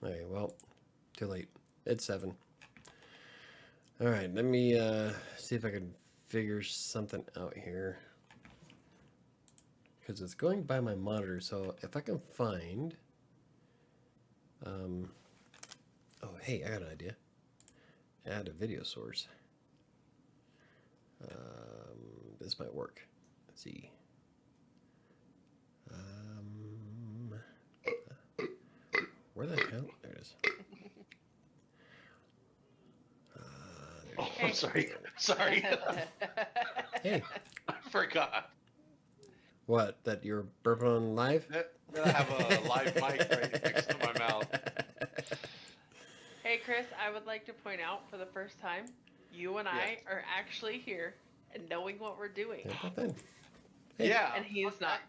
Okay, well, too late. It's 7. All right, let me see if I can figure something out here. Because it's going by my monitor, so if I can find... oh, hey, I got an idea. Add a video source. This might work. Let's see. Where the hell? There it is. Oh, I'm sorry. Sorry. Hey, I forgot what? That you're burping on live? that I have a live mic right next to my mouth. Hey, Chris, I would like to point out for the first time, you and I are actually here and knowing what we're doing. Hey. Yeah. And he's not.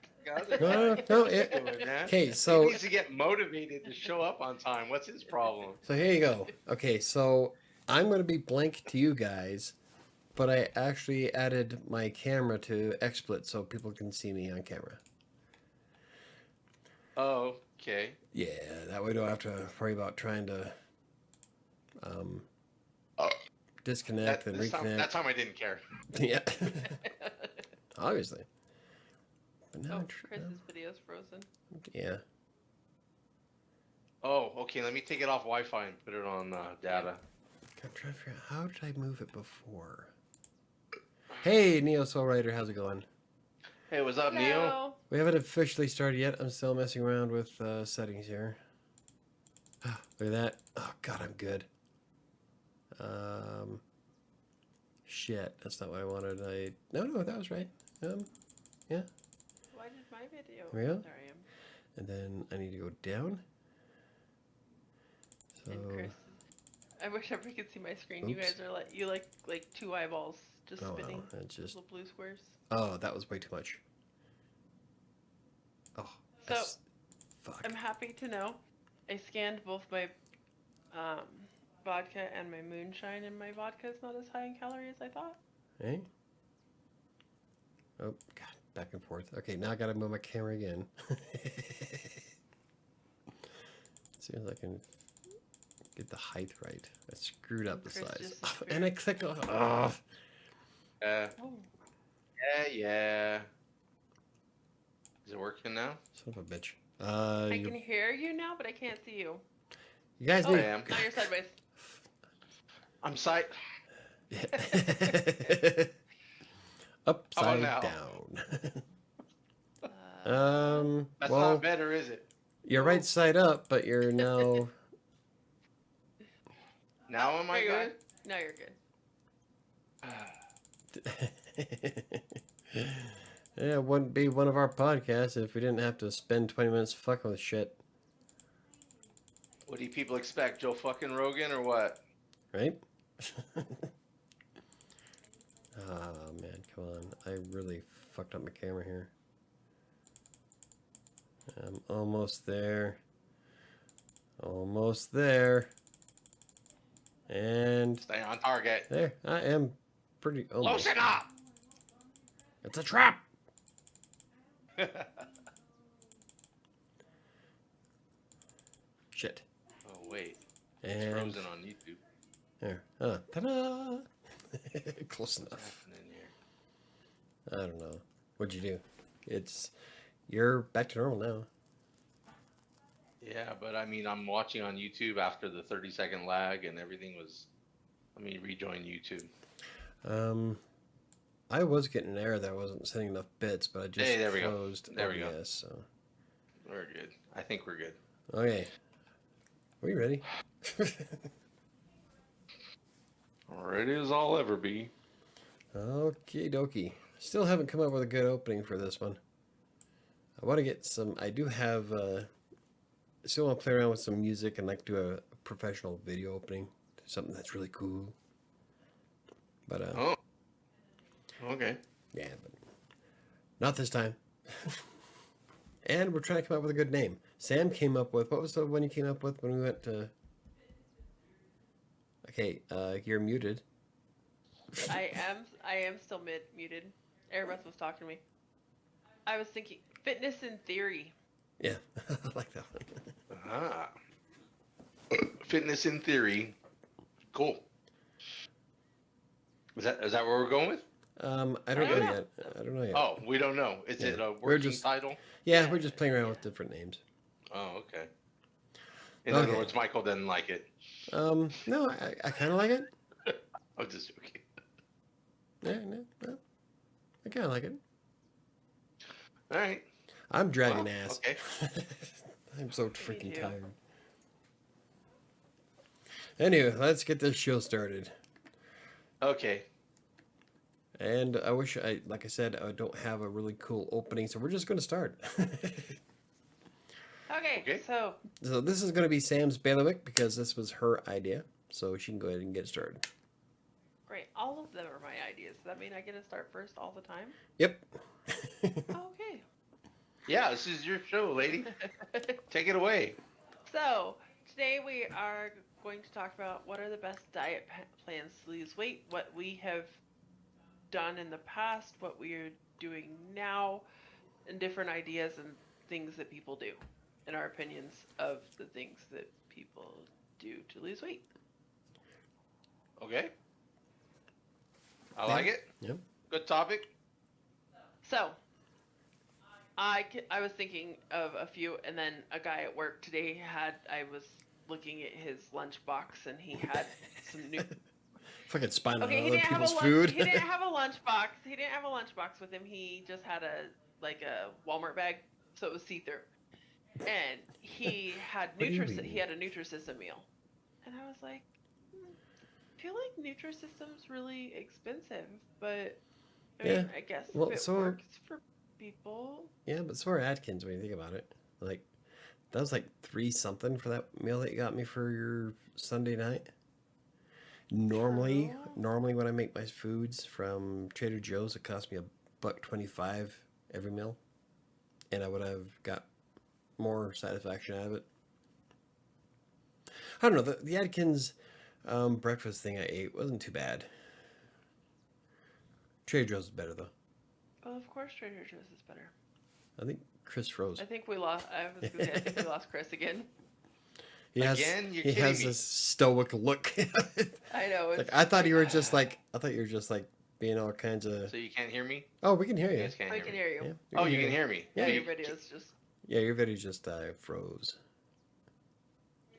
No. Okay, so he needs to get motivated to show up on time. What's his problem? So here you go. Okay, so I'm going to be blank to you guys, but I actually added my camera to XSplit so people can see me on camera. Oh, okay. Yeah, that way I don't have to worry about trying to disconnect and reconnect. That time I didn't care. Yeah, obviously. But now Chris's video's frozen. yeah. Oh, okay. Let me take it off Wi-Fi and put it on data. I'm trying to figure out how did I move it before. Hey, Neo Soul Rider, how's it going? Hey, what's up, Hello. Neo? We haven't officially started yet. I'm still messing around with settings here. Look at that. Oh, God, I'm good. Shit, that's not what I wanted. No, that was right. Yeah. Why did my video? There we go. There I am. And then I need to go down. So, And Chris, I wish everybody could see my screen. You Oops. guys are like 2 eyeballs just oh, spinning. well, it's just... Little blue squares. Oh, that was way too much. Oh, So, that's... Fuck. I'm happy to know I scanned both my vodka and my moonshine, and my vodka is not as high in calories as I thought. Hey? Oh, God, back and forth. Okay, now I gotta move my camera again. See if I can get the height right. I screwed up the Chris size. just Oh, and I clicked off. Oh. Oh. Yeah. Is it working now? Son of a bitch. I can hear you now, but I can't see you. You guys Oh, need... I am. now you're sideways. I'm sight. Upside now? down. That's well, not better, is it? you're right side up, but you're now... Now am I There you are. good? Now you're good. Yeah, it wouldn't be one of our podcasts if we didn't have to spend 20 minutes fucking with shit. What do people expect? Joe fucking Rogan or what? Right? Oh, man, come on. I really fucked up my camera here. I'm almost there. Almost there. And Stay on target. there, I am pretty almost. Loosen up! It's a trap! Shit. Oh, wait. It's And frozen on YouTube. there. Ta-da! Close What's enough. happening here? I don't know. What'd you do? You're back to normal now. Yeah, but I mean, I'm watching on YouTube after the 30-second lag and everything was... Let me rejoin YouTube. I was getting an error that I wasn't sending enough bits, but I just Hey, there we go. closed There we go. OBS, so. We're good. I think we're good. Okay. Are you ready? Ready as I'll ever be. Okie dokie. Still haven't come up with a good opening for this one. I want to get some... I do have... still want to play around with some music and like do a professional video opening. Something that's really cool. But, Oh. Okay. yeah, but not this time. And we're trying to come up with a good name. Sam came up with... What was the one you came up with when we went to... Okay, you're muted. I am still muted. Airbus was talking to me. I was thinking fitness in theory. Yeah, I like that one. Ah. fitness in theory. Cool. Is that where we're going with? I don't I know don't know. yet. I don't know yet. Oh, we don't know. Is Yeah. it a We're working just- title? Yeah, Yeah. we're just playing around with different names. Oh, okay. In other Okay. words, Michael doesn't like it. No, I kind of like it. I'm just joking. Yeah, no, I kind of like it. All right. I'm dragging Well, ass. okay. I'm so freaking too. tired. Anyway, let's get this show started. Okay. And I wish like I said, I don't have a really cool opening, so we're just going to start. Okay, so So this is going to be Sam's bailiwick because this was her idea, so she can go ahead and get started. great. All of them are my ideas. Does that mean I get to start first all the time? Yep. Okay. Yeah, this is your show, lady. Take it away. So, today we are going to talk about what are the best diet plans to lose weight, what we have done in the past, what we are doing now, and different ideas and things that people do, and our opinions of the things that people do to lose weight. Okay. I like it. Yep. Good topic. So, I was thinking of a few, and then a guy at work today I was looking at his lunchbox, and he had some new. Fucking spying on Okay, he other didn't have a people's lunch. food. He didn't have a lunchbox. He didn't have a lunchbox with him. He just had a Walmart bag, so it was see through. And he had What do you mean? He had a Nutrisystem meal, and I was like, I feel like Nutrisystem's really expensive, but I mean, Yeah. I guess Well, if it so- works for people. Yeah, but so are Atkins when you think about it. Like, that was like 3 something for that meal that you got me for your Sunday night. Normally True. when I make my foods from Trader Joe's, it costs me $1.25 every meal, and I would have got more satisfaction out of it. I don't know. The Atkins breakfast thing I ate wasn't too bad. Trader Joe's is better though. Well, of course, Trader Joe's is better. I think Chris froze. I think we lost. I was gonna say, I think we lost Chris again. He has, Again? You're he kidding has me. this stoic look. I know. Like It's I thought you were just like being all kinds of. So you can't hear me? Oh, we can hear You you. guys can't I hear can me. hear you. Yeah, Oh, you can hear me. Yeah, Yeah, your you- videos just. Yeah, your video just froze.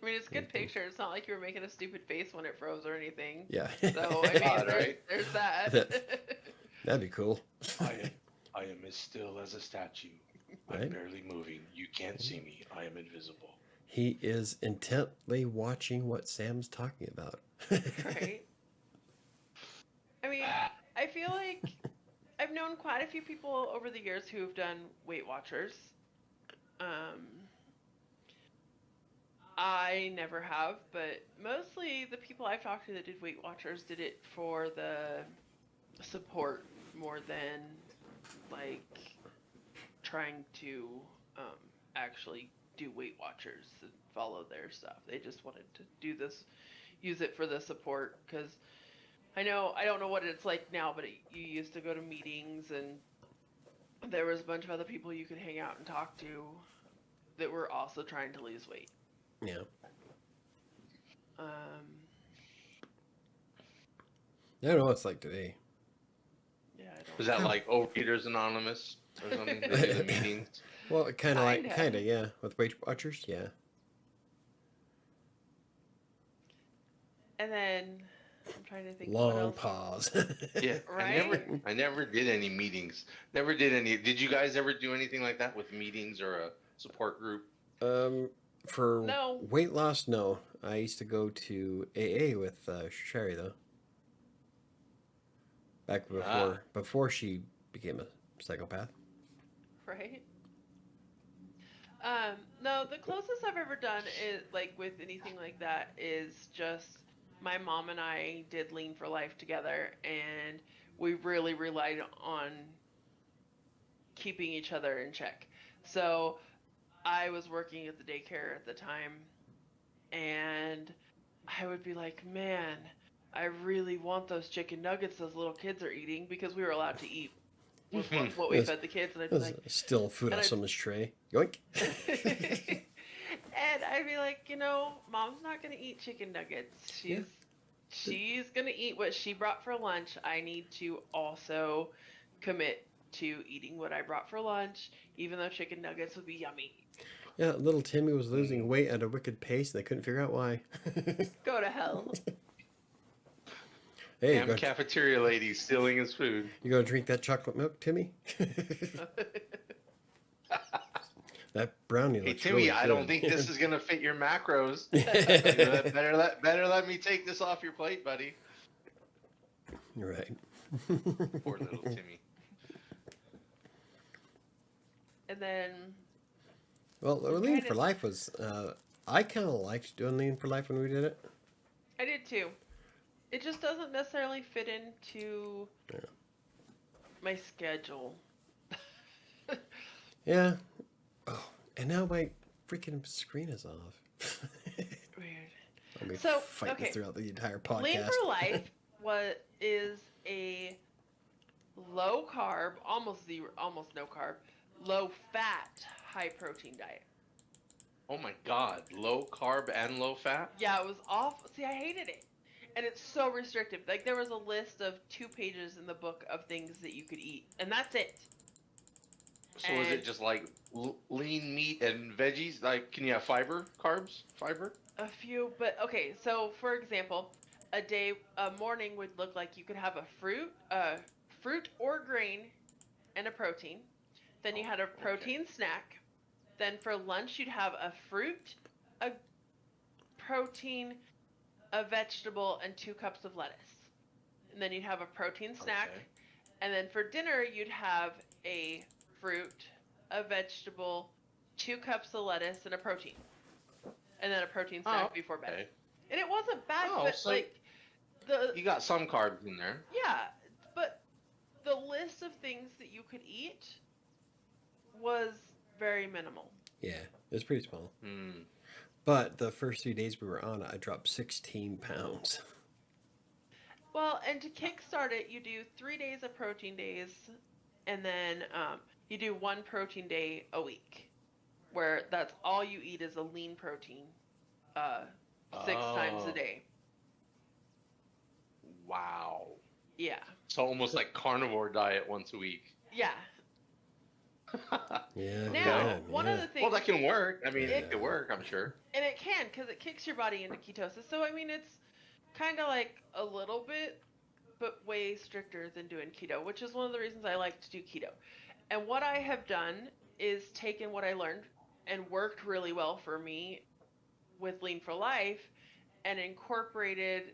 I mean, it's a good picture. It's not like you were making a stupid face when it froze or anything. Yeah. So I mean, Odd, right? there's that. That'd be cool. I am as still as a statue. I'm Right. barely moving. You can't see me. I am invisible. He is intently watching what Sam's talking about. Right. I mean, I feel like I've known quite a few people over the years who have done Weight Watchers. I never have, but mostly the people I've talked to that did Weight Watchers did it for the support more than like trying to actually do Weight Watchers and follow their stuff. They just wanted to do this, use it for the support, because I don't know what it's like now, but you used to go to meetings and there was a bunch of other people you could hang out and talk to that were also trying to lose weight. Yeah. I don't know what it's like today. Yeah, I don't. Was that like Overeaters Anonymous or something? They do the meetings. Well, kind of Kinda. yeah. With Weight Watchers, yeah. And then I'm trying to think. what Long else. pause. Yeah, Right? I never did any meetings. Never did any. Did you guys ever do anything like that with meetings or a support group? For No. weight loss, no. I used to go to AA with Sherry though. Back before she became a psychopath. Right? No, the closest I've ever done is like with anything like that is just my mom and I did Lean for Life together, and we really relied on keeping each other in check. So I was working at the daycare at the time, and I would be like, man, I really want those chicken nuggets those little kids are eating, because we were allowed to eat with what we Yes. fed the kids, and I'd be There's like, still food and on I- someone's tray. Yoink. And I'd be like, Mom's not gonna eat chicken nuggets. Yeah. She's gonna eat what she brought for lunch. I need to also commit to eating what I brought for lunch, even though chicken nuggets would be yummy. Yeah, little Timmy was losing weight at a wicked pace. They couldn't figure out why. Go to hell. Hey, Damn cafeteria lady stealing his food. you gonna drink that chocolate milk, Timmy? That brownie Hey looks Timmy, really I good. don't think this is gonna fit your macros. better let me take this off your plate, buddy. You're right. Poor little Timmy. And then Well, Lean for Life was, I kind of liked doing Lean for Life when we did it. I did too. It just doesn't necessarily fit into my schedule. Yeah. Oh, and now my freaking screen is off. Weird. I'll be So, fighting okay. throughout the entire podcast. Lean for Life is a low carb, almost no carb, low fat, high protein diet. Oh my God, low carb and low fat? Yeah, it was awful. See, I hated it. And it's so restrictive. Like, there was a list of 2 pages in the book of things that you could eat, and that's it. So is it just like lean meat and veggies? Like, can you have fiber? A few, but okay. So, for example, a morning would look like you could have a fruit or grain, and a protein. Then you had a protein snack. Then for lunch, you'd have a fruit, a protein, a vegetable, and 2 cups of lettuce. And then you'd have a protein snack. Okay. And then for dinner, you'd have a fruit, a vegetable, 2 cups of lettuce, and a protein. And then a protein snack before bed. Okay. And it wasn't bad, Oh, but so like you got some carbs in there. yeah, but the list of things that you could eat was very minimal. Yeah, it was pretty small. Hmm. But the first 3 days we were on it, I dropped 16 pounds. Well, and to kickstart it, you do 3 days of protein days, and then you do 1 protein day a week, where that's all you eat is a lean protein, 6 times a day. Wow. Yeah. So almost like carnivore diet once a week. Yeah. Yeah. Now, one of the things. Well, that can work. I mean, Yeah. it could work, I'm sure. And it can, because it kicks your body into ketosis. So, I mean, it's kind of like a little bit, but way stricter than doing keto, which is one of the reasons I like to do keto. And what I have done is taken what I learned and worked really well for me with Lean for Life and incorporated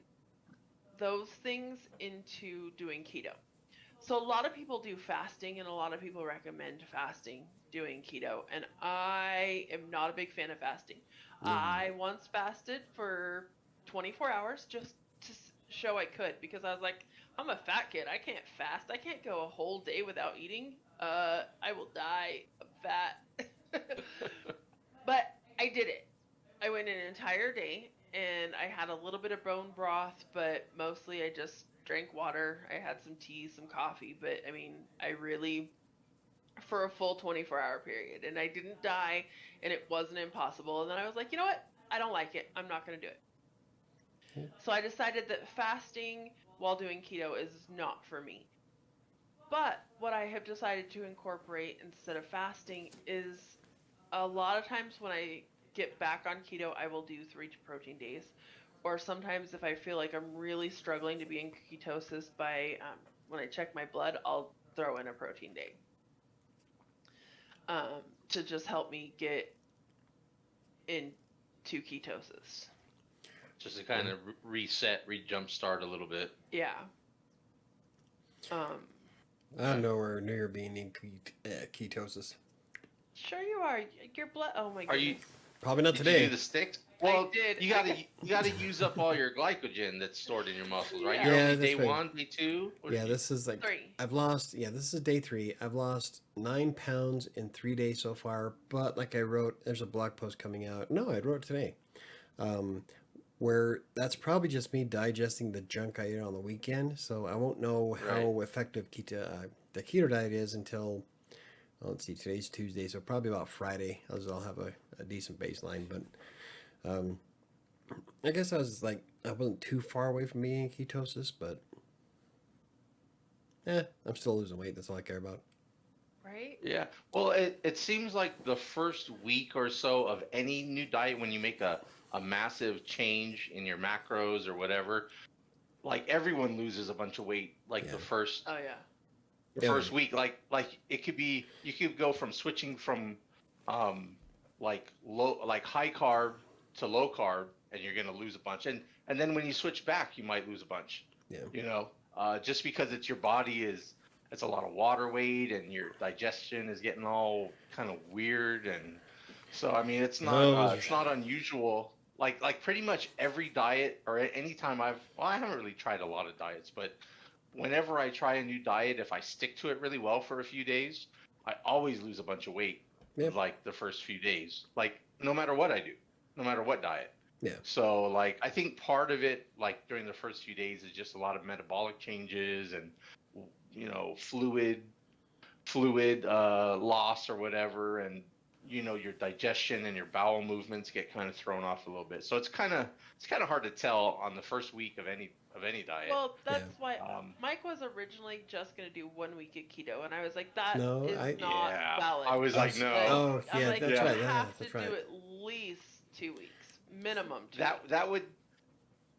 those things into doing keto. So a lot of people do fasting, and a lot of people recommend fasting doing keto, and I am not a big fan of fasting. I once fasted for 24 hours just to show I could, because I was like, I'm a fat kid. I can't fast. I can't go a whole day without eating. I will die of fat. But I did it. I went an entire day, and I had a little bit of bone broth, but mostly I just drank water. I had some tea, some coffee, but I mean, I really, for a full 24-hour period, and I didn't die, and it wasn't impossible. And then I was like, you know what? I don't like it. I'm not going to do it. So I decided that fasting while doing keto is not for me. But what I have decided to incorporate instead of fasting is a lot of times when I get back on keto, I will do 3 protein days. Or sometimes if I feel like I'm really struggling to be in ketosis by when I check my blood, I'll throw in a protein day to just help me get into ketosis. Just to kind of reset, jumpstart a little bit. Yeah. I'm nowhere near being in ketosis. Sure you are. Your blood. Oh my goodness. Are you? Probably not Did today. you do the sticks? Well, did. you gotta use up all your glycogen that's stored in your muscles, right? Yeah. You're Yeah, only that's day right. 1, day 2. Yeah, this is like 3. this is day 3. I've lost 9 pounds in 3 days so far. But like I wrote, there's a blog post coming out. No, I wrote it today. Where that's probably just me digesting the junk I ate on the weekend. So I won't know how effective the keto diet is until let's see, today's Tuesday, so probably about Friday I'll have a decent baseline. But I guess I wasn't too far away from being in ketosis, but I'm still losing weight. That's all I care about. Right? Yeah. Well, it seems like the first week or so of any new diet, when you make a massive change in your macros or whatever, like everyone loses a bunch of weight like the first Oh yeah. first week. Like it could be, you could go from switching from like high carb to low carb, and you're gonna lose a bunch. And then when you switch back, you might lose a bunch. Yeah. You know, just because it's your body it's a lot of water weight, and your digestion is getting all kind of weird. And so, I mean, it's not unusual. Like pretty much every diet, or any time I haven't really tried a lot of diets, but whenever I try a new diet, if I stick to it really well for a few days, I always lose a bunch of weight. Yep. Like the first few days, like no matter what I do, no matter what diet. Yeah. So like, I think part of it, like during the first few days, is just a lot of metabolic changes and, you know, fluid loss or whatever. And, you know, your digestion and your bowel movements get kind of thrown off a little bit. So it's kind of hard to tell on the first week of any diet. Well, that's why Mike was originally just going to do 1 week of keto, and I was like, that No, is not valid. I was like, no. Oh, I'm yeah, like, that's you right. have That's to right. do at least 2 weeks, minimum 2 weeks. That would,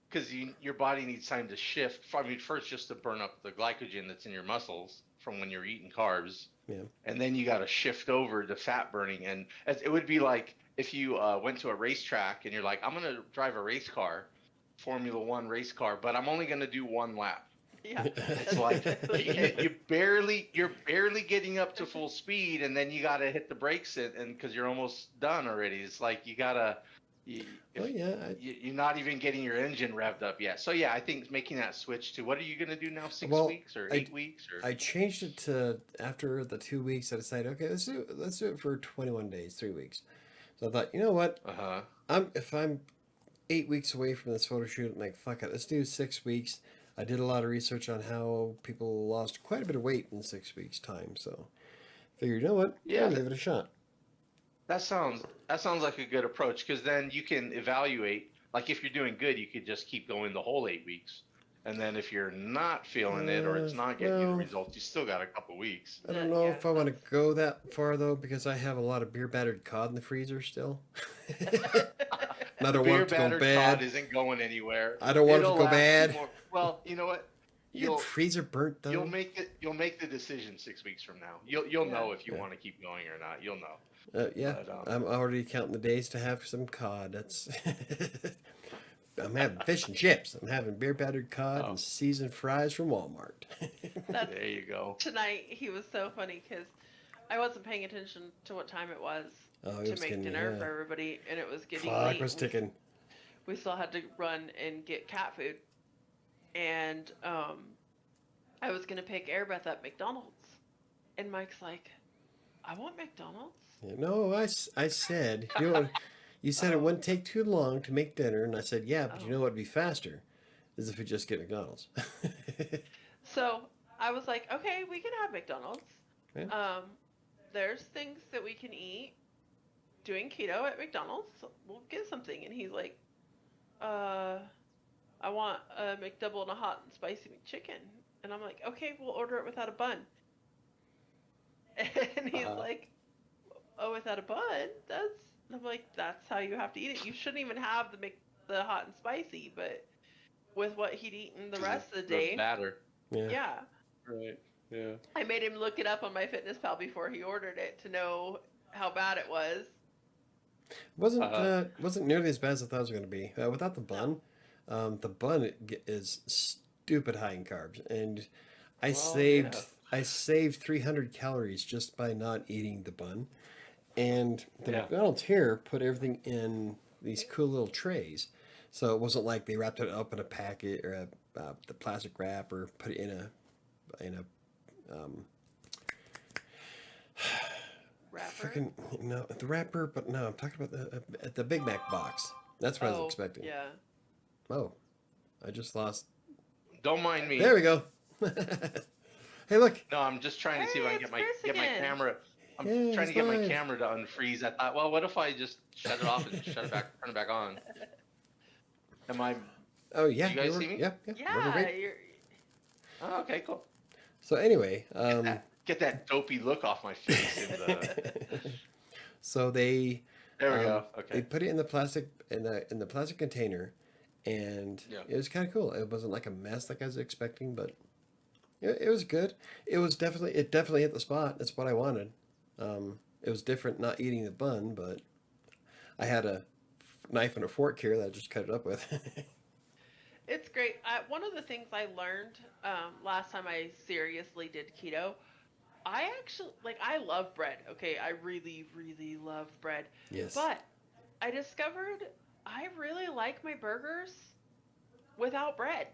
because your body needs time to shift. I mean, first just to burn up the glycogen that's in your muscles from when you're eating carbs. Yeah. And then you got to shift over to fat burning. And it would be like if you went to a racetrack and you're like, I'm going to drive a race car, Formula One race car, but I'm only going to do 1 lap. Yeah. It's like you're barely getting up to full speed, and then you got to hit the brakes and because you're almost done already. It's like you got to, you're not even getting your engine revved up yet. So yeah, I think making that switch to, what are you going to do now? 6 weeks or 8 weeks? Or I changed it to, after the 2 weeks, I decided, okay, let's do it for 21 days, 3 weeks. So I thought, you know what? If I'm 8 weeks away from this photo shoot, I'm like, fuck it, let's do 6 weeks. I did a lot of research on how people lost quite a bit of weight in 6 weeks time. So figured, you know what? Yeah, give it a shot. That sounds like a good approach, because then you can evaluate. Like if you're doing good, you could just keep going the whole 8 weeks, and then if you're not feeling it or it's not getting you the results, you still got a couple weeks. I don't know if I want to go that far though, because I have a lot of beer battered cod in the freezer still. I don't want it to go bad. Cod isn't going anywhere. I don't want it to go bad. Well, you know what? You'll freezer burnt though. You'll make the decision 6 weeks from now. You'll know if you want to keep going or not. You'll know. But, I'm already counting the days to have some cod. That's I'm having fish and chips. I'm having beer battered cod and seasoned fries from Walmart. There you go. Tonight he was so funny because I wasn't paying attention to what time it was to make dinner for everybody, and it was getting Clock late. was ticking. We still had to run and get cat food, and I was gonna pick Airbeth up McDonald's, and Mike's like, "I want McDonald's." Yeah, no, I said, you know, you said it wouldn't take too long to make dinner, and I said, yeah, but you know what'd be faster is if we just get McDonald's. So I was like, okay, we can have McDonald's. Yeah. There's things that we can eat doing keto at McDonald's. So we'll get something. And he's like, I want a McDouble and a hot and spicy McChicken. And I'm like, okay, we'll order it without a bun. And he's like, oh, without a bun? I'm like, that's how you have to eat it. You shouldn't even have the hot and spicy, but with what he'd eaten the rest of the day. Batter. Yeah. Right. Yeah. I made him look it up on MyFitnessPal before he ordered it to know how bad it was. Wasn't nearly as bad as I thought it was going to be. Without the bun, the bun is stupid high in carbs, and I saved 300 calories just by not eating the bun. And the McDonald's here put everything in these cool little trays, so it wasn't like they wrapped it up in a packet or the plastic wrap or put it in a wrapper. No, the wrapper, but no, I'm talking about the Big Mac box. That's what I was expecting. Yeah. Oh, I just lost. Don't mind me. There we go. Hey, look. No, I'm just trying to see if I can get my camera. I'm Yeah, trying it's to get my live. camera to unfreeze. I thought, well, what if I just shut it off and shut it back, turn it back on? Am I? Oh yeah, You guys see me? yeah, working Yeah, great. you're. Oh, okay, cool. So anyway, Get that dopey look off my face. so they There we go. they Okay. put it in the plastic in the plastic container, and Yeah. it was kind of cool. It wasn't like a mess like I was expecting, but it was good. It definitely hit the spot. That's what I wanted. It was different not eating the bun, but I had a knife and a fork here that I just cut it up with. It's great. One of the things I learned last time I seriously did keto, I actually I love bread. Okay, I really, really love bread. Yes. But I discovered I really like my burgers without bread.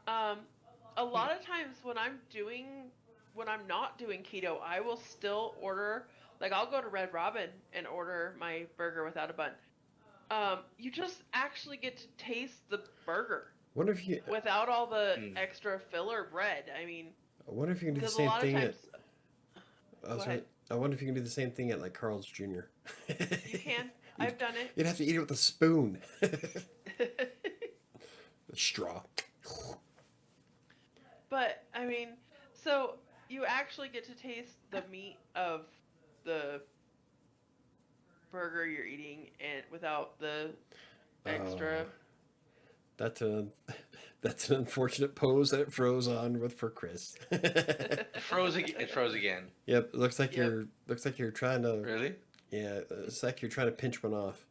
A lot of times when I'm not doing keto, I will still order, I'll go to Red Robin and order my burger without a bun. You just actually get to taste the burger Wonder if you without all the extra filler bread. I mean, I wonder if you can do the because a same lot of thing times at Go ahead. I wonder if you can do the same thing at like Carl's Jr. You can. I've done it. You'd have to eat it with a spoon. A straw. But I mean, so you actually get to taste the meat of the burger you're eating and without the extra. That's an unfortunate pose that it froze on for Chris. It froze again. Yep, it looks like Yep. you're trying to. Really? Yeah, it's like you're trying to pinch one off.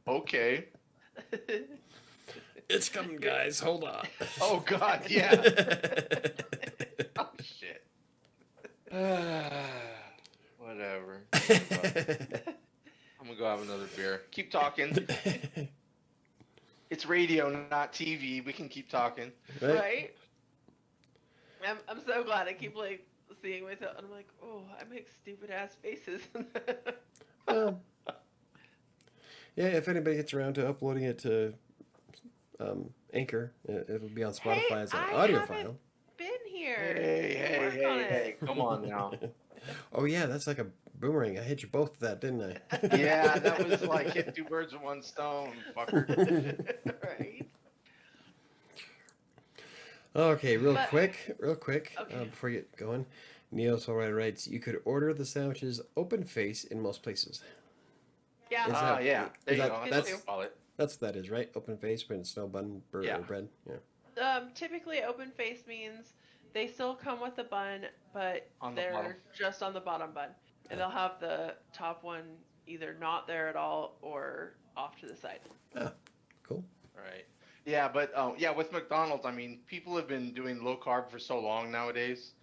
Okay. It's coming, guys. Hold on. Oh God, yeah. Oh shit. Whatever. I'm gonna go have another beer. Keep talking. It's radio, not TV. We can keep talking. Right? I'm so glad. I keep seeing myself, and I'm like, oh, I make stupid ass faces. Well, yeah, if anybody gets around to uploading it to Anchor, it'll be on Spotify as an audio file. Been here. Hey, come on now. Oh yeah, that's like a boomerang. I hit you both with that, didn't I? Yeah, that was like hit two birds with one stone, fucker. Right. Okay, real But- quick, Okay. before you get going, Neo Solrider writes, you could order the sandwiches open face in most places. Yeah. Is Ah, that- yeah. There you that- go. that's- That's what you call it. That's what that is, right? Open face, but it's no bun, Yeah. or bread. Yeah. Typically, open face means they still come with a bun, but On the they're bottom. just on the bottom bun, and they'll have the top one either not there at all or off to the side. Ah, cool. Right. Yeah, but yeah, with McDonald's, I mean, people have been doing low carb for so long nowadays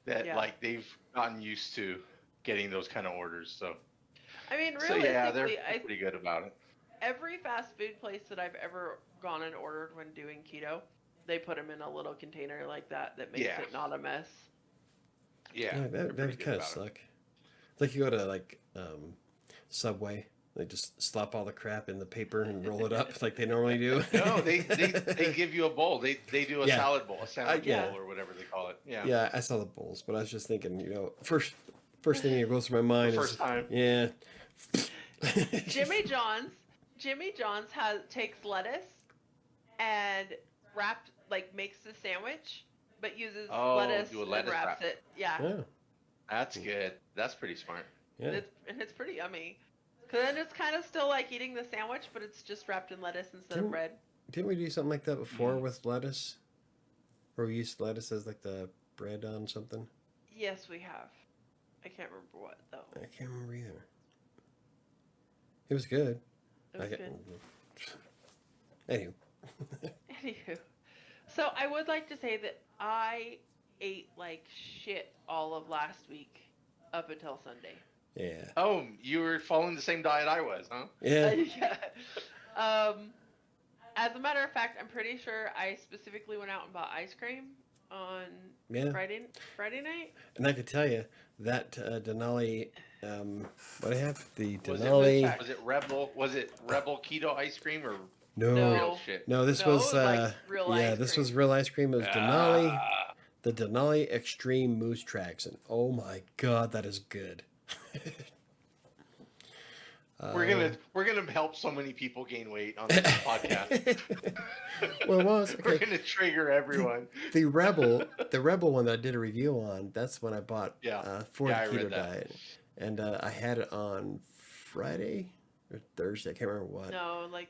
that Yeah. like they've gotten used to getting those kind of orders. So, I mean, so realistically, yeah, they're pretty good about it. every fast food place that I've ever gone and ordered when doing keto, they put them in a little container like that makes Yeah. it not a mess. Yeah, Yeah, they're that pretty would good kind of about it. suck. It's like you go to like Subway, they just slop all the crap in the paper and roll it up like they normally do. No, they give you a bowl. They do a Yeah. salad bowl, a sandwich yeah. bowl, or whatever they call it. Yeah. Yeah, I saw the bowls, but I was just thinking, first thing that goes through my mind First is time. yeah. Jimmy John's takes lettuce and makes the sandwich, but uses Oh, lettuce do a and lettuce wraps wrap. it. Yeah, Yeah, That's good. That's pretty smart. yeah. it's pretty yummy. Cause then it's kind of still like eating the sandwich, but it's just wrapped in lettuce instead of Didn't- bread. Didn't we do something like that before with lettuce? Where we used lettuce as like the bread on something? Yes, we have. I can't remember what though. I can't remember either. It was good. It was good. Anywho. Anywho, so I would like to say that I ate like shit all of last week up until Sunday. Yeah. Oh, you were following the same diet I was, huh? Yeah. Yeah. As a matter of fact, I'm pretty sure I specifically went out and bought ice cream on Yeah. Friday night. And I could tell you that Denali, what I have? The Was Denali. Was it Rebel Keto ice cream or No. No. real shit? No, this No, was like real yeah, ice this cream. was real ice cream. It was Denali, the Denali Extreme Moose Tracks, and oh my god, that is good. We're gonna help so many people gain weight on this podcast. Well, it was We're okay. gonna trigger everyone. The Rebel one that I did a review on, that's when I bought for the I keto read that. diet, and I had it on Friday or Thursday. I can't remember what. No, like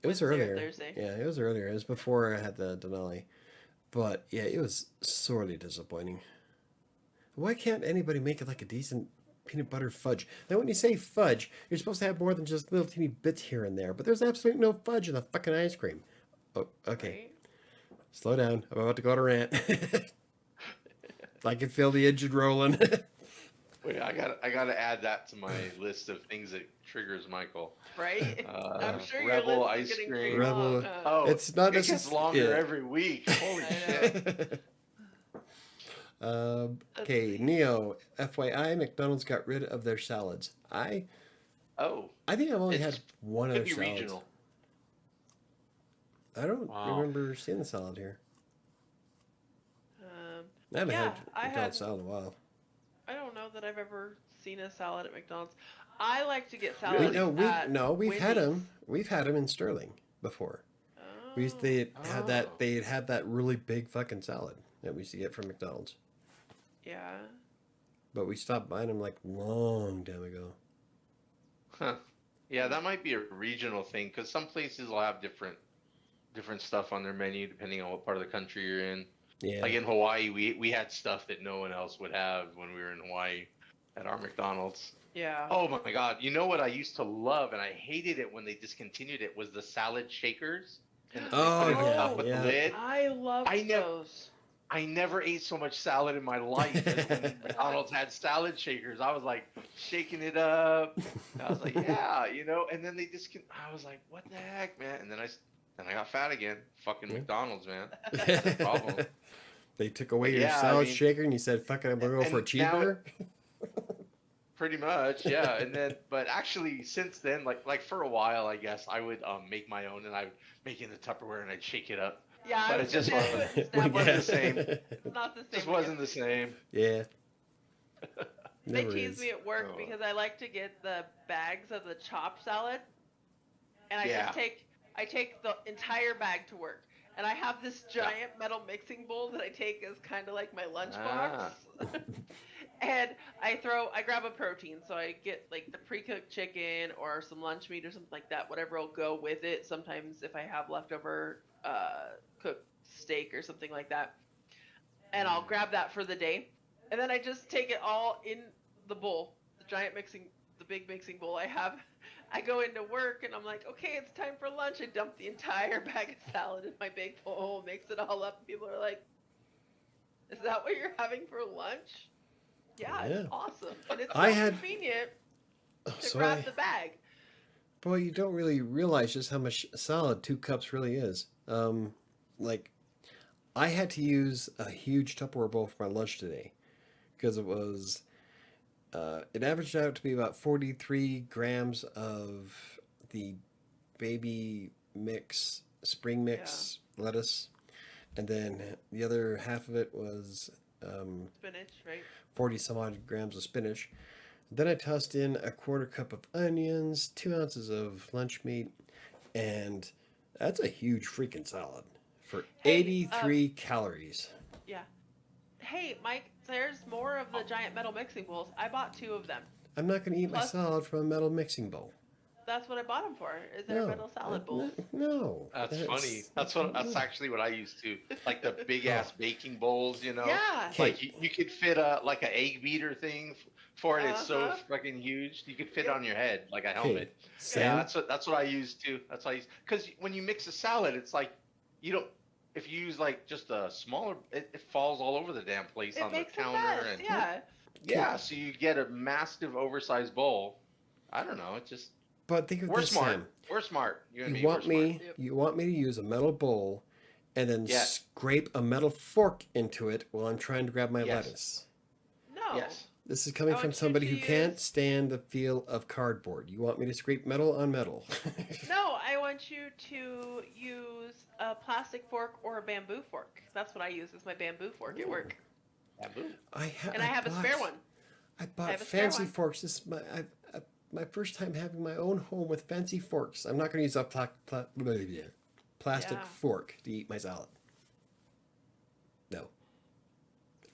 It was Wednesday or earlier. Thursday. Yeah, it was earlier. It was before I had the Denali, but yeah, it was sorely disappointing. Why can't anybody make it like a decent peanut butter fudge? Now, when you say fudge, you're supposed to have more than just little teeny bits here and there, but there's absolutely no fudge in the fucking ice cream. Oh, okay. Right? Slow down. I'm about to go on a rant. I can feel the engine rolling. Wait, I gotta add that to my list of things that triggers Michael. Right? I'm sure Rebel your list ice is getting cream. pretty Rebel- long. Oh, It's not it gets necessarily longer every week. Holy I shit! Okay, Neo. FYI, McDonald's got rid of their salads. I Oh, think I've only It's- had one of could their be salads. regional. I don't Wow. remember seeing the salad here. I haven't Yeah, had I McDonald's had- salad in a while. I don't know that I've ever seen a salad at McDonald's. I like to get We, salads no, at we've had Wendy's. them. We've had them in Sterling before. We used Oh, they had that Oh. they had that really big fucking salad that we used to get from McDonald's, yeah. but we stopped buying them like long time ago. Huh. Yeah, that might be a regional thing because some places will have different stuff on their menu depending on what part of the country you're in. Yeah, Like in Hawaii, we had stuff that no one else would have when we were in Hawaii at our McDonald's. Yeah. Oh my God! You know what I used to love, and I hated it when they discontinued it, was the salad shakers. And they Oh, put it on yeah, top with yeah. the lid. I love I nev- those. I never ate so much salad in my life as when McDonald's had salad shakers. I was like shaking it up. I was like, yeah, you know. And then I was like, what the heck, man? And then I got fat again. Fucking Yeah. McDonald's, man. That's the problem. They took away But your yeah, I salad mean- shaker and you said, "Fuck it, I'm gonna go for a And cheeseburger." Pretty much, yeah. And then, but actually, since then, like for a while, I guess I would make my own, and I would make it in the Tupperware and I'd shake it up. Yeah, But I it was just gonna say, wasn't- it's not wasn't the same. It's not the same. Just wasn't the same. Yeah. They Never tease is. me at work Oh. because I like to get the bags of the chopped salad, and I Yeah. just take the entire bag to work. And I have this giant metal mixing bowl that I take as kind of like my lunchbox. Ah. And I grab a protein, so I get like the pre-cooked chicken or some lunch meat or something like that, whatever will go with it. Sometimes if I have leftover cooked steak or something like that, and I'll grab that for the day, and then I just take it all in the bowl, the big mixing bowl I have. I go into work and I'm like, okay, it's time for lunch. I dump the entire bag of salad in my big bowl, mix it all up. People are like, is that what you're having for lunch? Yeah, Yeah. it's awesome. And it's I so had- convenient to So grab the bag. boy, you don't really realize just how much salad 2 cups really is. Like, I had to use a huge Tupperware bowl for my lunch today because it was. It averaged out to be about 43 grams of the baby mix, spring mix lettuce, and then the other half of it was Spinach, right? 40 some odd grams of spinach. Then I tossed in a 1/4 cup of onions, 2 ounces of lunch meat, and that's a huge freaking salad for Hey, 83 calories. Yeah. Hey, Mike, there's more of the giant metal mixing bowls. I bought 2 of them. I'm not going to eat my Plus- salad from a metal mixing bowl. That's what I bought them for. Is there No, metal salad bowls? No. That's funny. That's actually what I used to. Like the big ass baking bowls, you know. Yeah. Okay. Like you could fit like an egg beater thing for it. It's so Uh-huh. fucking huge. You could fit it Yep. on your head like a Okay, helmet. Sam, Yeah, that's what I use too. That's what I use. Because when you mix a salad, it's like you don't. If you use like just a smaller, it falls all over the damn place It on the makes a counter. mess. And Yeah. yeah, so you get a massive oversized bowl. I don't know. It just but think of we're this, smart. Sam. We're smart. You and You me. want we're me? smart. Yep. You want me to use a metal bowl, and then Yes. scrape a metal fork into it while I'm trying to grab my Yes. lettuce? No. Yes. This is coming I from want you somebody to who can't use- stand the feel of cardboard. You want me to scrape metal on metal? No, I want you to use a plastic fork or a bamboo fork. That's what I use as my bamboo fork at work. Bamboo. And I have a spare one. I bought have a spare fancy one. forks. This is my first time having my own home with fancy forks. I'm not going to use a plastic Yeah. fork to eat my salad. No. Well,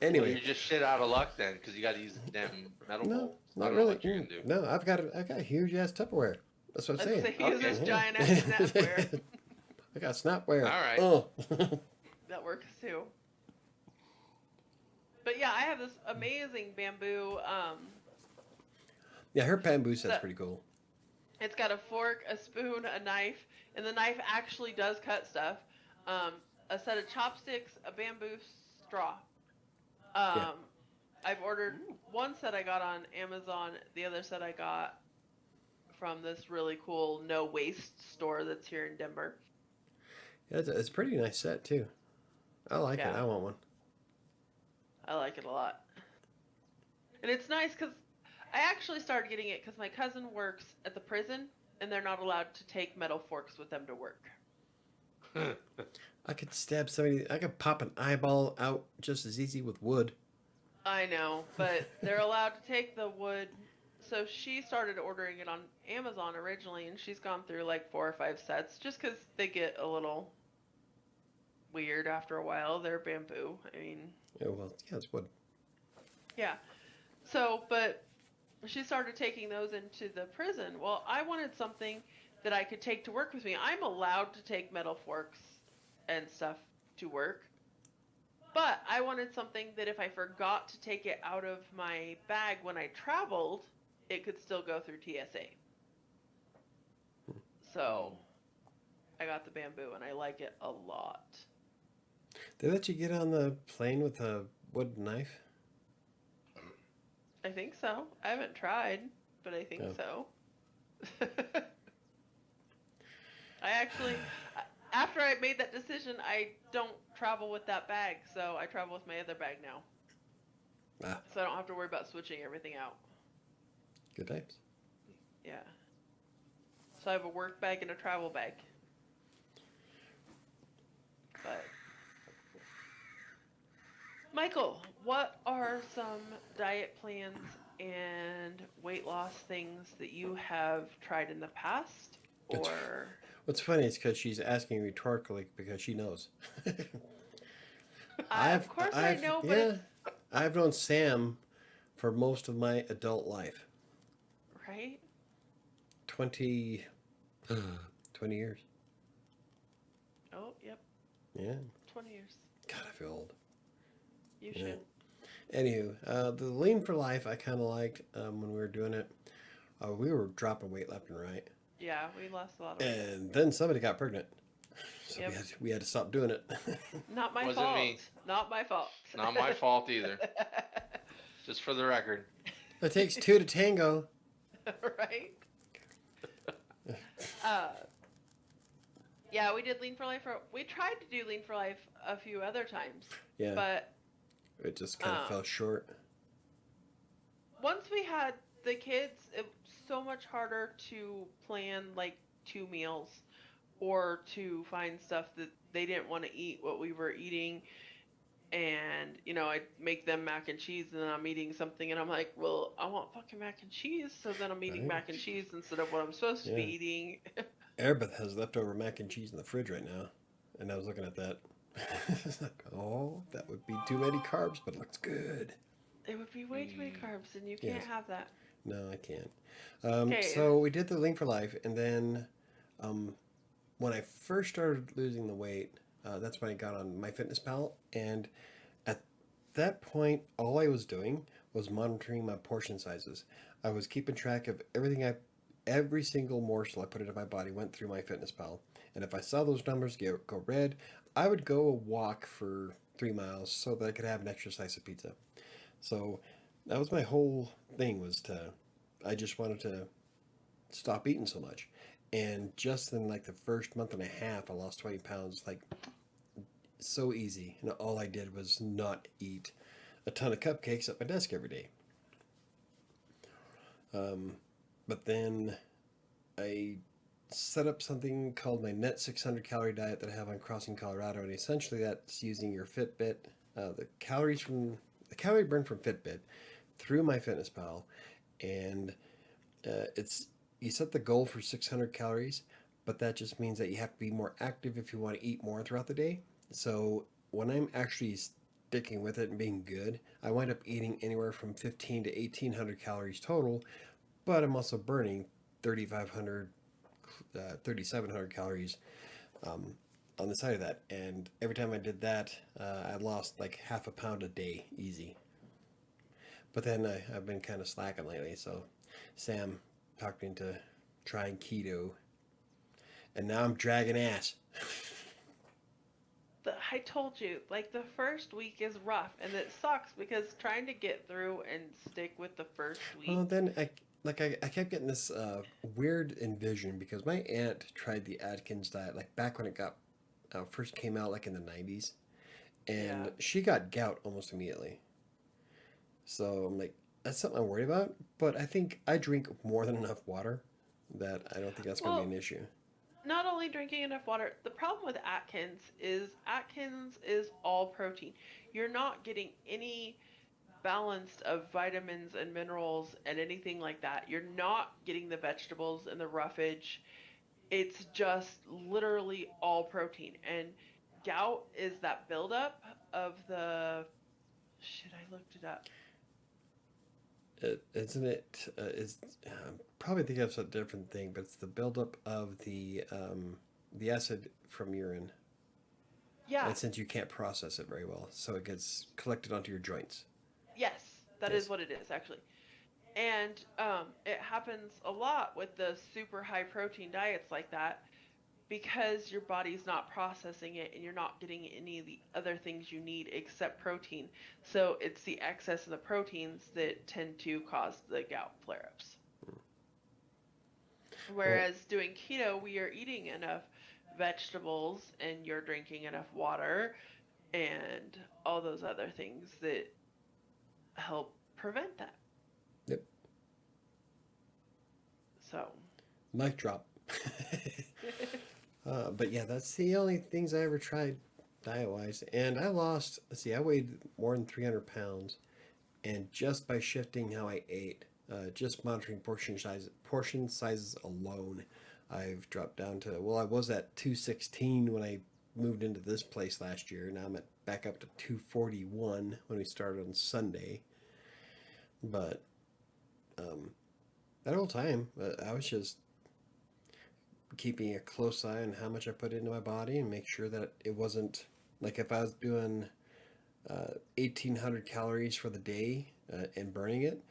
Anyway, you're just shit out of luck then, because you got to use the damn metal no, bowl. I not don't know really. what you're gonna do. No, I got a huge ass Tupperware. That's what I'm Let's saying. say use this Okay. giant ass snapware. I got snapware. All right. Oh. That works too. But yeah, I have this amazing bamboo. Yeah, her bamboo set's So- pretty cool. It's got a fork, a spoon, a knife, and the knife actually does cut stuff. A set of chopsticks, a bamboo straw. Yeah. I've ordered one set I got on Amazon. The other set I got from this really cool no waste store that's here in Denver. Yeah, it's a pretty nice set too. I like it. Yeah. I want one. I like it a lot. And it's nice because I actually started getting it because my cousin works at the prison and they're not allowed to take metal forks with them to work. I could stab somebody. I could pop an eyeball out just as easy with wood. I know, but they're allowed to take the wood. So she started ordering it on Amazon originally, and she's gone through like 4 or 5 sets just because they get a little weird after a while. They're bamboo. I mean, Yeah, well, yeah, it's wood. yeah. So, but she started taking those into the prison. Well, I wanted something that I could take to work with me. I'm allowed to take metal forks and stuff to work. But I wanted something that if I forgot to take it out of my bag when I traveled, it could still go through TSA. So I got the bamboo and I like it a lot. They let you get on the plane with a wood knife? I think so. I haven't tried, but I think Oh. so. I actually, after I made that decision, I don't travel with that bag, so I travel with my other bag now. Ah, So I don't have to worry about switching everything out. good times. Yeah. So I have a work bag and a travel bag. But Michael, what are some diet plans and weight loss things that you have tried in the past? It's- Or What's funny is because she's asking rhetorically because she knows. of course I know, but it's, I've known Sam for most of my adult life. right? 20 years. Oh, yep, Yeah. 20 years. God, I feel old. You Yeah. should. Anywho, the Lean for Life I kind of liked when we were doing it. We were dropping weight left and right. Yeah, we lost a lot of weight. And then somebody got pregnant. So Yep. we had to stop doing it. Not my Wasn't fault. me. Not my fault. Not my fault either. Just for the record. It takes two to tango. Right? Yeah, we did Lean for Life. We tried to do Lean for Life a few other times, Yeah, but it just kind of fell short. once we had the kids, it was so much harder to plan like 2 meals or to find stuff that they didn't want to eat what we were eating. And, you know, I'd make them mac and cheese and then I'm eating something and I'm like, well, I want fucking mac and cheese. So then I'm eating Right. mac and cheese instead of what I'm supposed to be Yeah. eating. Airbeth has leftover mac and cheese in the fridge right now. And I was looking at that. It's like, oh, that would be too many carbs, but it looks good. It would be way too many carbs and you can't Yes. have that. No, I can't. Okay. So we did the Lean for Life, and then when I first started losing the weight, that's when I got on MyFitnessPal, and at that point, all I was doing was monitoring my portion sizes. I was keeping track of every single morsel I put into my body went through MyFitnessPal, and if I saw those numbers go red, I would go a walk for 3 miles so that I could have an extra slice of pizza. So that was my whole thing, I just wanted to stop eating so much. And just in like the first month and a half, I lost 20 pounds, like so easy. And all I did was not eat a ton of cupcakes at my desk every day. But then I set up something called my Net 600 Calorie Diet that I have on Crossing Colorado, and essentially that's using your Fitbit, the calorie burn from Fitbit through MyFitnessPal, and it's you set the goal for 600 calories, but that just means that you have to be more active if you want to eat more throughout the day. So when I'm actually sticking with it and being good, I wind up eating anywhere from 15 to 1800 calories total, but I'm also burning 3500, 3700 calories um, on the side of that. And every time I did that, I lost like half a pound a day easy. But then I've been kind of slacking lately, so Sam talked me into trying keto, and now I'm dragging ass. I told you, like the first week is rough, and it sucks because trying to get through and stick with the first Well, week. then I kept getting this weird envision because my aunt tried the Atkins diet like back when it got first came out like in the 90s, Yeah. and she got gout almost immediately. So I'm like, that's something I'm worried about. But I think I drink more than enough water that I don't think that's going to be Well, an issue. not only drinking enough water, the problem with Atkins is all protein. You're not getting any balanced of vitamins and minerals and anything like that. You're not getting the vegetables and the roughage. It's just literally all protein. And gout is that buildup of the shit. I looked it up. Isn't it? Is probably think of a different thing, but it's the buildup of the acid from urine, Yeah. and since you can't process it very well, so it gets collected onto your joints. Yes, that is Yes. what it is actually. And it happens a lot with the super high protein diets like that because your body's not processing it and you're not getting any of the other things you need except protein. So it's the excess of the proteins that tend to cause the gout flare ups. Well, Whereas doing keto, we are eating enough vegetables and you're drinking enough water and all those other things that help prevent that. yep. So, Mic drop. But yeah, that's the only things I ever tried diet wise, and I lost. Let's see, I weighed more than 300 pounds, and just by shifting how I ate, just monitoring portion sizes alone, I've dropped down to, well, I was at 216 when I moved into this place last year. Now I'm back up to 241 when we started on Sunday. But that whole time, I was just keeping a close eye on how much I put into my body and make sure that it wasn't like if I was doing 1800 calories for the day and burning it,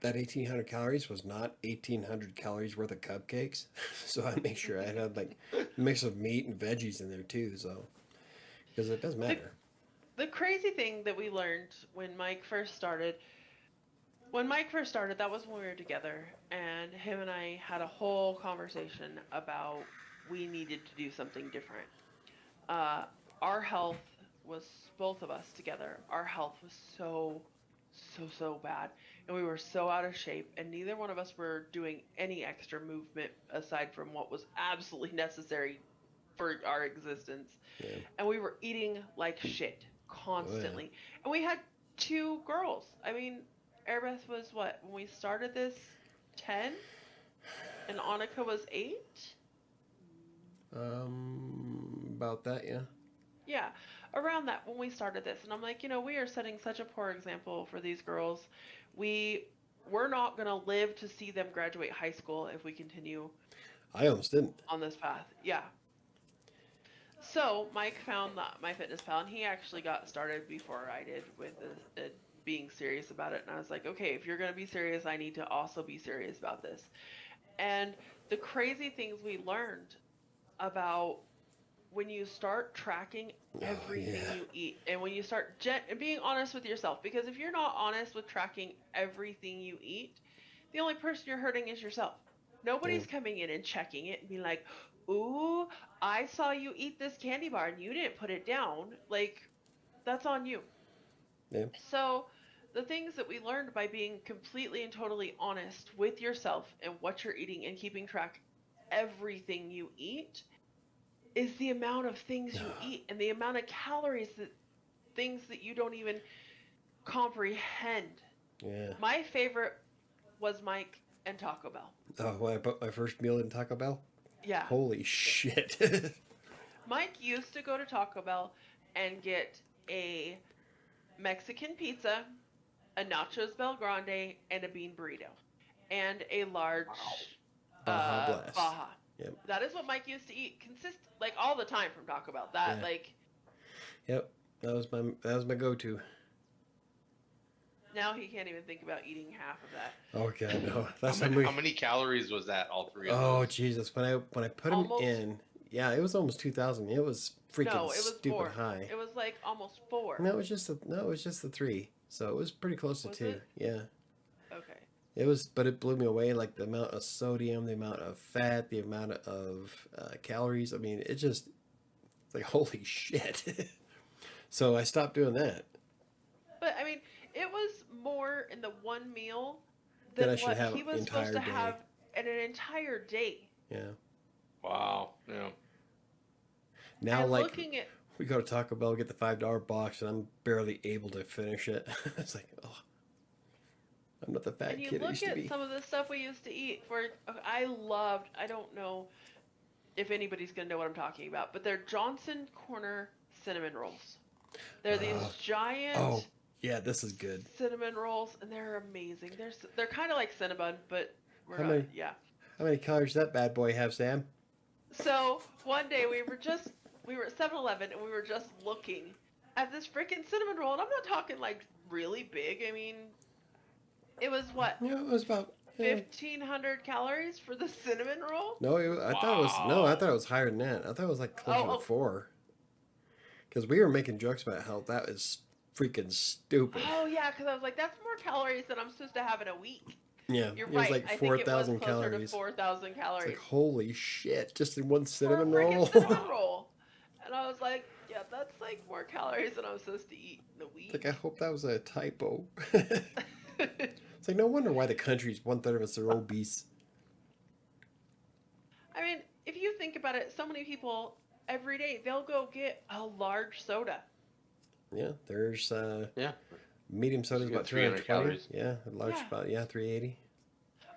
that 1800 calories was not 1800 calories worth of cupcakes. So I make sure I had like a mix of meat and veggies in there too. So because it does the matter. the crazy thing that we learned when Mike first started, that was when we were together, and him and I had a whole conversation about we needed to do something different. Uh, our health was both of us together. Our health was so bad, and we were so out of shape, and neither one of us were doing any extra movement aside from what was absolutely necessary for our existence. Yeah. And we were eating like shit Oh yeah. constantly. And we had two girls. I mean, Airbeth was what, when we started this, 10? And Annika was 8? About that, yeah. Yeah, around that when we started this. And I'm like, we are setting such a poor example for these girls. We're not going to live to see them graduate high school if we continue I almost didn't. on this path. Yeah. So Mike found my fitness pal, and he actually got started before I did with being serious about it. And I was like, okay, if you're going to be serious, I need to also be serious about this. And the crazy things we learned about when you start tracking Oh everything yeah. you eat, and when you start being honest with yourself, because if you're not honest with tracking everything you eat, the only person you're hurting is yourself. Yeah. Nobody's coming in and checking it and being like, ooh, I saw you eat this candy bar and you didn't put it down. Like, that's on you. Yeah. So the things that we learned by being completely and totally honest with yourself and what you're eating and keeping track everything you eat is the amount of things you eat and the amount of calories that things that you don't even comprehend. Yeah. My favorite was Mike and Taco Bell. Oh, when I put my first meal in Taco Bell? Yeah. Holy shit. Mike used to go to Taco Bell and get a Mexican pizza, a Nachos Bel Grande, and a bean burrito. And a large Baja Blast. Baja. Yep. That is what Mike used to eat like all the time from Taco Bell. That Yeah. like Yep. That was my go-to. now he can't even think about eating half of that. Oh god, no. That's How many calories was that? All three of Oh those? Jesus! When I put them Almost- in, yeah, it was almost 2,000. It was freaking No, it was stupid 4. high. It was like almost 4. No, it was just the 3. So it was pretty close to Was 2. it? Yeah. Okay. It was, but it blew me away. Like the amount of sodium, the amount of fat, the amount of calories. I mean, it's like holy shit. So I stopped doing that. But I mean, it was more in the one meal That than I should what have he was an supposed to entire day. have in an entire day. Yeah. Wow. Yeah. Now, and like looking at we go to Taco Bell, get the $5 box, and I'm barely able to finish it. It's like, oh, I'm not the fat and you kid I look used to at be. some of the stuff we used to eat. I don't know if anybody's gonna know what I'm talking about, but they're Johnson Corner cinnamon rolls. They're these giant Oh, yeah, this is good. cinnamon rolls, and they're amazing. They're kind of like Cinnabon, but we're How not. many? Yeah. How many calories does that bad boy have, Sam? So one day we were at 7-Eleven and we were just looking at this freaking cinnamon roll, and I'm not talking like really big. I mean, it was what, Yeah, it was about 1,500 calories for the cinnamon roll? No, I thought it was I thought it was higher than that. I thought it was like closer to 4. Because we were making jokes about how that is freaking stupid. Oh yeah, because I was like, that's more calories than I'm supposed to have in a week. Yeah, You're it right. was like I think it was 4,000 closer to calories. 4,000 It's calories like holy shit, just in one for a cinnamon freaking roll. cinnamon roll. And I was like, yeah, that's like more calories than I'm supposed to eat in a week. It's like I hope that was a typo. It's like no wonder why the country's 1/3 of us are obese. I mean, if you think about it, so many people every day they'll go get a large soda. Yeah, there's Yeah. medium soda's Just about get 300 320. calories. Yeah, a large Yeah. about 380.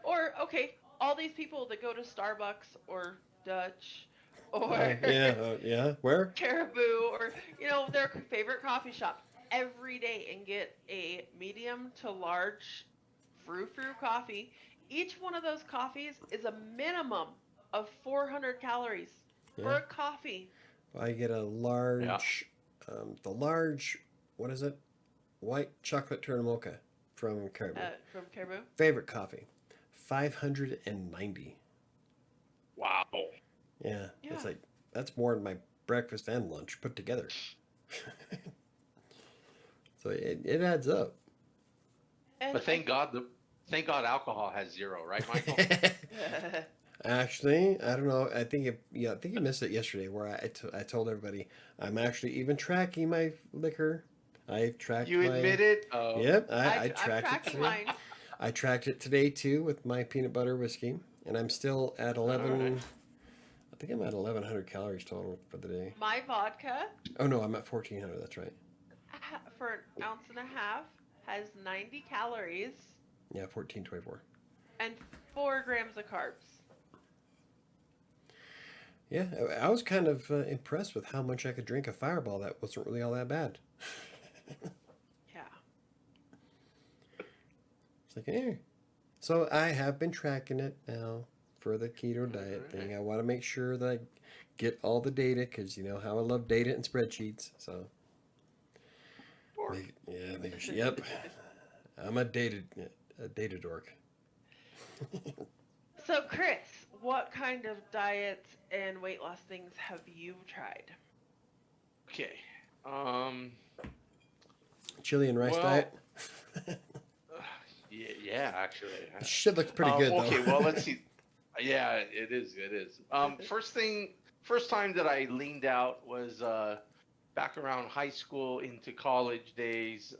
Or okay, all these people that go to Starbucks or Dutch or Yeah. Where? Caribou or their favorite coffee shop every day and get a medium to large frou coffee. Each one of those coffees is a minimum of 400 calories for a coffee. I get a large, the large, what is it? White chocolate turtle mocha from Caribou. From Caribou. Favorite coffee, 590. Wow. Yeah, Yeah. it's like that's more than my breakfast and lunch put together. So it adds up. And But thank God alcohol has 0, right, Michael? Actually, I don't know. I think I think you missed it yesterday where I told everybody I'm actually even tracking my liquor. I tracked You my... admitted? Oh. Yep, I I'm tracked it tracking today. mine. I tracked it today too with my peanut butter whiskey, and I'm still at 11. Alright. I think I'm at 1,100 calories total for the day. My vodka Oh no, I'm at 1,400. That's right. for an ounce and a half has 90 calories Yeah, 1424. and 4 grams of carbs. Yeah, I was kind of impressed with how much I could drink a Fireball. That wasn't really all that bad. Yeah. It's like, So I have been tracking it now for the keto diet thing. I want to make sure that I get all the data because you know how I love data and spreadsheets. So, yep, I'm a data dork. So, Chris, what kind of diets and weight loss things have you tried? Okay. Chili and rice Well, diet. Yeah, actually. Shit looks pretty good though. Okay, well, let's see. Yeah, it is. First time that I leaned out was back around high school into college days.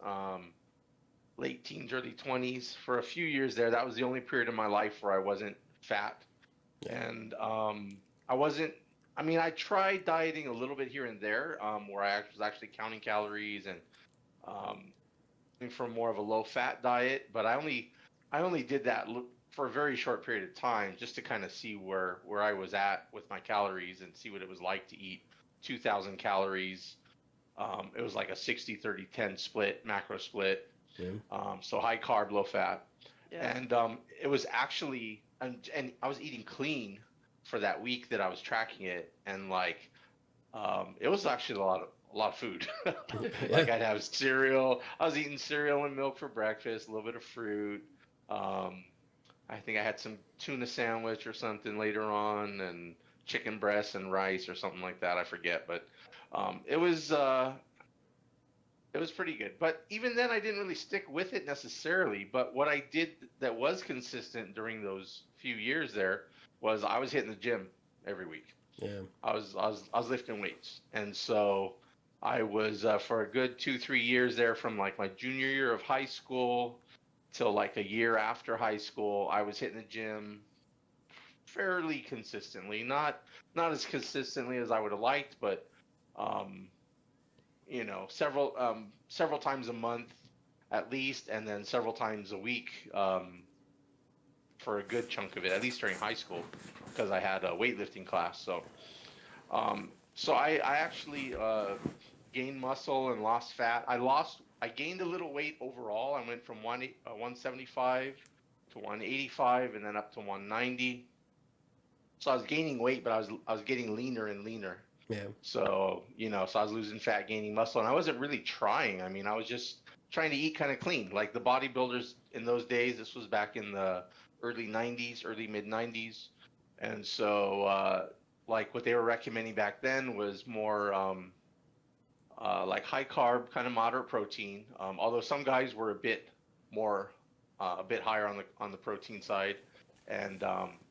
late teens, early 20s. For a few years there, that was the only period of my life where I wasn't fat. Yeah. And I wasn't, I mean, I tried dieting a little bit here and there, where I was actually counting calories and um, for more of a low fat diet, but I only did that for a very short period of time just to kind of see where I was at with my calories and see what it was like to eat 2,000 calories. It was like a 60-30-10 split, macro split. Yeah. So high carb, low fat. Yeah. And it was actually, and I was eating clean for that week that I was tracking it. And like, it was actually a lot of food. Like I'd have cereal. I was eating cereal and milk for breakfast, a little bit of fruit. I think I had some tuna sandwich or something later on, and chicken breast and rice or something like that. I forget, but it was pretty good. But even then, I didn't really stick with it necessarily. But what I did that was consistent during those few years there was I was hitting the gym every week. Yeah. I was lifting weights, and so I was for a good 2-3 years there, from like my junior year of high school till like a year after high school. I was hitting the gym fairly consistently, not as consistently as I would have liked, but um, several times a month at least, and then several times a week for a good chunk of it, at least during high school, because I had a weightlifting class. So I actually gained muscle and lost fat. I gained a little weight overall. I went from 175 to 185 and then up to 190. So I was gaining weight, but I was getting leaner and leaner. Yeah. So, so I was losing fat, gaining muscle, and I wasn't really trying. I mean, I was just trying to eat kind of clean. Like the bodybuilders in those days, this was back in the early 90s, early mid 90s. And so, like what they were recommending back then was more like high carb, kind of moderate protein. Although some guys were a bit higher on the protein side, and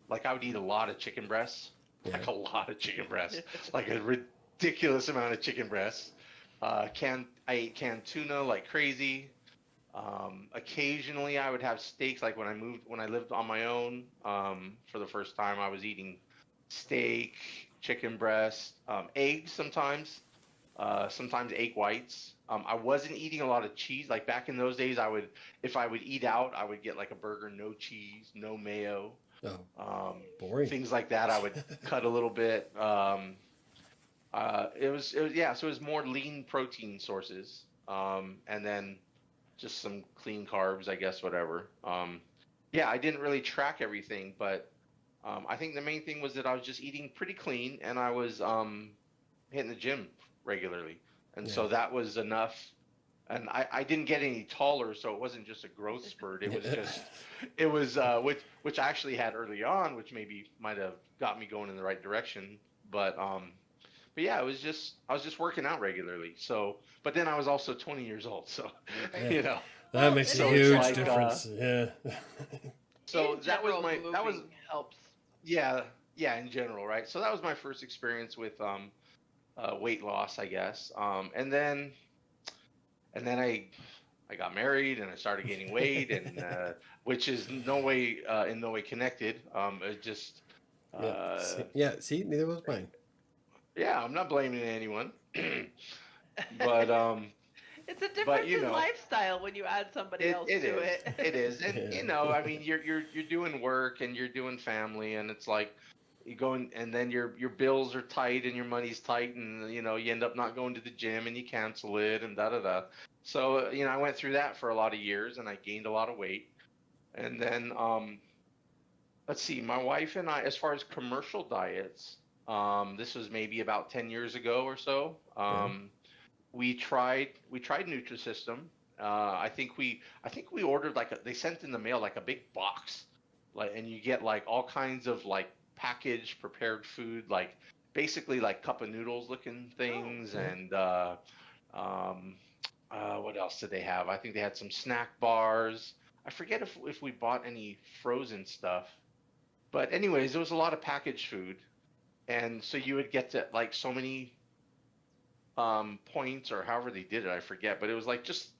like I would eat a lot of chicken breasts, like a lot of chicken breasts, like a ridiculous amount of chicken breasts. I ate canned tuna like crazy. Occasionally I would have steaks, like when I lived on my own, for the first time, I was eating steak, chicken breast, eggs sometimes egg whites. I wasn't eating a lot of cheese. Like back in those days, if I would eat out, I would get like a burger, no cheese, no mayo, Boring. things like that. I would cut a little bit. It was yeah. So it was more lean protein sources, and then just some clean carbs, I guess, whatever. Yeah, I didn't really track everything, but I think the main thing was that I was just eating pretty clean, and I was hitting the gym regularly, and so that was enough. And I didn't get any taller, so it wasn't just a growth spurt. It was just, which I actually had early on, which maybe might have got me going in the right direction. But yeah, I was just working out regularly. So, but then I was also 20 years old, so That makes a so huge it's like, difference. Yeah. So In that was general, that was moving helps. yeah in general, right? So that was my first experience with weight loss, I guess. And then I got married and I started gaining weight, and which is in no way connected. It just See, neither was mine. yeah, I'm not blaming anyone, but It's a difference in know, lifestyle when you add somebody else to it. It is, and I mean, you're doing work and you're doing family, and it's like you go in, and then your bills are tight and your money's tight, and you end up not going to the gym and you cancel it and da da da. So I went through that for a lot of years, and I gained a lot of weight, and then let's see, my wife and I, as far as commercial diets, this was maybe about 10 years ago or so. We tried Nutrisystem. I think we ordered they sent in the mail like a big box, and you get like all kinds of like packaged prepared food, like basically like cup of noodles looking things, and what else did they have? I think they had some snack bars. I forget if we bought any frozen stuff, but anyways, there was a lot of packaged food, and so you would get to like so many points, or however they did it, I forget, but it was like just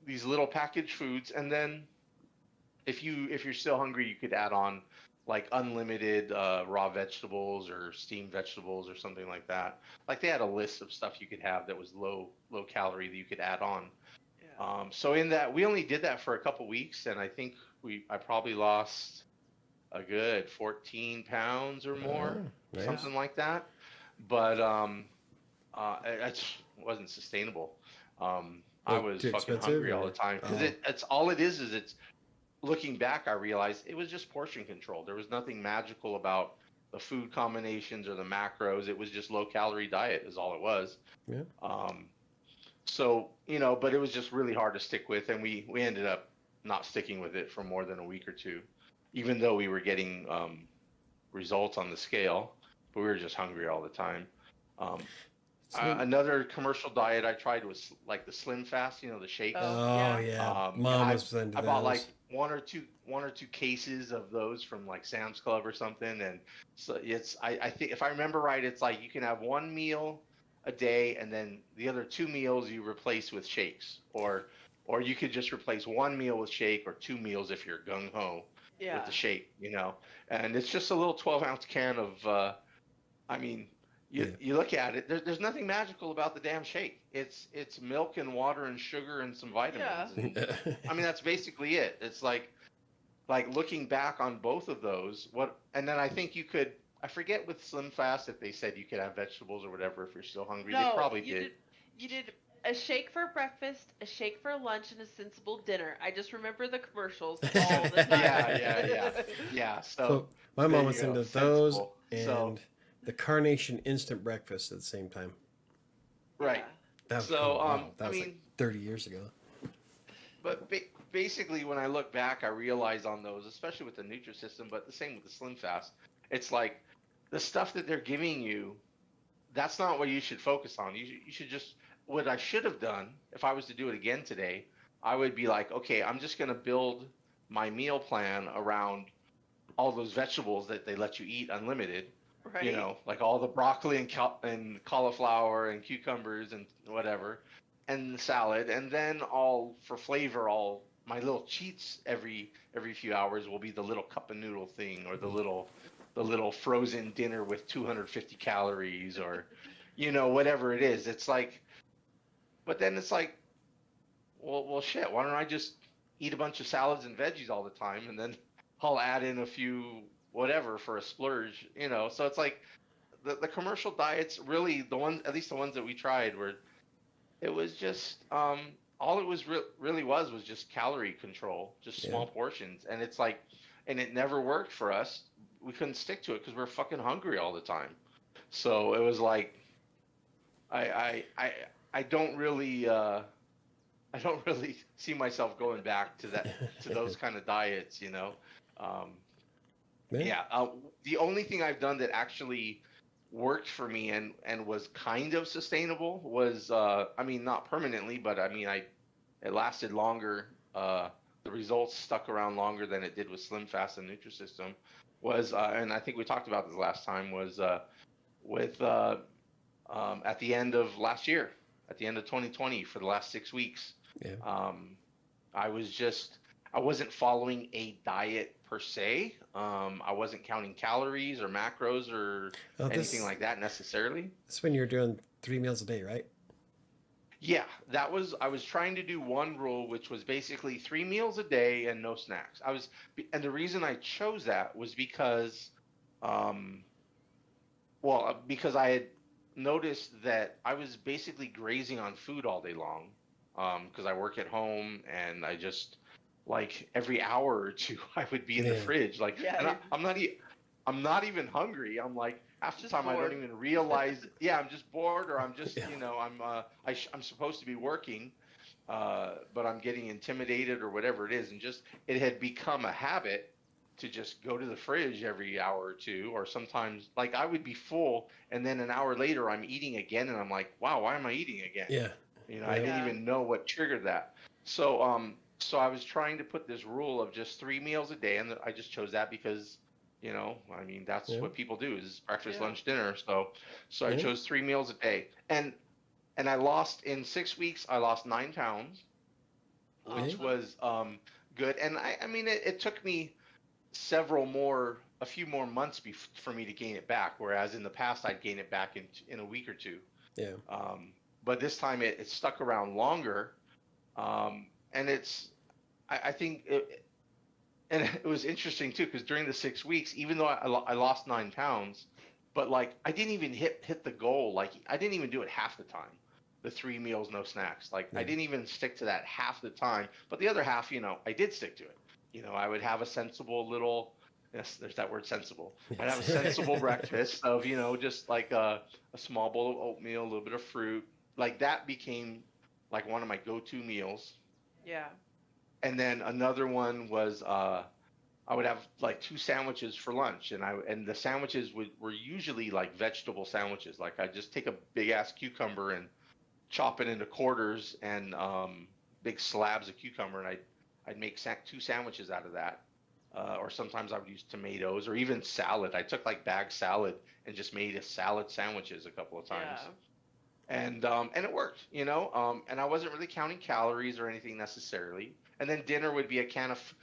these little packaged foods, and then if you're still hungry, you could add on like unlimited raw vegetables or steamed vegetables or something like that. Like they had a list of stuff you could have that was low calorie that you could add on. Yeah. So in that, we only did that for a couple weeks, and I think I probably lost a good 14 pounds or more, nice. something like that. But it wasn't sustainable. I Like, was too fucking expensive, hungry all or- the time because oh. it's all it is it's looking back, I realized it was just portion control. There was nothing magical about the food combinations or the macros. It was just low calorie diet is all it was. Yeah. So, but it was just really hard to stick with, and we ended up not sticking with it for more than a week or two, even though we were getting results on the scale, but we were just hungry all the time. Another commercial diet I tried was like the Slim Fast, the shake. Oh yeah, Mom was into I bought those. like one or two cases of those from like Sam's Club or something, and so I think if I remember right, it's like you can have one meal a day, and then the other two meals you replace with shakes, or you could just replace one meal with shake, or two meals if you're gung ho with the shake, and it's just a little 12-ounce can of. I mean, you look at it. There's nothing magical about the damn shake. It's milk and water and sugar and some vitamins. Yeah. And, I mean, that's basically it. It's like looking back on both of those. And then I think you could. I forget with Slim Fast if they said you could have vegetables or whatever if you're still hungry. No, they probably did. You did a shake for breakfast, a shake for lunch, and a sensible dinner. I just remember the commercials all the time. Yeah. So my mom was into those and So, the Carnation instant breakfast at the same time. right. That was, So, that was like 30 years ago. But basically, when I look back, I realize on those, especially with the Nutrisystem, but the same with the Slim Fast, it's like the stuff that they're giving you, that's not what you should focus on. You should just, what I should have done, if I was to do it again today, I would be like, okay, I'm just going to build my meal plan around all those vegetables that they let you eat unlimited. Right. Like all the broccoli and cauliflower and cucumbers and whatever, and the salad, and then for flavor, my little cheats every few hours will be the little cup of noodle thing, or the little frozen dinner with 250 calories, or whatever it is. It's like, but then it's like, well shit, why don't I just eat a bunch of salads and veggies all the time, and then I'll add in a few whatever for a splurge, So it's like the commercial diets, really at least the ones that we tried, it was just all it was really was just calorie control, just small portions, and it's like, and it never worked for us. We couldn't stick to it because we're fucking hungry all the time. So it was like, I don't really see myself going back to those kind of diets, the only thing I've done that actually worked for me and was kind of sustainable was, I mean, not permanently, but I mean, it lasted longer. The results stuck around longer than it did with Slim Fast and Nutrisystem. Was, and I think we talked about this last time, was with at the end of last year, at the end of 2020, for the last 6 weeks. Yeah. I wasn't following a diet per se. I wasn't counting calories or macros or anything like that necessarily. That's when you're doing 3 meals a day, right? Yeah, I was trying to do one rule, which was basically 3 meals a day and no snacks. And the reason I chose that was because, because I had noticed that I was basically grazing on food all day long, because I work at home, and I just, like, every hour or two I would be in the fridge, like, and I'm not even hungry. I'm like, half the time bored. I don't even realize. Yeah, I'm just bored, or I'm just, I'm supposed to be working, but I'm getting intimidated or whatever it is, and just it had become a habit to just go to the fridge every hour or two, or sometimes, like, I would be full, and then an hour later I'm eating again, and I'm like, wow, why am I eating again? Yeah. I didn't even know what triggered that. So so I was trying to put this rule of just 3 meals a day, and I just chose that because, I mean, that's what people do, is breakfast, lunch, dinner. So I chose 3 meals a day, and I lost, in 6 weeks, I lost 9 pounds, which Awesome. was good. And I mean, it took me a few more months for me to gain it back. Whereas in the past, I'd gain it back in a week or two. Yeah. But this time it stuck around longer. And I think and it was interesting too, because during the 6 weeks, even though I lost 9 pounds, but like I didn't even hit the goal. Like I didn't even do it half the time. The 3 meals, no snacks. Like I didn't even stick to that half the time. But the other half, I did stick to it. I would have a sensible little, yes, there's that word sensible. I'd have a sensible breakfast of, just like a small bowl of oatmeal, a little bit of fruit. Like that became like one of my go-to meals. Yeah. And then another one was I would have like 2 sandwiches for lunch, and the sandwiches were usually like vegetable sandwiches. Like I just take a big ass cucumber and chop it into quarters and big slabs of cucumber, and I'd make 2 sandwiches out of that. Or sometimes I would use tomatoes or even salad. I took like bagged salad and just made a salad sandwiches a couple of times. Yeah. And it worked, and I wasn't really counting calories or anything necessarily. And then dinner would be a can of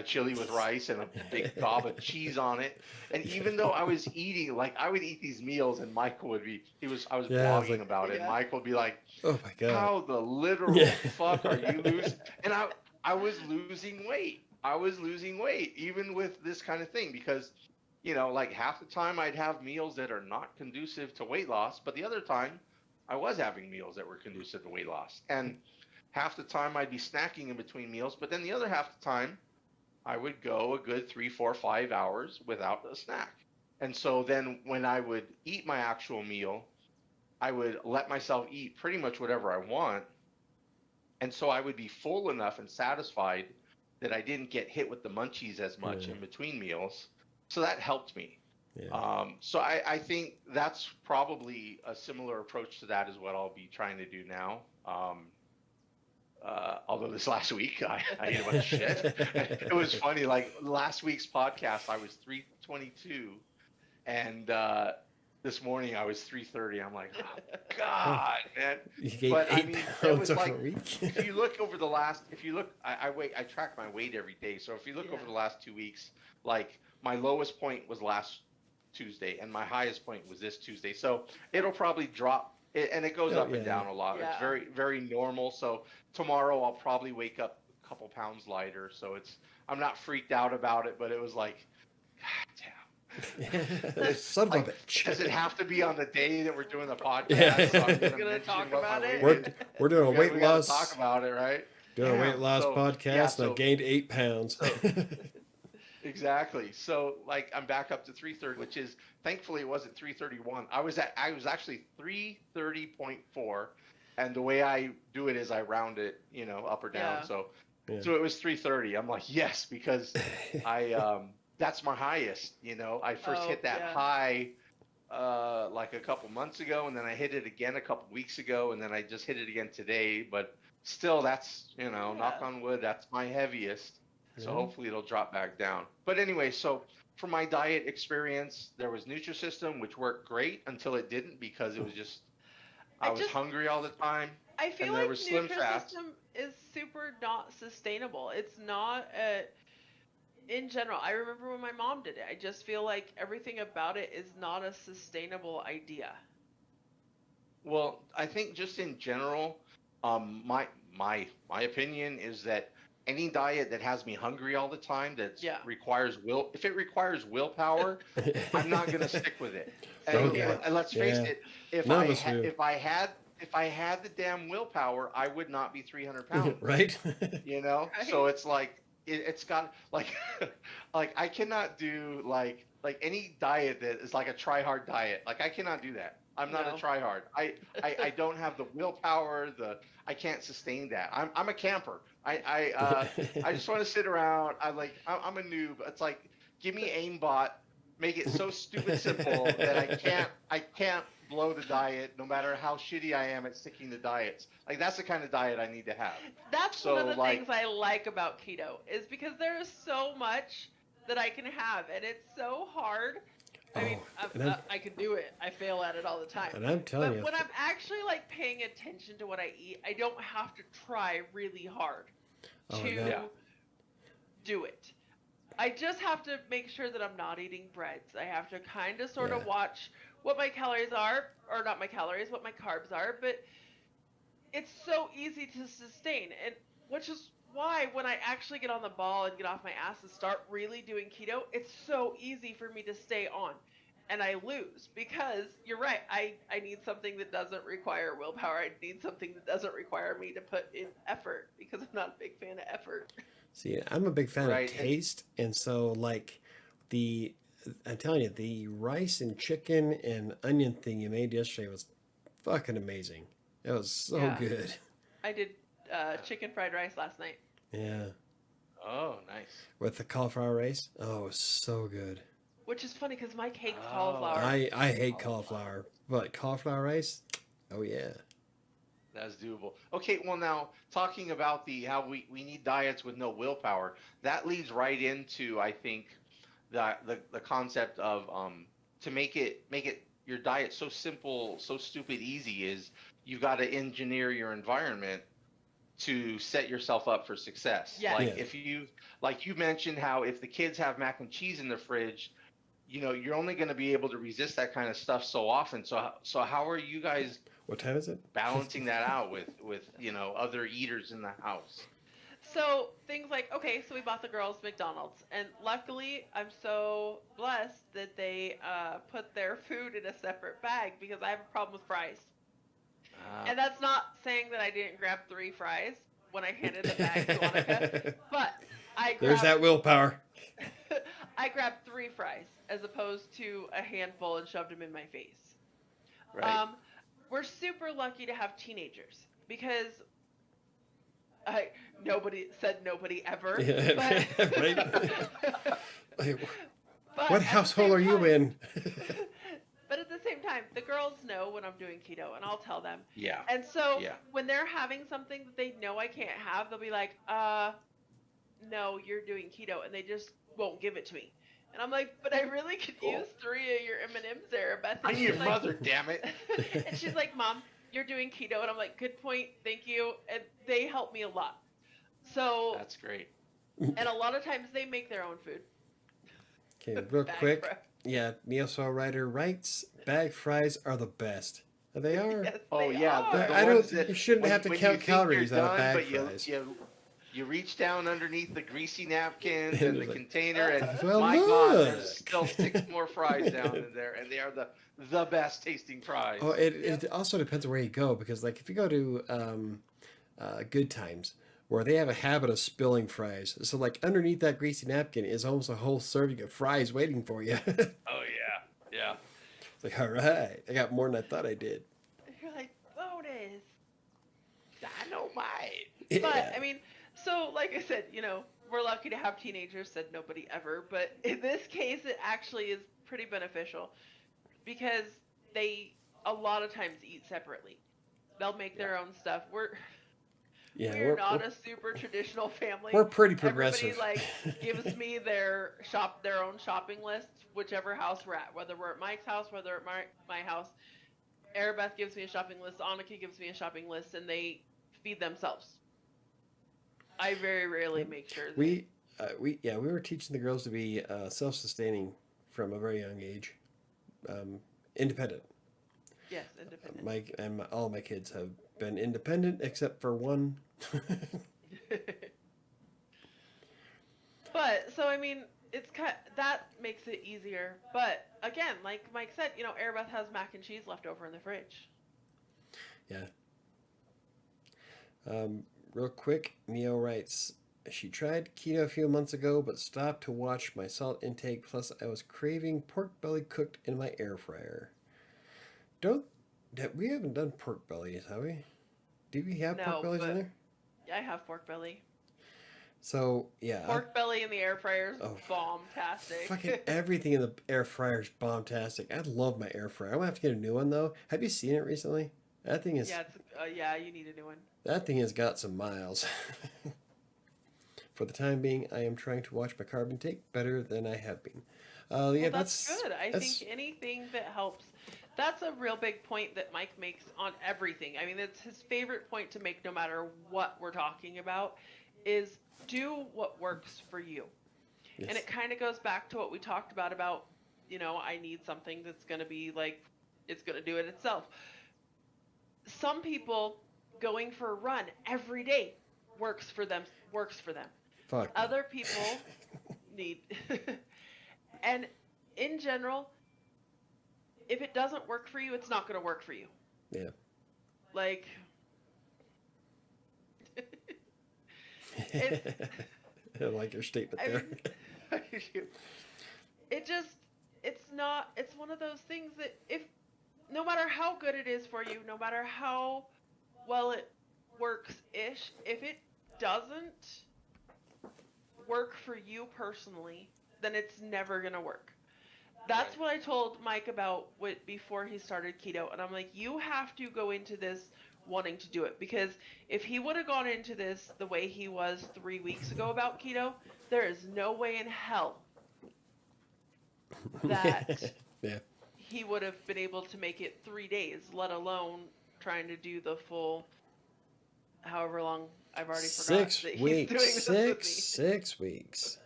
chili with rice and a big gob of cheese on it. And even though I was eating, like I would eat these meals, and Michael would be, I was blogging about it. Yeah. Michael would be like, Oh my God. "How the literal fuck are you losing?" And I was losing weight. I was losing weight even with this kind of thing, because like half the time I'd have meals that are not conducive to weight loss, but the other time I was having meals that were conducive to weight loss. And half the time I'd be snacking in between meals, but then the other half the time I would go a good 3, 4, 5 hours without a snack. And so then when I would eat my actual meal, I would let myself eat pretty much whatever I want. And so I would be full enough and satisfied that I didn't get hit with the munchies as much in between meals. So that helped me. Yeah. So I think that's probably a similar approach to that is what I'll be trying to do now. Although this last week I ate a bunch of shit. It was funny. Like last week's podcast, I was 322, and this morning I was 330. I'm like, oh, God, man. You gained But I 8 mean, it pounds was over like, a week. if you look over the last, I track my weight every day. So if you look over the last 2 weeks, like my lowest point was last Tuesday, and my highest point was this Tuesday. So it'll probably drop. And it goes up and down a lot. Yeah. It's very, very normal. So tomorrow I'll probably wake up a couple pounds lighter. So I'm not freaked out about it, but it was like, God damn. Son of a bitch. Does it have to be on the day that we're doing the podcast? Yeah. So I'm Gonna mention talk what my about it? weight is? We're doing a We weight gotta loss. talk about it, right? Doing a Yeah, weight loss so- podcast, yeah, and so- I gained 8 pounds. Exactly. So like I'm back up to 330, which is thankfully it wasn't 331. I was actually 330.4, and the way I do it is I round it, up or down. Yeah. So it was 330. I'm like, yes, because I that's my highest. I first hit that high like a couple months ago, and then I hit it again a couple weeks ago, and then I just hit it again today. But still, that's knock on wood, that's my heaviest. So hopefully it'll drop back down. But anyway, so for my diet experience, there was Nutrisystem, which worked great until it didn't, because it was just I was hungry all the time. I feel and like there was Slim Fast. Nutrisystem is super not sustainable. It's not in general. I remember when my mom did it. I just feel like everything about it is not a sustainable idea. Well, I think just in general, my opinion is that any diet that has me hungry all the time, requires if it requires willpower, I'm not going to stick with it. And let's face it, if I had the damn willpower, I would not be 300 pounds. Right? So it's like it's got like I cannot do like any diet that is like a try hard diet. Like I cannot do that. I'm not a try hard. I don't have the willpower. I can't sustain that. I'm a camper. I just want to sit around. I'm a noob. It's like, give me aimbot, make it so stupid simple that I can't blow the diet no matter how shitty I am at sticking to diets. Like that's the kind of diet I need to have. That's one of the things I like about keto, is because there is so much that I can have, and it's so hard I mean, and I can do it. I fail at it all the time. I'm telling But you, when I'm actually like paying attention to what I eat, I don't have to try really hard oh to no, Yeah. do it. I just have to make sure that I'm not eating breads. I have to kind of sort of Yeah. watch what my calories are, or not my calories, what my carbs are, but it's so easy to sustain. And which is why when I actually get on the ball and get off my ass and start really doing keto, it's so easy for me to stay on. And I lose because you're right. I need something that doesn't require willpower. I need something that doesn't require me to put in effort because I'm not a big fan of effort. see, I'm a big fan Right. of taste, and so like the I'm telling you, the rice and chicken and onion thing you made yesterday was fucking amazing. It was so Yeah. good. I did chicken fried rice last night. Yeah, Oh, nice. with the cauliflower rice. Oh, it was so good. Which is funny because Mike hates Oh. cauliflower. I hate cauliflower, but cauliflower rice. Oh yeah. That's doable. Okay, well now talking about the how we need diets with no willpower, that leads right into I think the concept of to make it your diet so simple, so stupid easy is you've got to engineer your environment to set yourself up for success. Yeah. Like Yeah. if you like you mentioned how if the kids have mac and cheese in the fridge, you know, you're only going to be able to resist that kind of stuff so often. So how are you guys What time is it? balancing that out with you know other eaters in the house? So things like, okay, so we bought the girls McDonald's, and luckily I'm so blessed that they put their food in a separate bag because I have a problem with fries. And that's not saying that I didn't grab 3 fries when I handed the bag to Monica, but I There's that grabbed, willpower. I grabbed 3 fries as opposed to a handful and shoved them in my face. Right. We're super lucky to have teenagers because nobody said nobody ever. Yeah, But, right? Like, but what at the household same are you time- in? But at the same time, the girls know when I'm doing keto, and I'll tell them. Yeah. And so Yeah. when they're having something that they know I can't have, they'll be like, no, you're doing keto, and they just won't give it to me. And I'm like, but I really could Cool. use 3 of your M&Ms there, Beth. I'm And your she's like- mother, damn it. and she's like, Mom, you're doing keto. And I'm like, good point, thank you. And they help me a lot. So, That's great. and a lot of times they make their own food. Okay, real Bag quick. prep. Yeah, Neo Writer writes bag fries are the best. They are. Yes, Oh they yeah, are. I don't- ones that you shouldn't have to when count you think you're calories on a done, bag but fries. You reach down underneath the greasy napkins and the Like, container, and well, my God, look. there's still 6 more fries down in there, and they are the best tasting fries. Oh, it also depends on where you go because, like, if you go to Good Times, where they have a habit of spilling fries, so like underneath that greasy napkin is almost a whole serving of fries waiting for you. It's Oh yeah. like, all right, I got more than I thought I did. You're like, bonus. Dynamite. Yeah. But I mean, so like I said, you know, we're lucky to have teenagers, said nobody ever, but in this case it actually is pretty beneficial because they a lot of times eat separately. They'll make their own stuff. We're yeah, not a super traditional family. we're pretty progressive. Everybody like gives me their own shopping list, whichever house we're at, whether we're at Mike's house, whether at my house. Arabeth gives me a shopping list, Annika gives me a shopping list, and they feed themselves. I very rarely make sure that we were teaching the girls to be self-sustaining from a very young age, independent. yes, independent. All my kids have been independent except for one. But so I mean, it's that makes it easier. But again, like Mike said, you know, Arabeth has mac and cheese left over in the fridge. Yeah. Real quick, Neo writes, she tried keto a few months ago, but stopped to watch my salt intake. Plus, I was craving pork belly cooked in my air fryer. We haven't done pork bellies, have we? Do we have No, pork bellies in but- there? I have pork belly. So yeah, Pork belly in the air fryer is Oh, bomb-tastic. fucking everything in the air fryer is bomb-tastic. I love my air fryer. I'm gonna have to get a new one though. Have you seen it recently? That thing is. Yeah, yeah, you need a new one. That thing has got some miles. For the time being, I am trying to watch my carb intake better than I have been. Yeah, Well, that's good. I that's think anything that helps. That's a real big point that Mike makes on everything. I mean, it's his favorite point to make no matter what we're talking about is do what works for you. And yes. it kind of goes back to what we talked about, I need something that's going to be like it's going to do it itself. Some people going for a run every day works for them. Fuck no. Other people need and in general, if it doesn't work for you, it's not going to work for you. Yeah. Like it I like your statement I there. mean, it just it's one of those things that if no matter how good it is for you, no matter how well it works ish, if it doesn't work for you personally, then it's never going to work. That's Right. what I told Mike about before he started keto. And I'm like, you have to go into this wanting to do it. Because if he would have gone into this the way he was 3 weeks ago about keto, there is no way in hell that Yeah. he would have been able to make it 3 days, let alone trying to do the full however long I've already forgot that he's doing this with me. 6 weeks.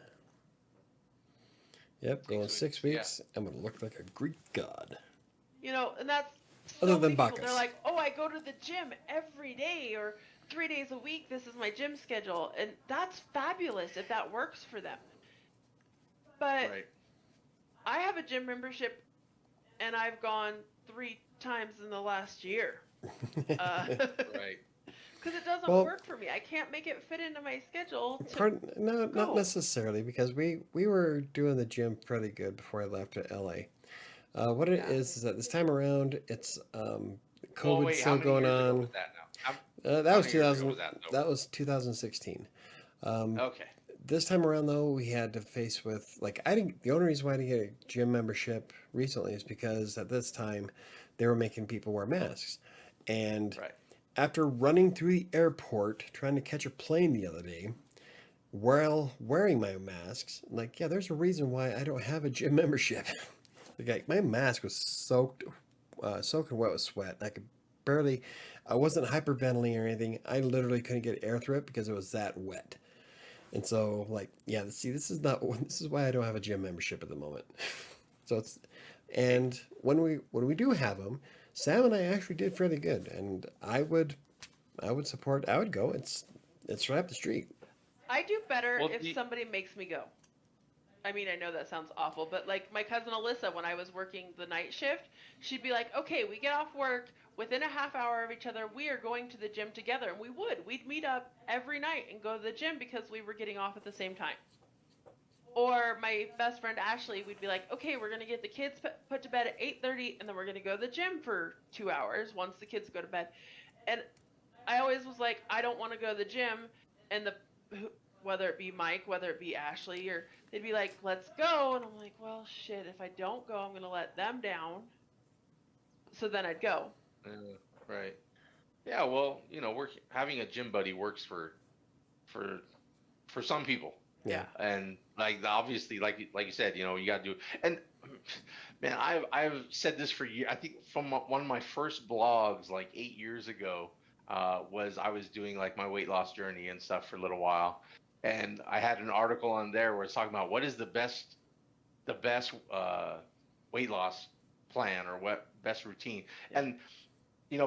Yep, going 6 Yeah. weeks. I'm gonna look like a Greek god. And that's Other so than many people. Bacchus. They're like, oh, I go to the gym every day or 3 days a week. This is my gym schedule. And that's fabulous if that works for them. But Right. I have a gym membership and I've gone 3 times in the last year. Right. Because it doesn't Well- work for me. I can't make it fit into my schedule. Not go. necessarily, because we were doing the gym pretty good before I left to LA. What it Yeah. is that this time around, it's Well, COVID wait, how still many going years ago on. was that now? That how was many years 2000. ago was that, though? That was 2016. Okay. This time around, though, we had to face with like I didn't. The only reason why I didn't get a gym membership recently is because at this time they were making people wear masks, and Right. after running through the airport trying to catch a plane the other day while wearing my masks, I'm like, yeah, there's a reason why I don't have a gym membership. Like my mask was soaking wet with sweat. I could barely. I wasn't hyperventilating or anything. I literally couldn't get air through it because it was that wet. And so, like, yeah, see, this is not. This is why I don't have a gym membership at the moment. So it's, and when we do have them, Sam and I actually did fairly good, and I would support. I would go. It's right up the street. I do better Well, if somebody makes me go. I mean, I know that sounds awful, but like my cousin Alyssa, when I was working the night shift, she'd be like, okay, we get off work within a half hour of each other. We are going to the gym together. And we'd meet up every night and go to the gym because we were getting off at the same time. Or my best friend Ashley, we'd be like, okay, we're going to get the kids put to bed at 8:30 and then we're going to go to the gym for 2 hours once the kids go to bed. And I always was like, I don't want to go to the gym. And whether it be Mike, whether it be Ashley, or they'd be like, let's go. And I'm like, well, shit, if I don't go, I'm going to let them down. So then I'd go. Right. Yeah. Well, having a gym buddy works for some people. Yeah. And like obviously, like you said, you got to do. And man, I've said this for years. I think from one of my first blogs, like 8 years ago, was I was doing like my weight loss journey and stuff for a little while, and I had an article on there where it's talking about what is the best weight loss plan or what best routine. Yeah. And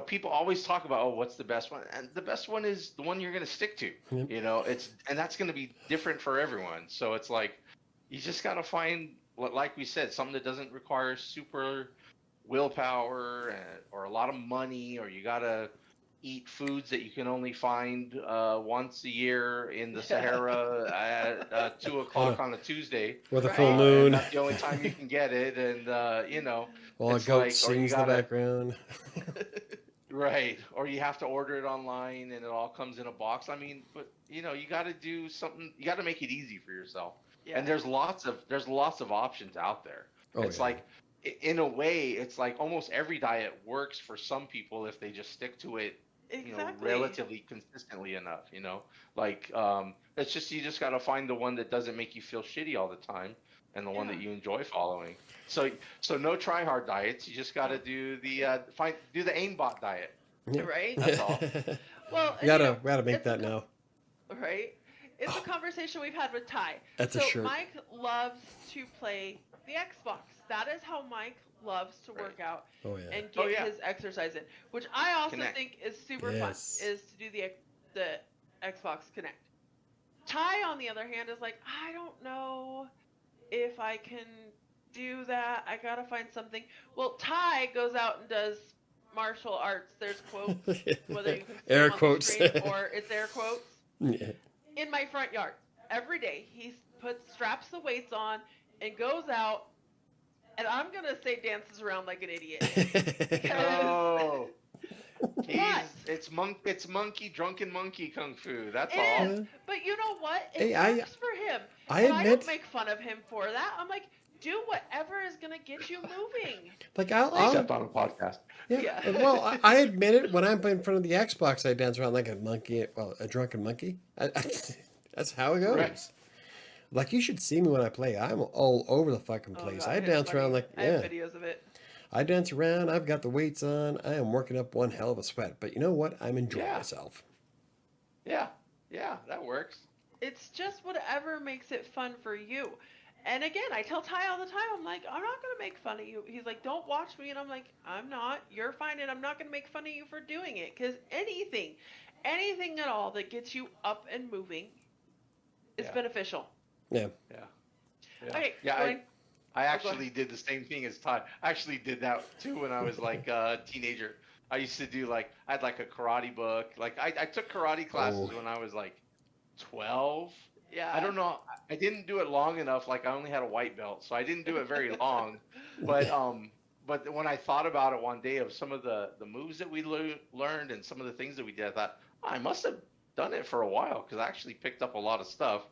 people always talk about, oh, what's the best one? And the best one is the one you're going to stick to. Yep. And that's going to be different for everyone. So it's like, you just got to find, like we said, something that doesn't require super willpower or a lot of money, or you got to eat foods that you can only find once a year in the Sahara at 2 o'clock on a Tuesday. With a Right. full And moon, that's the only time you can get it. And, while a it's goat like, or you sings in the gotta- background. Right. Or you have to order it online and it all comes in a box. I mean, but you got to do something. You got to make it easy for yourself. Yeah. And there's lots of options out there. Oh, It's yeah. like, in a way, it's like almost every diet works for some people if they just stick to it, Exactly. relatively consistently enough, Like, it's just, you just got to find the one that doesn't make you feel shitty all the time. and the one Yeah. that you enjoy following. So no try hard diets. You just got to do the aimbot diet. Yeah. Right? That's all. Well, and, Gotta make it's a that now. right? It's a conversation we've had with Ty. That's a So shirt. Mike loves to play the Xbox. That is how Mike loves to work out Oh yeah. and get yeah. his exercise in, which I also Connect. think is super Yes. fun, is to do the Xbox Connect. Ty, on the other hand, is like, I don't know if I can do that. I gotta find something. Well, Ty goes out and does martial arts. There's quotes, whether you can see Air them on quotes. the screen or it's air quotes. Yeah. In my front yard every day. He straps the weights on and goes out, and I'm gonna say dances around like an idiot. Oh, But it's monkey drunken monkey kung fu. That's it all. is. But you know what? It Hey, I- works for him. I And I don't admit, make fun of him for that. I'm like, do whatever is gonna get you moving. like I'll Except on a podcast. yeah. Yeah. Well, I admit it. When I'm in front of the Xbox, I dance around like a monkey. Well, a drunken monkey. That's how it goes. Right. Like, you should see me when I play. I'm all over the fucking Oh, place. God, I it's dance around funny. like I have videos of it. I dance around. I've got the weights on. I am working up one hell of a sweat. But you know what? I'm enjoying Yeah. myself. Yeah, that works. It's just whatever makes it fun for you. And again, I tell Ty all the time, I'm like, I'm not going to make fun of you. He's like, don't watch me. And I'm like, I'm not. You're fine. And I'm not going to make fun of you for doing it. Because anything at all that gets you up and moving is Yeah. beneficial. Yeah. Yeah. Okay. Yeah. going- I go actually did the same thing as Todd. I actually did that too when I was like a teenager. I used to do I had like a karate book. Like I took karate classes Oh. when I was like 12. yeah. I don't know. I didn't do it long enough. Like I only had a white belt, so I didn't do it very long. But when I thought about it one day of some of the moves that we learned and some of the things that we did, I thought I must have done it for a while because I actually picked up a lot of stuff.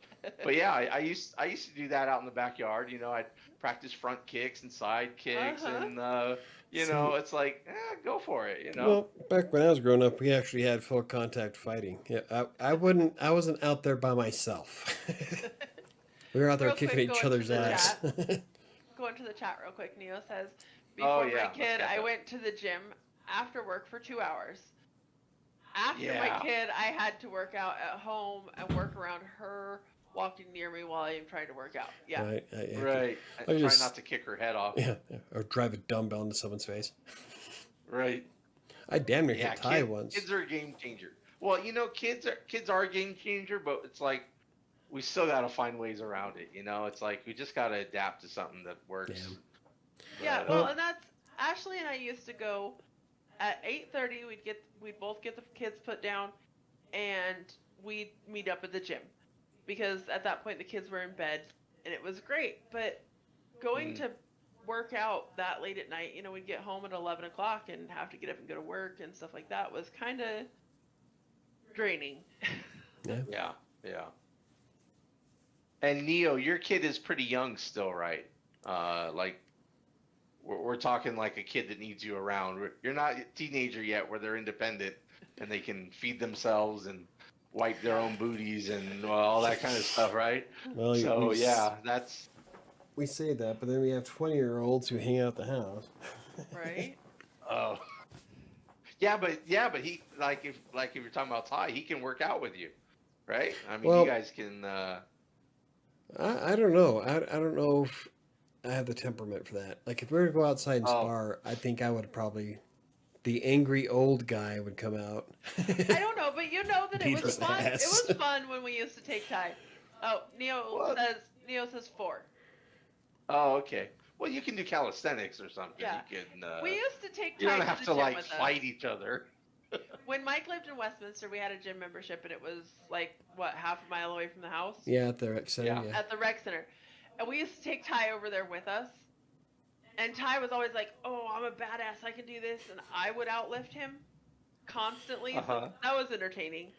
But yeah, I used to do that out in the backyard. I'd practice front kicks and side kicks, and it's like, go for it. Well, back when I was growing up, we actually had full contact fighting. Yeah, I wasn't out there by myself. We were out there Real kicking quick, each going to other's the ass. Going to the chat real quick. Neo says, Oh, before yeah, my let's kid, catch I up. went to the gym after work for 2 hours. After my Yeah. kid, I had to work out at home and work around her walking near me while I'm trying to work out. Yeah. Right. Right. I Try just- not to kick her head off. Yeah. Or drive a dumbbell into someone's face. Right. I damn near Yeah. hit Ty once. Kids are a game changer. Well, kids are a game changer, but it's like we still got to find ways around it. It's like we just got to adapt to something that works. Yeah, But, well, and that's Ashley and I used to go at 8:30. We'd both get the kids put down, and we'd meet up at the gym because at that point the kids were in bed, and it was great. But going to work out that late at night, we'd get home at 11 o'clock and have to get up and go to work and stuff like that was kind of draining. Yeah. And Neo, your kid is pretty young still, right? Like we're talking like a kid that needs you around. You're not a teenager yet where they're independent and they can feed themselves and wipe their own booties and all that kind of stuff, right? Well, So yeah, that's we say that, but then we have 20-year-olds who hang out at the house. Right? oh. Yeah, but he if you're talking about Ty, he can work out with you, right? I mean, Well- you guys can. I don't know. I don't know if I have the temperament for that. Like, if we were to go outside and Oh. spar, I think I would probably... The angry old guy would come out. I don't know, but that it Beat was his fun. It ass. was fun when we used to take Ty. Oh, What? Neo says 4. Oh, okay. Well, you can do calisthenics or something. Yeah. You can. We used to take Ty You don't to have the to gym with us. fight each other. When Mike lived in Westminster, we had a gym membership, and it was half a mile away from the house Yeah, at the rec center. Yeah. Yeah. at the rec center, and we used to take Ty over there with us. And Ty was always like, "Oh, I'm a badass. I can do this," and I would outlift him constantly. Uh-huh. So that was entertaining. 'Cause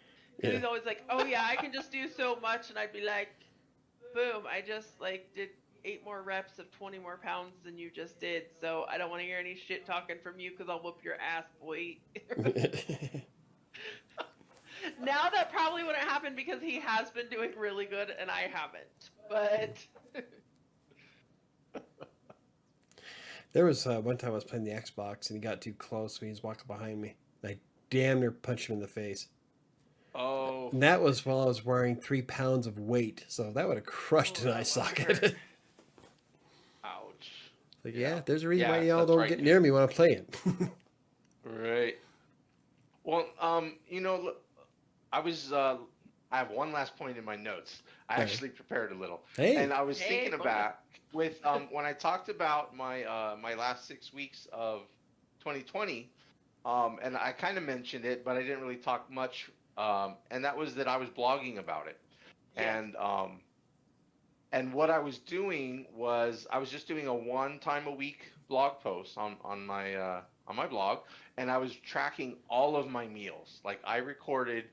Yeah. He's always like, "Oh yeah, I can just do so much," and I'd be like, "Boom! I just did 8 more reps of 20 more pounds than you just did. So I don't want to hear any shit talking from you because I'll whoop your ass, boy." Now that probably wouldn't happen because he has been doing really good and I haven't. But There was one time I was playing the Xbox and he got too close when he was walking behind me. I damn near punched him in the face. Oh, And that was while I was wearing 3 pounds of weight, so that would have crushed Oh, an that eye must socket. hurt. ouch. Like, Yeah. yeah, there's a reason why Yeah, y'all that's don't right. get near me when I'm playing. Right. Well, look, I was I have one last point in my notes. I Okay. actually prepared a little, Hey, and I was Hey, thinking fun. about with when I talked about my last 6 weeks of 2020, and I kind of mentioned it, but I didn't really talk much, and that was that I was blogging about it, Yes. and what I was doing was I was just doing a one time a week blog post on my blog, and I was tracking all of my meals. Like I recorded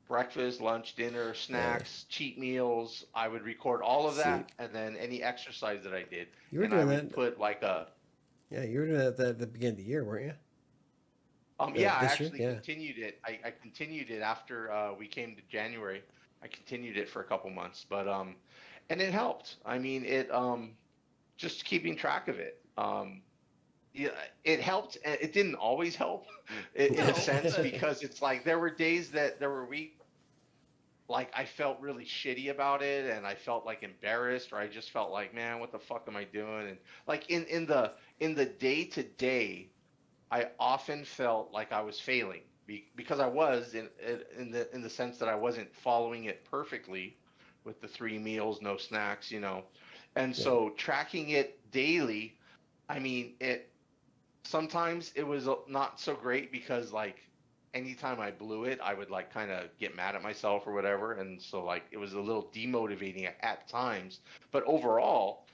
breakfast, lunch, dinner, snacks, cheat meals. I would record all of see, that, and then any exercise that I did, you were and I doing would that. put like a Yeah, you were doing that at the beginning of the year, weren't you? yeah, I This year? actually Yeah. continued it. I continued it after we came to January. I continued it for a couple months, but and it helped. I mean, it just keeping track of it. Yeah, it helped. It didn't always help, in a No, sense, but because it's like there were days that there were weeks like I felt really shitty about it, and I felt like embarrassed, or I just felt like, man, what the fuck am I doing? And like in the day to day, I often felt like I was failing because I was in the sense that I wasn't following it perfectly with the 3 meals, no snacks, and Yeah. so tracking it daily, I mean, it sometimes it was not so great because like anytime I blew it, I would like kind of get mad at myself or whatever, and so like it was a little demotivating at times. But overall,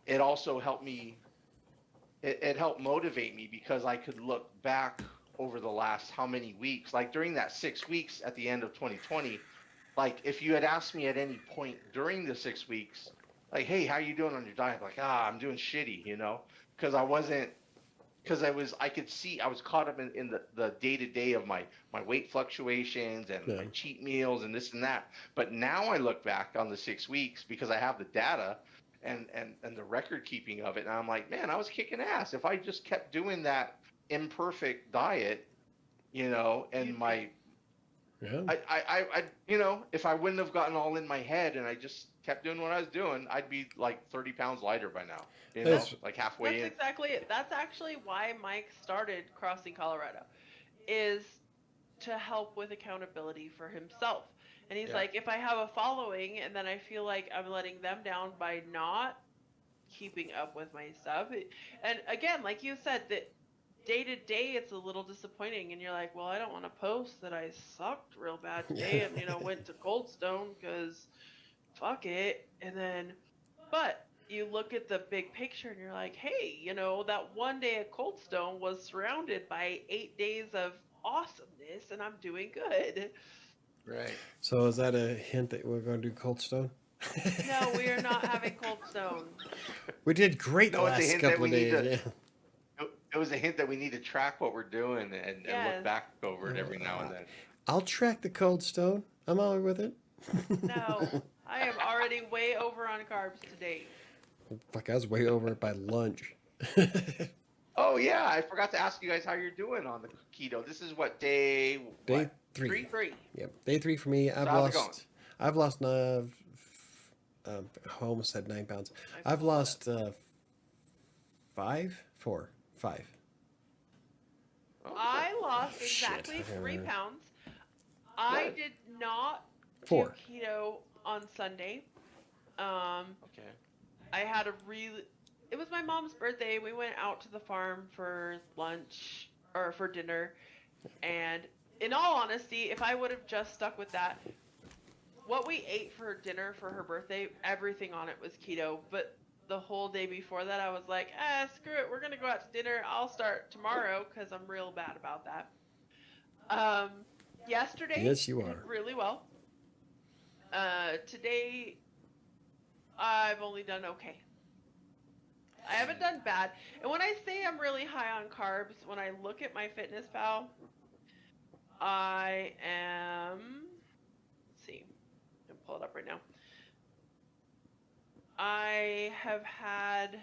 it also helped me. It helped motivate me because I could look back over the last how many weeks, like during that 6 weeks at the end of 2020. Like if you had asked me at any point during the 6 weeks, like, hey, how you doing on your diet? Like, I'm doing shitty, because I wasn't because I could see I was caught up in the day to day of my weight fluctuations and Yeah. my cheat meals and this and that. But now I look back on the 6 weeks because I have the data and the record keeping of it, and I'm like, man, I was kicking ass. If I just kept doing that imperfect diet, and you'd my be. Yeah. if I wouldn't have gotten all in my head and I just kept doing what I was doing, I'd be like 30 pounds lighter by now, That's- like halfway That's in. exactly it. That's actually why Mike started Crossing Colorado, is to help with accountability for himself. And he's Yeah. like, if I have a following and then I feel like I'm letting them down by not keeping up with my stuff. And again, like you said, that day to day it's a little disappointing, and you're like, well, I don't want to post that I sucked real bad today and went to Cold Stone because fuck it. And then, but you look at the big picture and you're like, hey, that one day at Cold Stone was surrounded by 8 days of awesomeness, and I'm doing good. Right. So is that a hint that we're going to do Cold Stone? No, we are not having Cold Stone. We did great the No, it's a last hint that couple we of need days. to. Yeah. It was a hint that we need to track what we're doing and Yes. look back over it every now and then. I'll track the Cold Stone. I'm all right with it. No, I am already way over on carbs today. Fuck, I was way over it by lunch. Oh yeah, I forgot to ask you guys how you're doing on the keto. This is what day Day what? 3. Free. Yep, day 3 for me. how's it going? I've lost. I almost said 9 pounds. I I've feel lost 5. Oh, I lost Shit. exactly 3 pounds. I Good. did not 4. do keto on Sunday. okay. I had it was my mom's birthday. We went out to the farm for lunch or for dinner. And in all honesty, if I would have just stuck with that, what we ate for dinner for her birthday, everything on it was keto. But the whole day before that, I was like, screw it. We're going to go out to dinner. I'll start tomorrow because I'm real bad about that. Yesterday, Yes, you I did are. really well. Today, I've only done okay. I haven't done bad. And when I say I'm really high on carbs, when I look at my FitnessPal, I am, let's see, I'm pull it up right now. I have had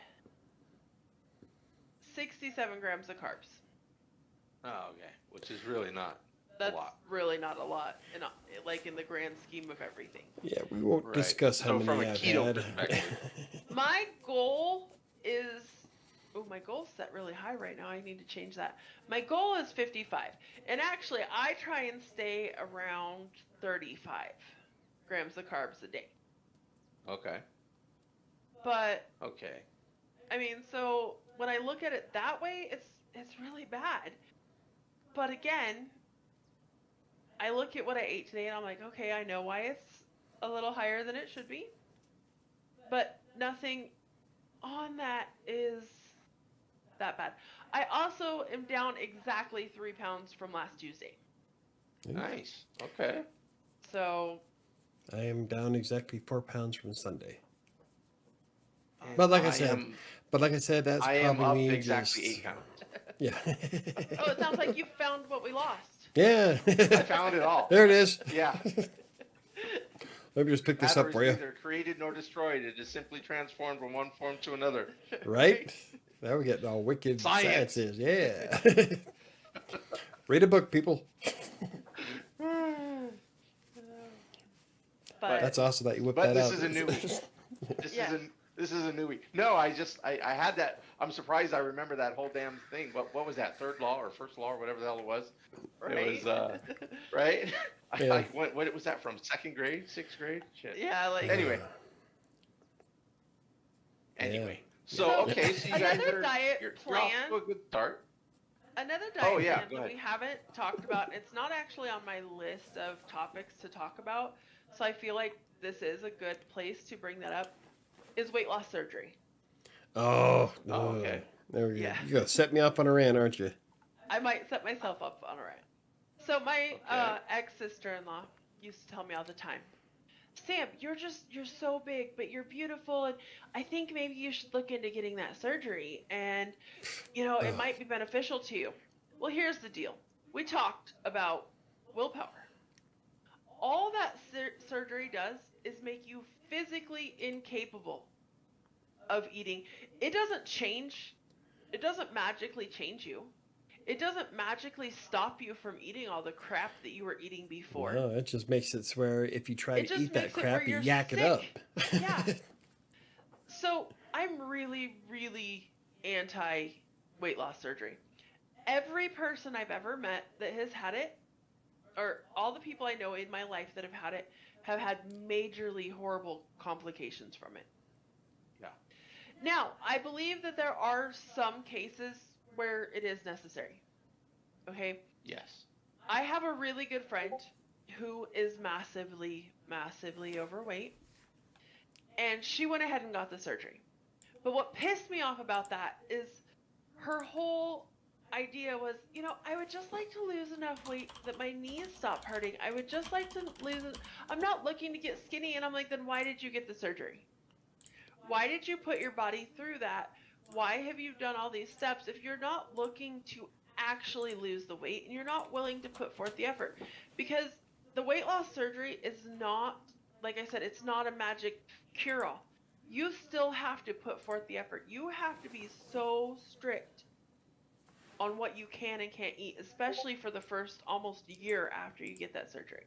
67 grams of carbs. Oh, okay. Which is really not That's a lot. really not a lot, like in the grand scheme of everything. Yeah, we won't Right. discuss how So from many a I've keto had. perspective. My goal is, my goal's set really high right now. I need to change that. My goal is 55. And actually, I try and stay around 35 grams of carbs a day. Okay. But, Okay. I mean, so when I look at it that way, it's really bad. But again, I look at what I ate today and I'm like, okay, I know why it's a little higher than it should be. But nothing on that is that bad. I also am down exactly 3 pounds from last Tuesday. Nice. Okay. So I am down exactly 4 pounds from Sunday. And But like I said, that's I am probably up me exactly just 8 pounds. yeah. oh, it sounds like you found what we lost. Yeah. I found it all. There it is. Yeah. Let me just pick this Matter up for is you. neither created nor destroyed. It is simply transformed from one form to another. Right? Now we're getting all wicked Science. sciences. Yeah. Read a book, people. But That's awesome that you whipped But that this out. is a newie. Yeah. This is a newie. No, I had that. I'm surprised I remember that whole damn thing. What was that? Third law or first law or whatever the hell it was? right. It was right. Yeah. What was that from? Second grade, sixth grade? Shit. yeah, like Anyway. So okay, so you guys another are diet you're plan. off to a good start. Another diet Oh, yeah, plan go that ahead. we haven't talked about, it's not actually on my list of topics to talk about, so I feel like this is a good place to bring that up, is weight loss surgery. Oh, Oh, okay. There we go. Yeah. You're going to set me up on a rant, aren't you? I might set myself up on a rant. So my Okay. ex-sister-in-law used to tell me all the time, Sam, you're so big, but you're beautiful, and I think maybe you should look into getting that surgery, and, it might be beneficial to you. Well, here's the deal. We talked about willpower. All that surgery does is make you physically incapable of eating. It doesn't magically change you. It doesn't magically stop you from eating all the crap that you were eating before. No, it just makes it where if you try It to just eat that makes it crap, where you you're yak it sick. up. Yeah. So I'm really, really anti weight loss surgery. Every person I've ever met that has had it, or all the people I know in my life that have had it, have had majorly horrible complications from it. Yeah. Now, I believe that there are some cases where it is necessary. Okay? Yes. I have a really good friend who is massively, massively overweight, and she went ahead and got the surgery. But what pissed me off about that is her whole idea was, I would just like to lose enough weight that my knees stop hurting. I would just like to lose it. I'm not looking to get skinny. And I'm like, then why did you get the surgery? Why did you put your body through that? Why have you done all these steps if you're not looking to actually lose the weight and you're not willing to put forth the effort? Because the weight loss surgery is not, like I said, it's not a magic cure-all. You still have to put forth the effort. You have to be so strict on what you can and can't eat, especially for the first almost year after you get that surgery.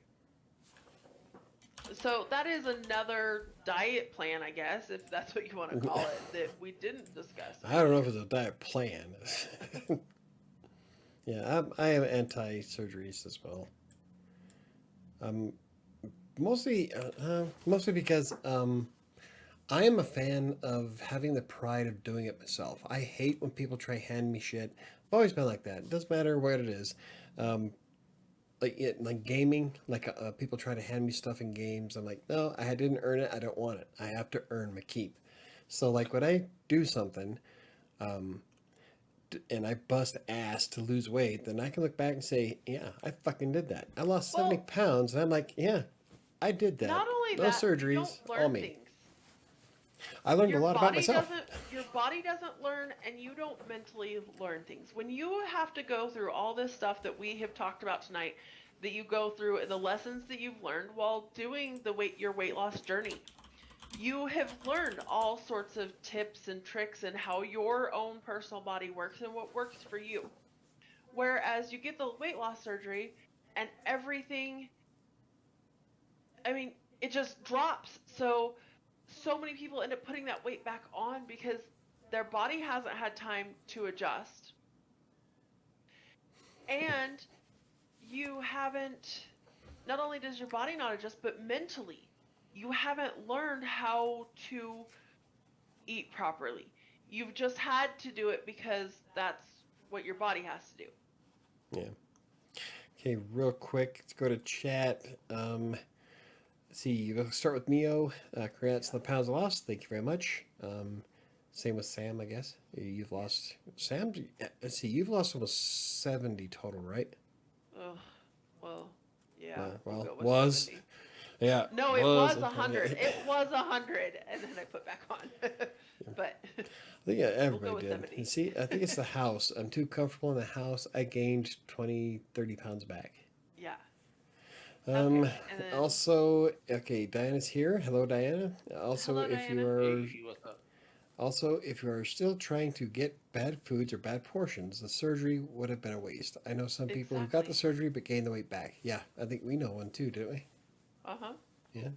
So that is another diet plan, I guess, if that's what you want to call it, that we didn't discuss. I don't know if it's a diet plan. Yeah, I am anti-surgeries as well. Mostly because I am a fan of having the pride of doing it myself. I hate when people try to hand me shit. I've always been like that. It doesn't matter what it is. Like gaming, people try to hand me stuff in games. I'm like, no, I didn't earn it. I don't want it. I have to earn my keep. So like when I do something, and I bust ass to lose weight, then I can look back and say, yeah, I fucking did that. I lost 70 pounds, and I'm like, yeah, I did that. Not only Those that, surgeries, you don't learn all me. things. I learned Your a lot about body myself. Your body doesn't learn, and you don't mentally learn things. When you have to go through all this stuff that we have talked about tonight, that you go through, and the lessons that you've learned while doing your weight loss journey, you have learned all sorts of tips and tricks and how your own personal body works and what works for you. Whereas you get the weight loss surgery and everything, I mean, it just drops. So many people end up putting that weight back on because their body hasn't had time to adjust. And you haven't, not only does your body not adjust, but mentally, you haven't learned how to eat properly. You've just had to do it because that's what your body has to do. Yeah. Okay, real quick, let's go to chat. Let's see, we'll start with Neo. Congrats on the pounds lost. Thank you very much. Same with Sam, I guess. You've lost, Sam, let's see, you've lost almost 70 total, right? Oh, well, yeah. Well, go with was. 70. Yeah. No, it was 100. It was 100, and then I put back on. But I think everybody go with did. 70. And see, I think it's the house. I'm too comfortable in the house. I gained 20, 30 pounds back. yeah. Um, Okay, and then- also, okay, Diana's here. Hello, Diana. Also, Hello, if Diana. you are, Hey, what's up? also, if you are still trying to get bad foods or bad portions, the surgery would have been a waste. I know some people who got the Exactly. surgery but gained the weight back. Yeah, I think we know one too, didn't we? Uh-huh. Yeah.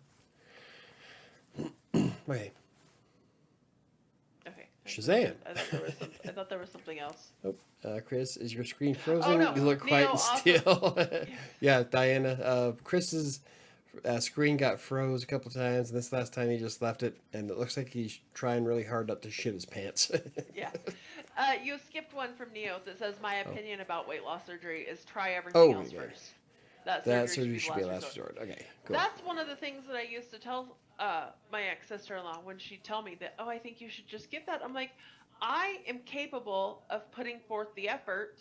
Okay. Okay. Shazam. I thought there was something else. Oh, Chris, is your screen frozen? no, You look Neo quite also- still. Yeah, Diana. Chris's screen got froze a couple times, and this last time he just left it, and it looks like he's trying really hard not to shit his pants. Yeah. You skipped one from Neo that says, my opinion about weight loss surgery is try Oh, everything else yeah. first. That That surgery surgery should be a last resort. Okay, cool. That's one of the things that I used to tell my ex-sister-in-law when she'd tell me that, oh, I think you should just get that. I'm like, I am capable of putting forth the effort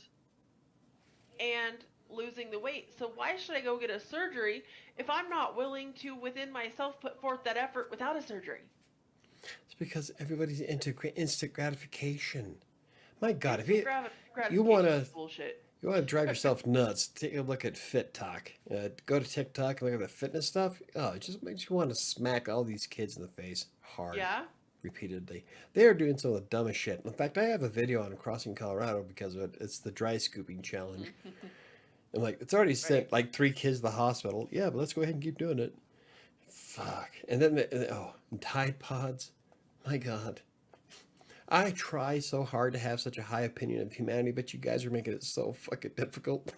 and losing the weight. So why should I go get a surgery if I'm not willing to, within myself, put forth that effort without a surgery? It's because everybody's into instant gratification. My God, if Instant you gratification wanna- is bullshit. you want to drive yourself nuts, take a look at Fit Talk. Go to TikTok and look at the fitness stuff. Oh, it just makes you want to smack all these kids in the face hard. Yeah. Repeatedly. They are doing some of the dumbest shit. In fact, I have a video on crossing Colorado because of it. It's the dry scooping challenge. And like, it's already sent like 3 kids to the hospital. Yeah, but let's go ahead and keep doing it. Fuck. And then, and Tide Pods. My God. I try so hard to have such a high opinion of humanity, but you guys are making it so fucking difficult.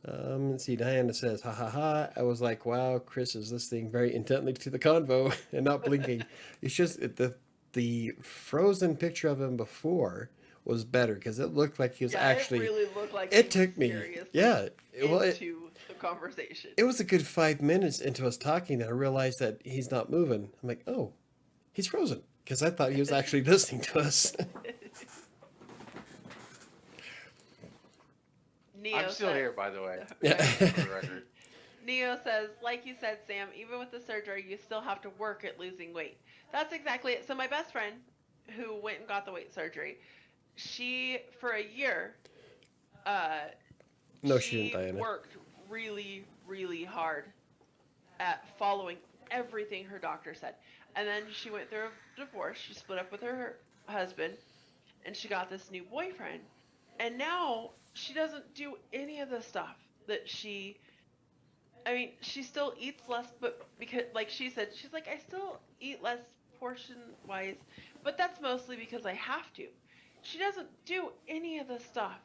Let's see, Diana says, ha ha ha. I was like, wow, Chris is listening very intently to the convo and not blinking. It's just the frozen picture of him before was better because it looked like he was actually. It really looked like It he took was me. seriously Yeah. into the conversation. It was a good 5 minutes into us talking that I realized that he's not moving. I'm like, oh, he's frozen because I thought he was actually listening to us. Neo I'm still said- here, by the way. Yeah. For the record. Neo says, like you said, Sam, even with the surgery, you still have to work at losing weight. That's exactly it. So my best friend, who went and got the weight surgery, she, for a year, No, she didn't, Diana. worked really, really hard at following everything her doctor said. And then she went through a divorce. She split up with her husband, and she got this new boyfriend. And now she doesn't do any of the stuff that she... I mean, she still eats less, but because, like she said, she's like, I still eat less portion-wise, but that's mostly because I have to. She doesn't do any of the stuff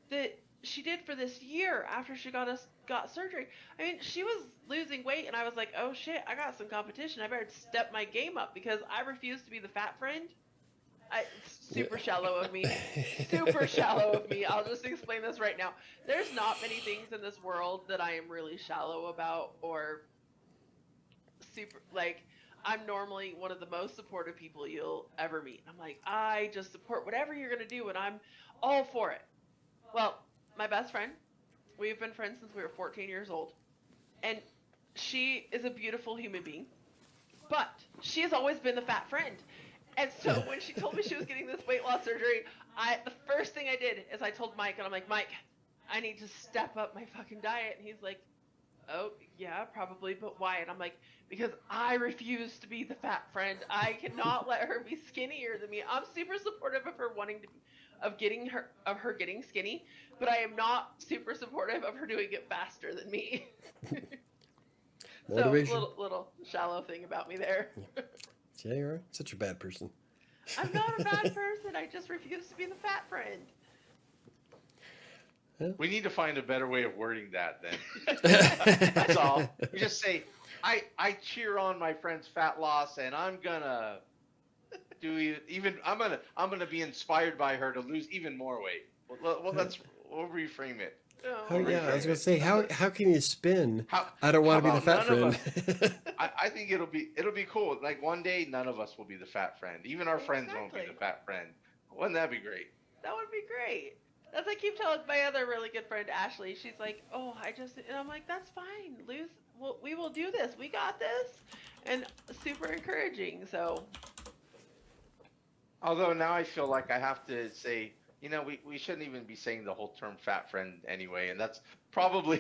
that she did for this year after she got surgery. I mean, she was losing weight, and I was like, oh shit, I got some competition. I better step my game up because I refuse to be the fat friend. Super shallow of me. Super shallow of me. I'll just explain this right now. There's not many things in this world that I am really shallow about or super, like, I'm normally one of the most supportive people you'll ever meet. I'm like, I just support whatever you're going to do, and I'm all for it. Well, my best friend, we've been friends since we were 14 years old, and she is a beautiful human being, but she has always been the fat friend. And so when she told me she was getting this weight loss surgery, the first thing I did is I told Mike, and I'm like, Mike, I need to step up my fucking diet. And he's like, oh, yeah, probably, but why? And I'm like, because I refuse to be the fat friend. I cannot let her be skinnier than me. I'm super supportive of her wanting to, of her getting skinny, but I am not super supportive of her doing it faster than me. So Motivation. little shallow thing about me there. Yeah, you're right. Such a bad person. I'm not a bad person. I just refuse to be the fat friend. We need to find a better way of wording that then. That's all. You just say, I cheer on my friend's fat loss, and I'm gonna do even. I'm gonna be inspired by her to lose even more weight. Well, we'll reframe it. Oh yeah, I was gonna say how can you spin? How, I don't want to how be the fat about none friend. of us? I think it'll be cool. Like one day, none of us will be the fat friend. Even our friends won't be Exactly. the fat friend. Wouldn't that be great? That would be great. As I keep telling my other really good friend Ashley, she's like, "Oh, and I'm like, "That's fine. We will do this. We got this," and super encouraging. So, Although now I feel like I have to say, we shouldn't even be saying the whole term fat friend anyway, and that's probably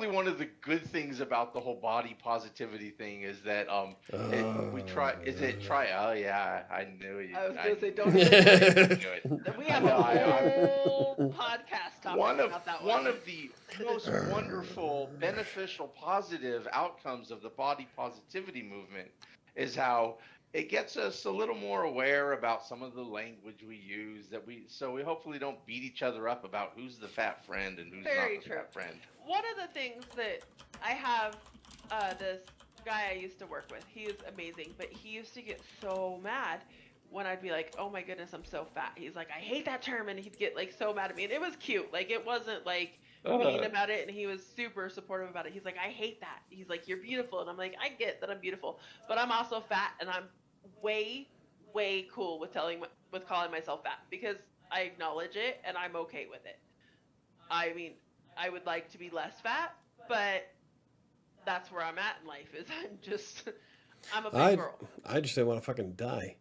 one of the good things about the whole body positivity thing is that we try. Is it try? Oh yeah, I knew you. I was gonna say, don't knew say it. I knew it. We have I know, a whole podcast topic about that one of the most wonderful, beneficial, positive outcomes of the body positivity movement is how it gets us a little more aware about some of the language we use so we hopefully don't beat each other up about who's the fat friend and who's Very not the true. fat friend. One of the things that I have, this guy I used to work with, he is amazing, but he used to get so mad when I'd be like, "Oh my goodness, I'm so fat." He's like, "I hate that term," and he'd get like so mad at me, and it was cute. Like it wasn't like mean about it, and he was super supportive about it. He's like, "I hate that." He's like, "You're beautiful," and I'm like, "I get that I'm beautiful, but I'm also fat, and I'm way cool with calling myself fat because I acknowledge it and I'm okay with it. I mean, I would like to be less fat, but that's where I'm at in life. I'm a big girl, I just didn't want to fucking die.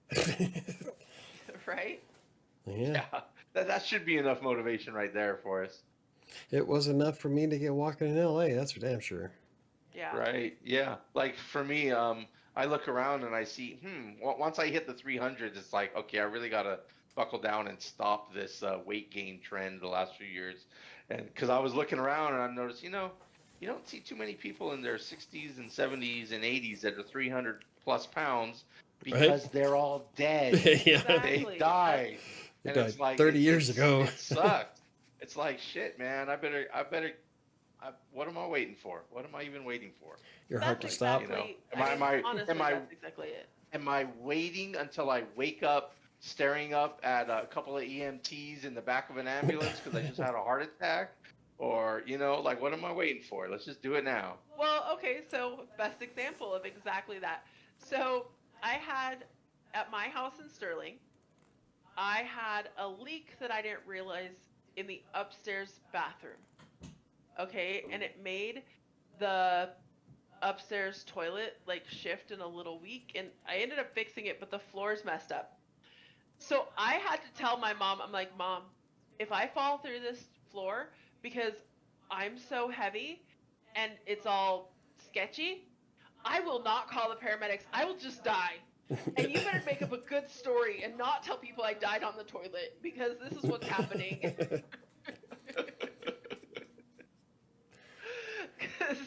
right? Yeah. That should be enough motivation right there for us. It was enough for me to get walking in LA. That's for damn sure. Yeah. Right. Yeah. Like for me, I look around and I see, once I hit the 300s, it's like, okay, I really got to buckle down and stop this weight gain trend the last few years. And because I was looking around and I noticed, you don't see too many people in their 60s and 70s and 80s that are 300 plus pounds because they're all dead. Yeah. Exactly. They died. They And died it's like 30 years ago. It sucked. It's like, shit, man, what am I waiting for? What am I even waiting for? Your heart to stop. Exactly, Honestly, that's exactly it. Am I waiting until I wake up staring up at a couple of EMTs in the back of an ambulance because I just had a heart attack? Or, like, what am I waiting for? Let's just do it now. Well, okay, so best example of exactly that. So I had, at my house in Sterling, I had a leak that I didn't realize in the upstairs bathroom. Okay, and it made the upstairs toilet like shift in a little weak, and I ended up fixing it, but the floor's messed up. So I had to tell my mom, I'm like, "Mom, if I fall through this floor because I'm so heavy and it's all sketchy, I will not call the paramedics. I will just die. And you better make up a good story and not tell people I died on the toilet because this is what's happening." Because,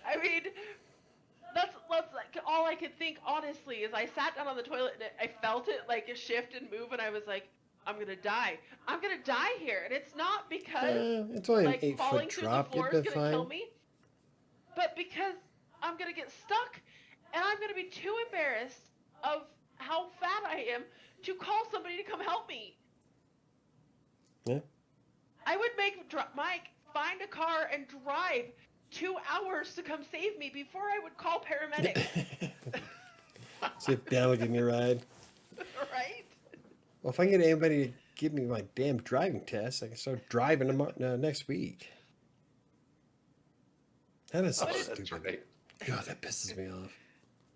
I mean, that's like all I could think, honestly, is I sat down on the toilet and I felt it like a shift and move, and I was like, "I'm gonna die. I'm gonna die here." And it's not because it's only like an 8-foot falling through drop. the floor You'd is be gonna kill fine. me, but because I'm gonna get stuck, and I'm gonna be too embarrassed of how fat I am to call somebody to come help me. Yeah. I would make Mike find a car and drive 2 hours to come save me before I would call paramedics. See if Dan will give me a ride. Right? Well, if I can get anybody to give me my damn driving test, I can start driving next week. That is so That's stupid. right. God, that pisses me off.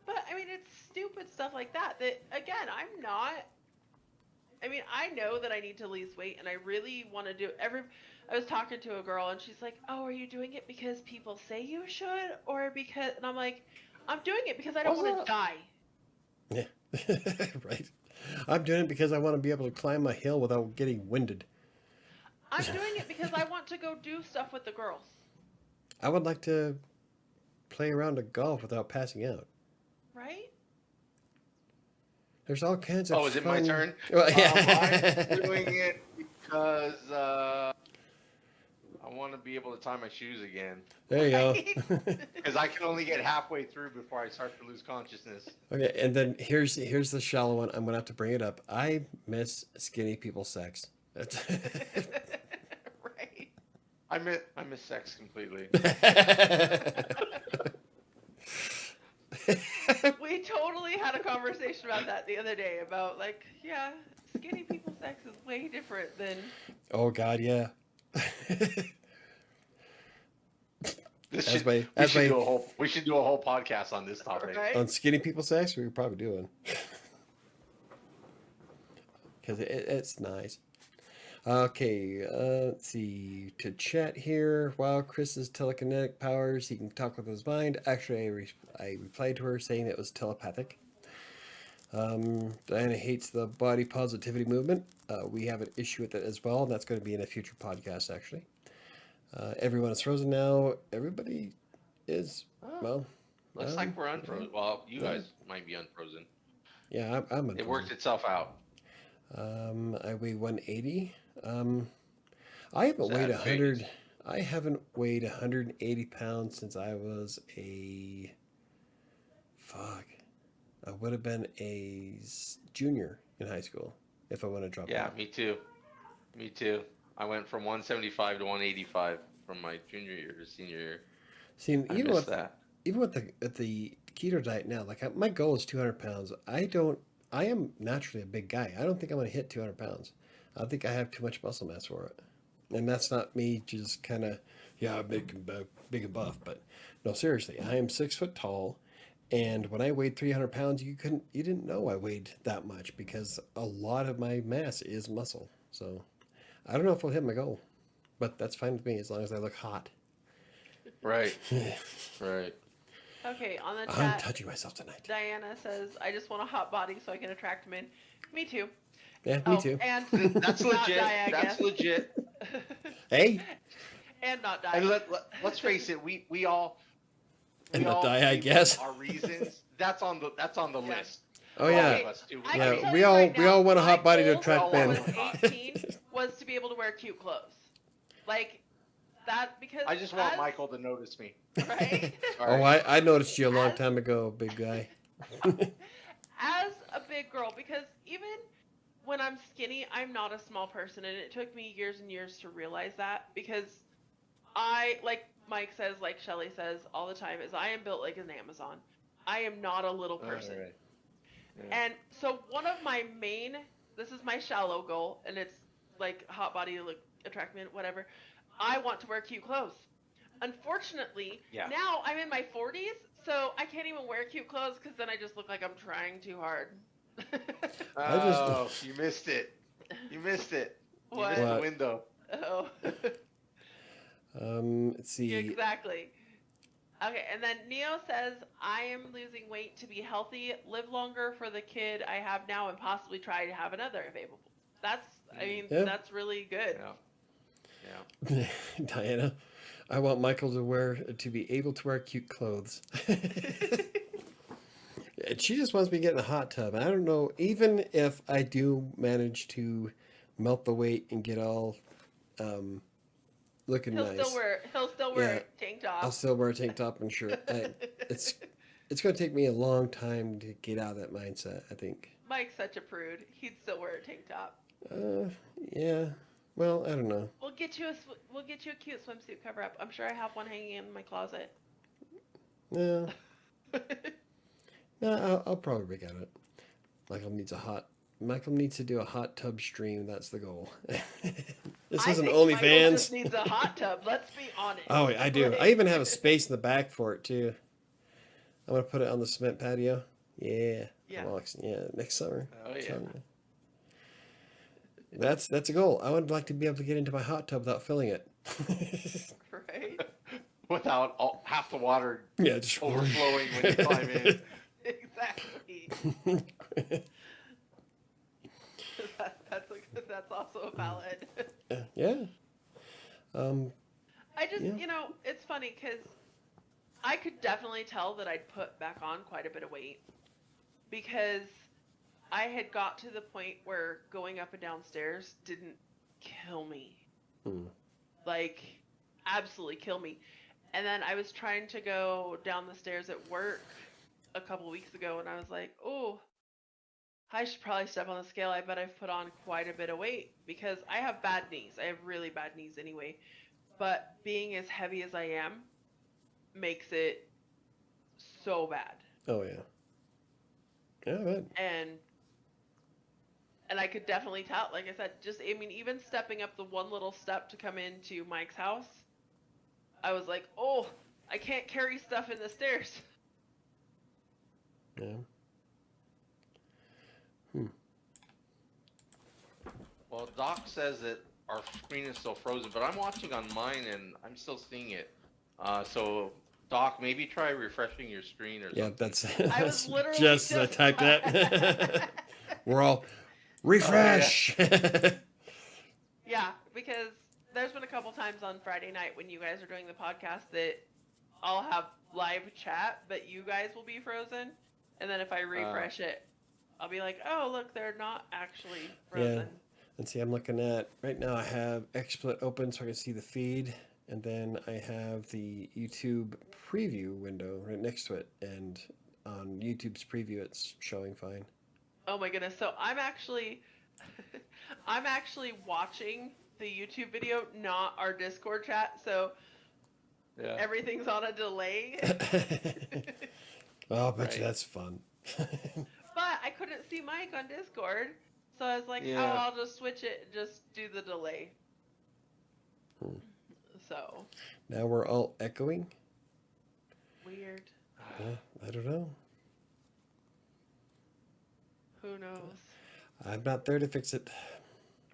But I mean, it's stupid stuff like that. That again, I'm not I mean, I know that I need to lose weight, and I really want to do I was talking to a girl, and she's like, "Oh, are you doing it because people say you should, or because?" And I'm like, "I'm doing it because I don't want to die." Yeah, right. I'm doing it because I want to be able to climb a hill without getting winded. I'm doing it because I want to go do stuff with the girls. I would like to play around a golf without passing out. Right? There's all kinds of Oh, is it my fun- turn? Well, yeah. I'm doing it because I want to be able to tie my shoes again. There you go. Because I can only get halfway through before I start to lose consciousness. Okay, and then here's the shallow one. I'm gonna have to bring it up. I miss skinny people sex. That's Right. I miss sex completely. We totally had a conversation about that the other day about like, yeah, skinny people sex is way different than Oh God, yeah. This As should, my- we, as should my- do a whole, we should do a whole podcast on this topic. right? On skinny people sex, we could probably do one. Because it's nice. Okay, let's see. To chat here, while Chris's telekinetic powers, he can talk with his mind. Actually, I replied to her saying it was telepathic. Diana hates the body positivity movement. We have an issue with it as well, and that's going to be in a future podcast, actually. Everyone is frozen now. Everybody is, well... Looks like we're unfrozen. Well, you guys might be unfrozen. Yeah, I'm It worked itself out. I weigh 180. I haven't Is weighed that 100. big? I haven't weighed 180 pounds since I was I would have been a junior in high school if I want to drop Yeah, out. me too. Me too. I went from 175 to 185 from my junior year to senior year. See, I even missed with that. the keto diet now, like my goal is 200 pounds. I am naturally a big guy. I don't think I'm going to hit 200 pounds. I think I have too much muscle mass for it. And that's not me just kind of, yeah, big and buff. But no, seriously, I am 6 foot tall. And when I weighed 300 pounds, you didn't know I weighed that much because a lot of my mass is muscle. So I don't know if I'll hit my goal, but that's fine with me as long as I look hot. Right. Right. Okay, on the I'm chat, touching myself tonight. Diana says, "I just want a hot body so I can attract men." Me too. Yeah, me too. And That's not legit. die, I That's guess. legit. Hey, And not die. And let's face it, we all And not all die, I gave guess. our reasons. That's on the Yeah. list. oh For all yeah. of us, too. I Yeah, can tell we you all- right we now, all want a my hot body to goal attract when I men. was 18 was to be able to wear cute clothes. Like that because I just want as- Michael to notice me. right? Oh, I noticed you a long time ago, big guy. As a big girl, because even when I'm skinny, I'm not a small person, and it took me years and years to realize that because I, like Mike says, like Shelly says all the time, is I am built like an Amazon. I am not a little person. Alright. Yeah. And so one of my main, this is my shallow goal, and it's like hot body to look attract men, whatever. I want to wear cute clothes. Unfortunately, Yeah. now I'm in my 40s, so I can't even wear cute clothes because then I just look like I'm trying too hard. Oh, you missed it. You missed it. You What? missed the What? window. Oh, Let's see. exactly. Okay, and then Neo says, I am losing weight to be healthy, live longer for the kid I have now, and possibly try to have another available. That's, I mean, Yeah. that's really good. Yeah. Yeah. Diana, I want Michael to be able to wear cute clothes. And she just wants me to get in a hot tub. And I don't know, even if I do manage to melt the weight and get all looking He'll nice, still wear Yeah. a tank top. I'll still wear a tank top and shirt. It's going to take me a long time to get out of that mindset, I think. Mike's such a prude. He'd still wear a tank top. Yeah. Well, I don't know. We'll get you a cute swimsuit cover up. I'm sure I have one hanging in my closet. No. No, I'll probably break out of it. Michael needs to do a hot tub stream. That's the goal. This I isn't think Michael OnlyFans. just needs a hot tub. Let's be honest. Oh, I do. Like- I even have a space in the back for it too. I'm gonna put it on the cement patio. Yeah. Yeah. Well, yeah. Next summer. Oh, I'm yeah. telling you. That's a goal. I would like to be able to get into my hot tub without filling it. Right? Without half the water Yeah, just overflowing when you climb in. Exactly. That's also a valid. yeah. I just, Yeah. it's funny because I could definitely tell that I'd put back on quite a bit of weight because I had got to the point where going up and downstairs didn't kill me. Hmm. Like, absolutely kill me. And then I was trying to go down the stairs at work a couple weeks ago, and I was like, oh, I should probably step on the scale. I bet I've put on quite a bit of weight because I have bad knees. I have really bad knees anyway. But being as heavy as I am makes it so bad. Oh yeah. Yeah, man. And I could definitely tell, like I said, even stepping up the one little step to come into Mike's house, I was like, oh, I can't carry stuff in the stairs. Yeah. Well, Doc says that our screen is still frozen, but I'm watching on mine and I'm still seeing it. So, Doc, maybe try refreshing your screen or Yeah, something. I was literally just as I typed that. We're all refresh. Yeah, because there's been a couple times on Friday night when you guys are doing the podcast that I'll have live chat, but you guys will be frozen. And then if I refresh it, I'll be like, oh, look, they're not actually frozen. Yeah. And see, I'm looking at, right now I have XSplit open so I can see the feed. And then I have the YouTube preview window right next to it. And on YouTube's preview, it's showing fine. Oh my goodness. So I'm actually watching the YouTube video, not our Discord chat. So Yeah. everything's on a delay. Oh, I bet Right. you that's fun. But I couldn't see Mike on Discord. So I was like, Yeah. oh, I'll just switch it and just do the delay. So. Now we're all echoing? Weird. I don't know. Who knows? I'm not there to fix it.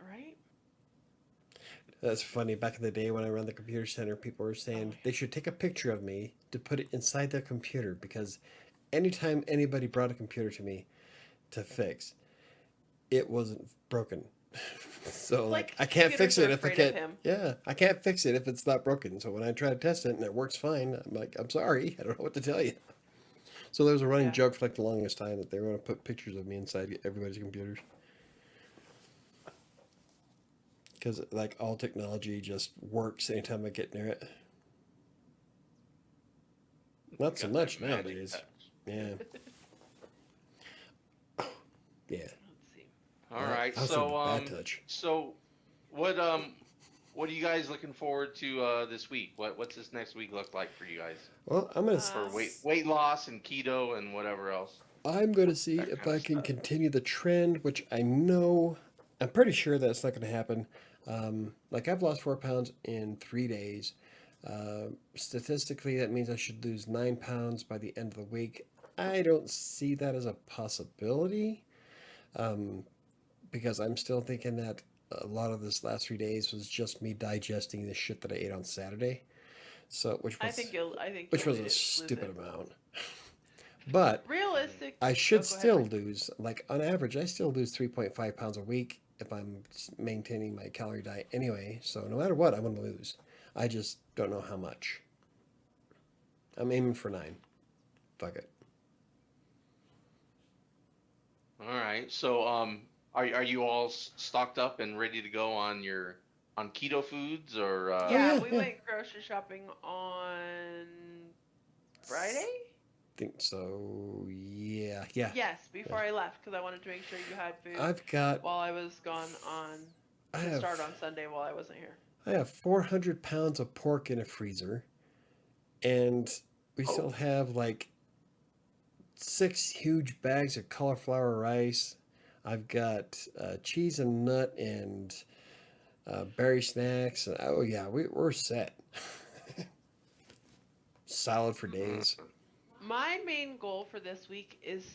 Right? That's funny. Back in the day when I ran the computer center, people were saying they should take a picture of me to put it inside their computer because anytime anybody brought a computer to me to fix, it wasn't broken. So like I can't fix it if I can't. Yeah, I can't fix it if it's not broken. So when I try to test it and it works fine, I'm like, I'm sorry, I don't know what to tell you. So there was a running joke for like the longest time that they were going to put pictures of me inside everybody's computers. Because like all technology just works anytime I get near it. Not so much nowadays. Yeah. Yeah. Let's see. All right. How's So a bad touch? so what are you guys looking forward to this week? What's this next week look like for you guys? Well, I'm gonna For weight loss and keto and whatever else. see that if kind I of can stuff. continue the trend, which I'm pretty sure that's not going to happen. Like I've lost 4 pounds in 3 days. Statistically, that means I should lose 9 pounds by the end of the week. I don't see that as a possibility, because I'm still thinking that a lot of this last 3 days was just me digesting the shit that I ate on Saturday. So, which was a stupid amount. But realistic. I should go ahead, still Mike. lose, like on average, I still lose 3.5 pounds a week if I'm maintaining my calorie diet anyway. So no matter what, I'm going to lose. I just don't know how much. I'm aiming for 9. Fuck it. All right. So are you all stocked up and ready to go on keto foods or Yeah, yeah, we yeah. went grocery shopping on Friday. Think so. Yeah. Yes, before I left because I wanted to make sure you had food I've got. while I was gone to start on Sunday while I wasn't here. I have 400 pounds of pork in a freezer, and we still have like 6 huge bags of cauliflower rice. I've got cheese and nut and berry snacks. And, oh yeah, we're set. Salad for days. My main goal for this week is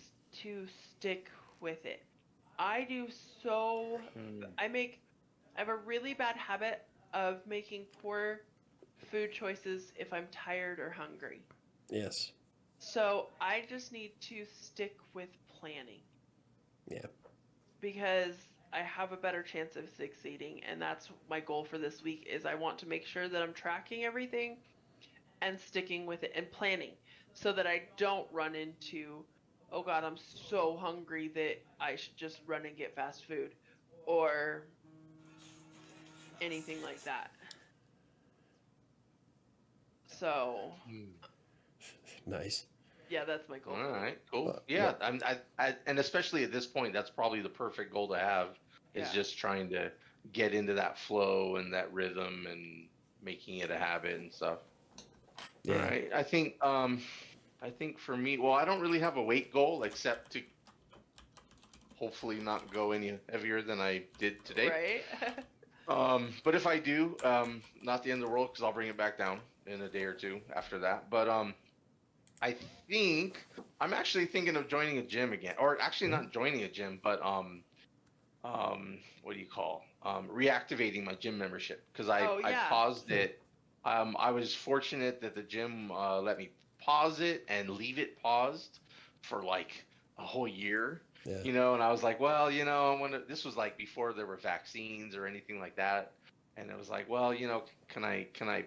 to stick with it. I do so. Hmm. I have a really bad habit of making poor food choices if I'm tired or hungry. Yes. So I just need to stick with planning Yeah. because I have a better chance of succeeding, and that's my goal for this week is I want to make sure that I'm tracking everything and sticking with it and planning so that I don't run into, oh God, I'm so hungry that I should just run and get fast food or anything like that. So, Nice. yeah, that's my goal All for the right, week. cool. Yeah. Yeah, and especially at this point, that's probably the perfect goal to have, is Yeah. just trying to get into that flow and that rhythm and making it a habit and stuff. All Yeah. right, I think for me, well, I don't really have a weight goal except to hopefully not go any heavier than I did today. Right? But if I do, not the end of the world because I'll bring it back down in a day or two after that. But I think I'm actually thinking of joining a gym again, or actually not joining a gym, but what do you call reactivating my gym membership because Oh, I yeah. paused it. I was fortunate that the gym let me pause it and leave it paused for like a whole year. Yeah. You know, and I was like, well, you know, this was like before there were vaccines or anything like that, and it was like, well, you know, can I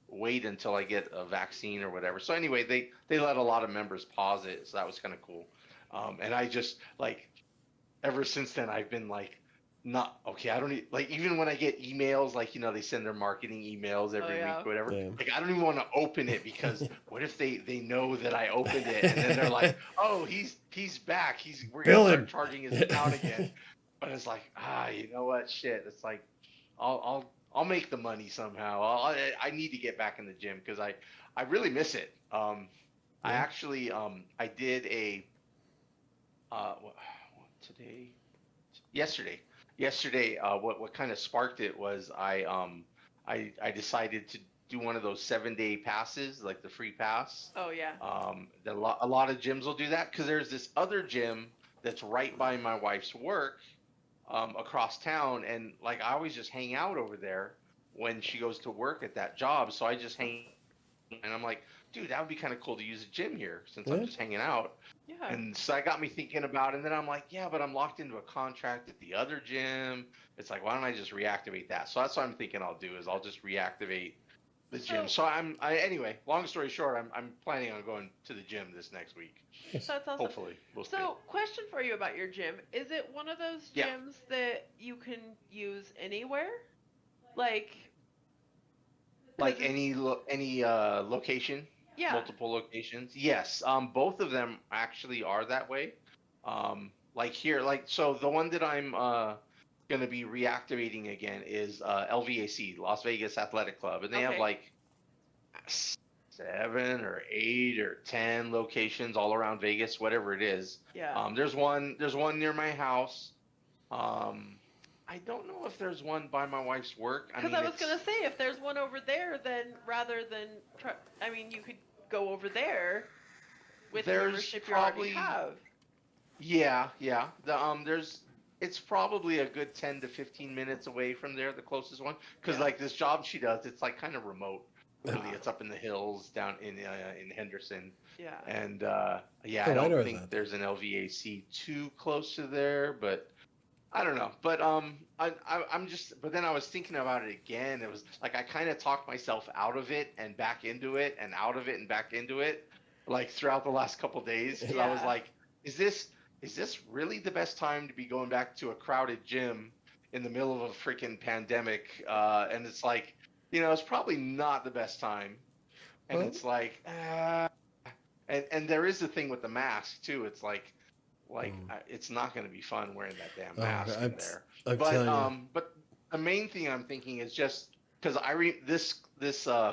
wait until I get a vaccine or whatever. So anyway, they let a lot of members pause it, so that was kind of cool. And I just like ever since then I've been like not okay. I don't need, like even when I get emails like you know they send their marketing emails Oh, every yeah. week or whatever. Yeah. Like I don't even want to open it because what if they know that I opened it and then they're like, oh he's back. We're gonna Bill start him. charging his account again. But it's like you know what shit. It's like I'll make the money somehow. I need to get back in the gym because I really miss it. I Yeah. actually I did a today yesterday what kind of sparked it was I decided to do one of those 7-day passes like the free pass. Oh, yeah. A lot of gyms will do that because there's this other gym that's right by my wife's work across town, and like I always just hang out over there when she goes to work at that job, so I just hang and I'm like, dude, that would be kind of cool to use a gym here since I'm Yeah. just hanging out. Yeah. And so that got me thinking about it. And then I'm like, yeah, but I'm locked into a contract at the other gym. It's like, why don't I just reactivate that? So that's what I'm thinking I'll do is I'll just reactivate the gym. So anyway, long story short, I'm planning on going to the gym this next week. That's awesome. Hopefully. We'll see. So, question for you about your gym. Is it one of those Yeah. gyms that you can use anywhere? Like Like any location? yeah. Multiple locations? Yes. Both of them actually are that way. Like here, like so the one that I'm going to be reactivating again is LVAC, Las Vegas Athletic Club, and they have Okay. like 7 or 8 or 10 locations all around Vegas, whatever it is. Yeah. There's one near my house. I don't know if there's one by my wife's work. Because I was going to say, if there's one over there, then rather than you could go over there with the There's membership you already probably- have. Yeah. It's probably a good 10 to 15 minutes away from there, the closest one. Because Yeah. like this job she does, it's like kind of remote. Really, Ah. it's up in the hills down in Henderson. Yeah. And Oh, I I know don't think that. there's an LVAC too close to there, but I don't know. But I'm just. But then I was thinking about it again. It was like I kind of talked myself out of it and back into it, and out of it and back into it, like throughout the last couple days. Because I was Yeah. like, is this really the best time to be going back to a crowded gym in the middle of a freaking pandemic? And it's like, you know, it's probably not the best time. And Well- it's like, and there is the thing with the mask too. It's like it's not going to be fun wearing that damn mask in there. I'm telling you. But the main thing I'm thinking is just because this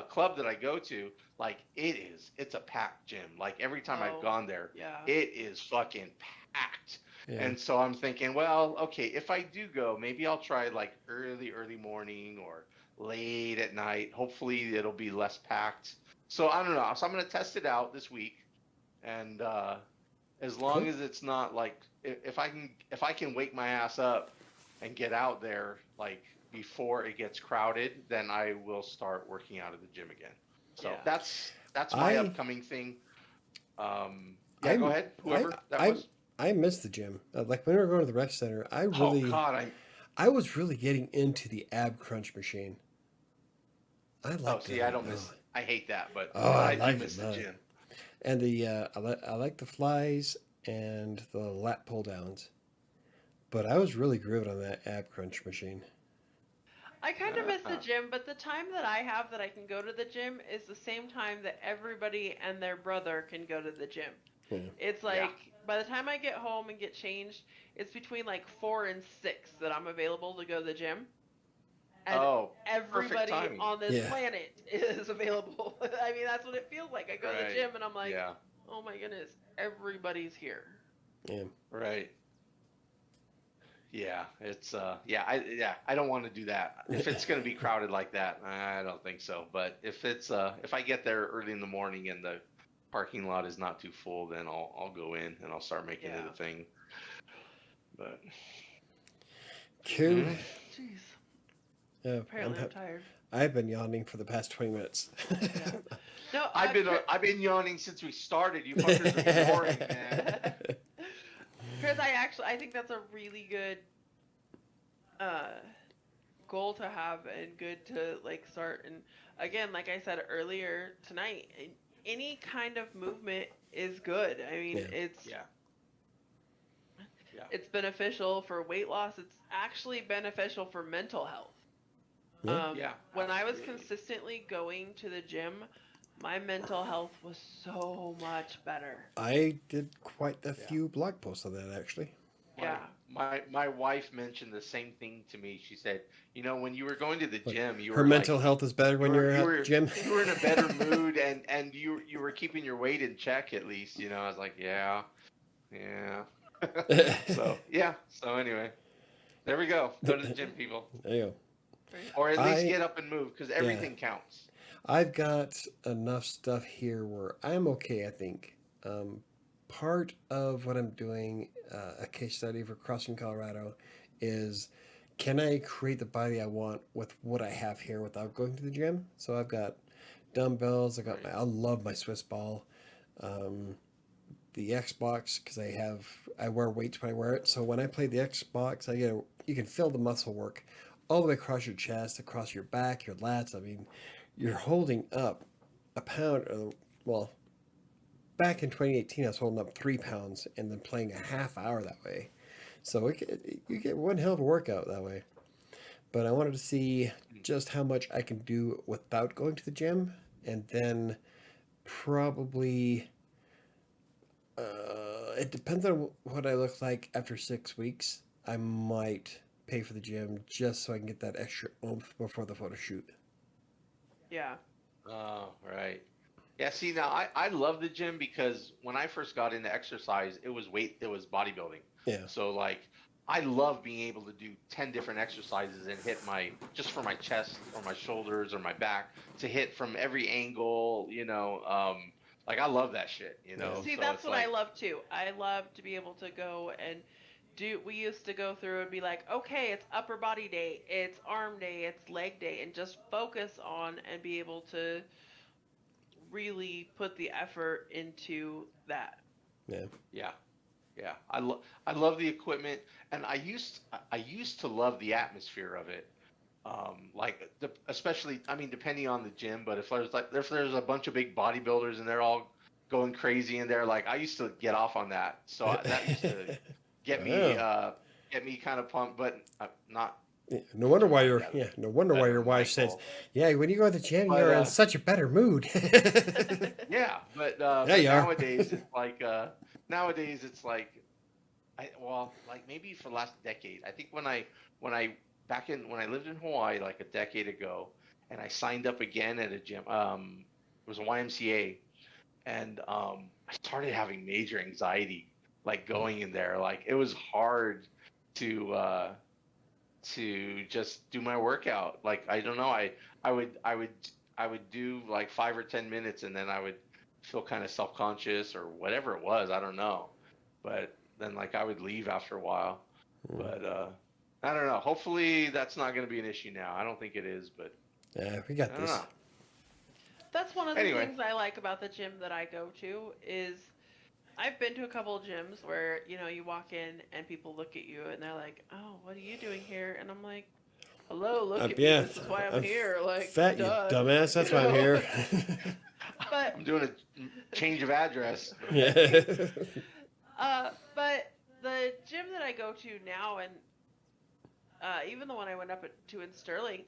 club that I go to, like it's a packed gym. Like every time Oh. I've gone there, Yeah. it is fucking packed. Yeah. And so I'm thinking, well, okay, if I do go, maybe I'll try like early morning or late at night. Hopefully it'll be less packed. So I don't know. So I'm going to test it out this week. And as long Cool. as it's not like if I can wake my ass up and get out there like before it gets crowded, then I will start working out at the gym again. So Yeah. that's my upcoming thing. Yeah, go I'm ahead. Whoever that I was. I miss the gym. Like when we were going to the rec center, Oh God, I was really getting into the ab crunch machine. I oh, liked see, it. I don't miss. I hate that, Oh, but I I do liked it, miss the man. gym. And the I like the flies and the lat pull downs. But I was really grooving on that ab crunch machine. I kind of miss the Uh, gym, but the time that I have that I can go to the gym is the same time that everybody and their brother can go to the gym. Yeah. It's yeah. like by the time I get home and get changed, it's between like 4 and 6 that I'm available to go to the gym. And Oh, perfect everybody timing. on this Yeah. planet is available. I mean, that's what it feels like. I go to the Right. gym and I'm like, Yeah. oh my goodness, everybody's here. Yeah. Right. Yeah. It's I don't want to do that. If it's going to be crowded like that, I don't think so. But if I get there early in the morning and the parking lot is not too full, then I'll go in and I'll start making it Yeah. a thing. But Cool. Mhm. Jeez. Yeah, Apparently I'm tired. I've been yawning for the past 20 minutes. Yeah. No, I've been yawning since we started. You fuckers are boring, man. Chris, I think that's a really good goal to have and good to like start. And again, like I said earlier tonight, any kind of movement is good. I mean, Yeah. it's Yeah. it's beneficial for weight loss. It's actually beneficial for mental health. Yeah. Yeah, When I was absolutely. consistently going to the gym, my mental health was so much better. I did quite a Yeah. few blog posts on that actually. Yeah. My wife mentioned the same thing to me. She said, when you were going to the Like, gym, you her were mental like, health is better when you're at the gym. you were in a better mood and you were keeping your weight in check at least. I was like, yeah. So yeah. So anyway, there we go. Go to the gym, people, There you go. Right? or at least I- get up and move because everything counts. I've got enough stuff here where I'm okay, I think. Part of what I'm doing, a case study for Crossing Colorado, is can I create the body I want with what I have here without going to the gym? So I've got dumbbells, I love my Swiss ball, the Xbox, because I wear weights when I wear it. So when I play the Xbox, you can feel the muscle work all the way across your chest, across your back, your lats. I mean, you're holding up a pound, well, back in 2018, I was holding up 3 pounds and then playing a half hour that way. So you get one hell of a workout that way. But I wanted to see just how much I can do without going to the gym, and then probably it depends on what I look like after 6 weeks. I might pay for the gym just so I can get that extra oomph before the photo shoot. Yeah. Oh, right. Yeah, see now I love the gym because when I first got into exercise, it was bodybuilding. Yeah. So like I love being able to do 10 different exercises and hit just for my chest or my shoulders or my back to hit from every angle, like I love that shit, See, So that's it's what like, I love too. I love to be able to go and we used to go through and be like, okay, it's upper body day, it's arm day, it's leg day, and just focus on and be able to really put the effort into that. Yeah. yeah. Yeah. I love the equipment and I used to love the atmosphere of it. Especially, I mean, depending on the gym, but if there's a bunch of big bodybuilders and they're all going crazy in there, like I used to get off on that. So that used to get me kind of pumped, but not. Yeah, no wonder why your Better wife says, Michael. "Yeah, when you go to the gym, But, you're in such a better mood." Yeah, but you are. nowadays it's like like maybe for the last decade. I think when I lived in Hawaii like a decade ago, and I signed up again at a gym. It was a YMCA, and I started having major anxiety, like going in there. Like it was hard to just do my workout. Like I don't know, I would do like 5 or 10 minutes, and then I would feel kind of self-conscious or whatever it was. I don't know, but then like I would leave after a while. But I don't know. Hopefully that's not going to be an issue now. I don't think it is, but Yeah, we got I don't this. know. That's one of the Anyway. things I like about the gym that I go to is I've been to a couple of gyms where, you know, you walk in and people look at you and they're like, "Oh, what are you doing here?" And I'm like, "Hello, look at me. Yeah, This is why I'm I'm here." Like, fat, you duh. dumbass. That's You why I'm know? here. But I'm doing a change of address. Yeah. but the gym that I go to now, and even the one I went to in Sterling,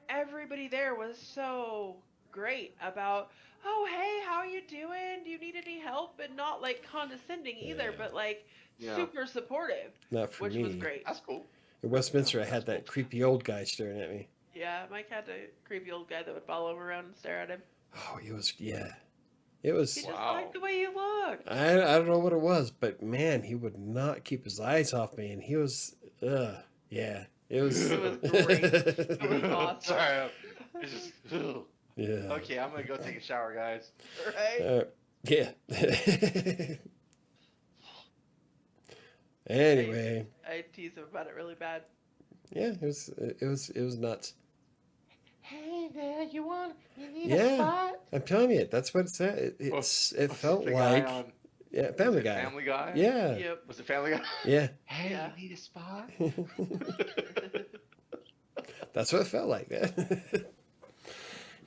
everybody there was so great about, "Oh, hey, how are you doing? Do you need any help?" And not like condescending either, Yeah. but like Yeah. super supportive, Not for which me. was great. That's cool. In Westminster, I Yeah, had that's that creepy old guy staring at me. Yeah, Mike had a creepy old guy that would follow him around and stare at him. Oh, it was, yeah. It was, He just Wow. liked the way you looked. I don't know what it was, but man, he would not keep his eyes off me. And he was, yeah. It was, It was great. It was awesome. Sorry. It's just, ugh. yeah. Okay, I'm going to go take a shower, guys. Right? Yeah. Anyway, I teased him about it really bad. yeah, it was nuts. Hey there, you need Yeah. a spot? I'm telling you, that's what it said. It What's felt the guy like, on- yeah, was Family it Guy. Family Guy? Yeah, Yep. Was it Family Guy? yeah. Hey, Yeah. you need a spot? That's what it felt like.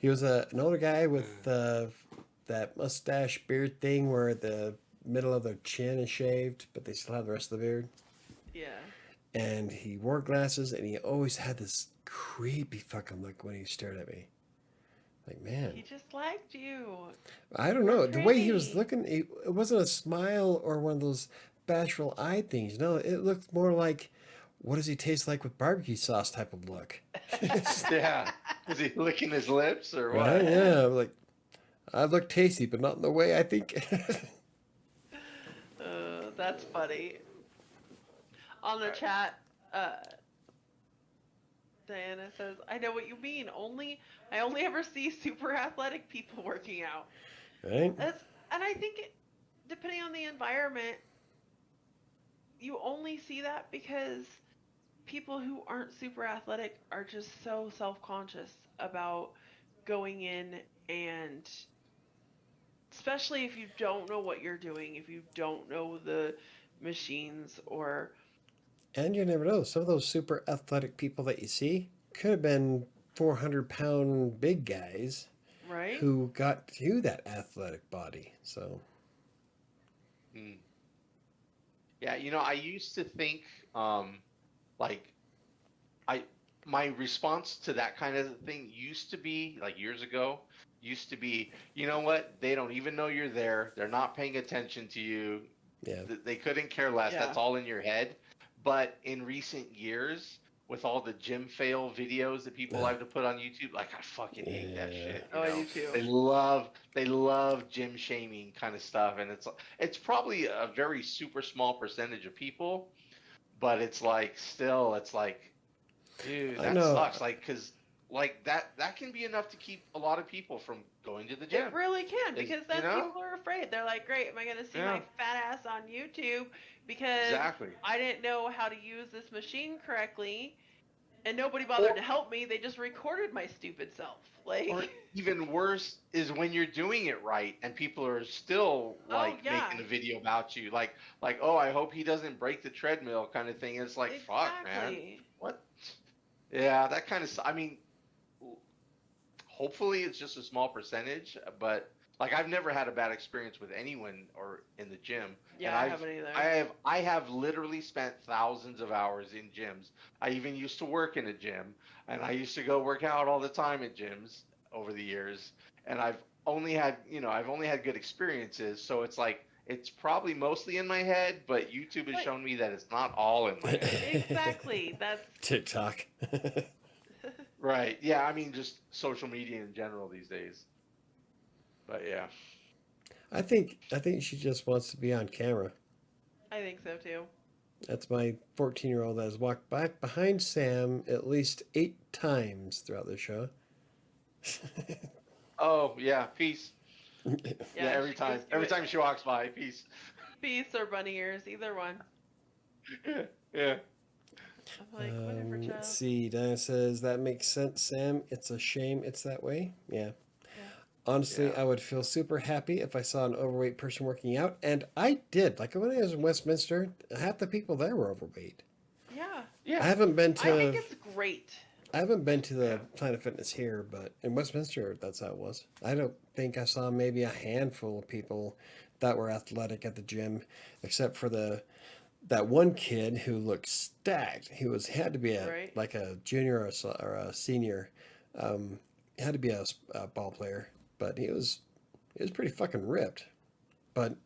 He was an older guy with that mustache beard thing where the middle of their chin is shaved, but they still have the rest of the beard. Yeah. And he wore glasses, and he always had this creepy fucking look when he stared at me. Like, man, He just liked you. I don't know. The way he was pretty. looking, it wasn't a smile or one of those bashful eye things. No, it looked more like, what does he taste like with barbecue sauce type of look. Yeah. Was he licking his lips or what? Right? Yeah, like, I look tasty, but not in the way I think. That's funny. On the Alright. chat, Diana says, "I know what you mean. I only ever see super athletic people working out." Right? And I think depending on the environment, you only see that because people who aren't super athletic are just so self-conscious about going in, and especially if you don't know what you're doing, if you don't know the machines or And you never know. Some of those super athletic people that you see could have been 400-pound big guys right? who got to that athletic body. So, Hmm. Yeah, I used to think, like, my response to that kind of thing used to be, like years ago, you know what? They don't even know you're there. They're not paying attention to you. yeah. They couldn't care less. Yeah. That's all in your head. But in recent years, with all the gym fail videos that people like to put on YouTube, like I fucking hate that Yeah. shit. Oh, I do too. They love gym shaming kind of stuff, and it's probably a very super small percentage of people, but it's like still, it's like, dude, I that know. sucks. Like, cause like that can be enough to keep a lot of people from going to the gym. It really can, because then you know? people are afraid. They're like, "Great, am I going to see Yeah. my fat ass on YouTube because Exactly. I didn't know how to use this machine correctly, and nobody bothered to help me. They just recorded my stupid self." Like, Or even worse is when you're doing it right and people are still like yeah. making a video about you, like, oh, I hope he doesn't break the treadmill kind of thing. It's like, fuck, man, exactly. what? Yeah, that kind of. I mean, hopefully it's just a small percentage, but like I've never had a bad experience with anyone or in the gym. Yeah, And I haven't either. I have literally spent thousands of hours in gyms. I even used to work in a gym, and I used to go work out all the time at gyms over the years. And I've only had good experiences. So it's like it's probably mostly in my head, but YouTube has But- shown me that it's not all in my head. Exactly. That's TikTok. Right. Yeah. I mean, just social media in general these days. But yeah. I think she just wants to be on camera. I think so too. That's my 14-year-old that has walked back behind Sam at least 8 times throughout the show. Oh yeah. Peace. Yeah, Yeah. Every she time. goes to Every it. time she walks by, peace. Peace or bunny ears, either one. Yeah. I'm like, whatever, Let's child. see. Diana says that makes sense, Sam. It's a shame it's that way. Yeah. Yeah. Honestly, Yeah. I would feel super happy if I saw an overweight person working out, and I did. Like when I was in Westminster, half the people there were overweight. Yeah. I Yeah. haven't been I think to it's great. the Yeah. Planet Fitness here, but in Westminster, that's how it was. I don't think I saw maybe a handful of people that were athletic at the gym, except for that one kid who looked stacked. Had to be Right. like a junior or a senior. He had to be a ball player, but he was pretty fucking ripped. But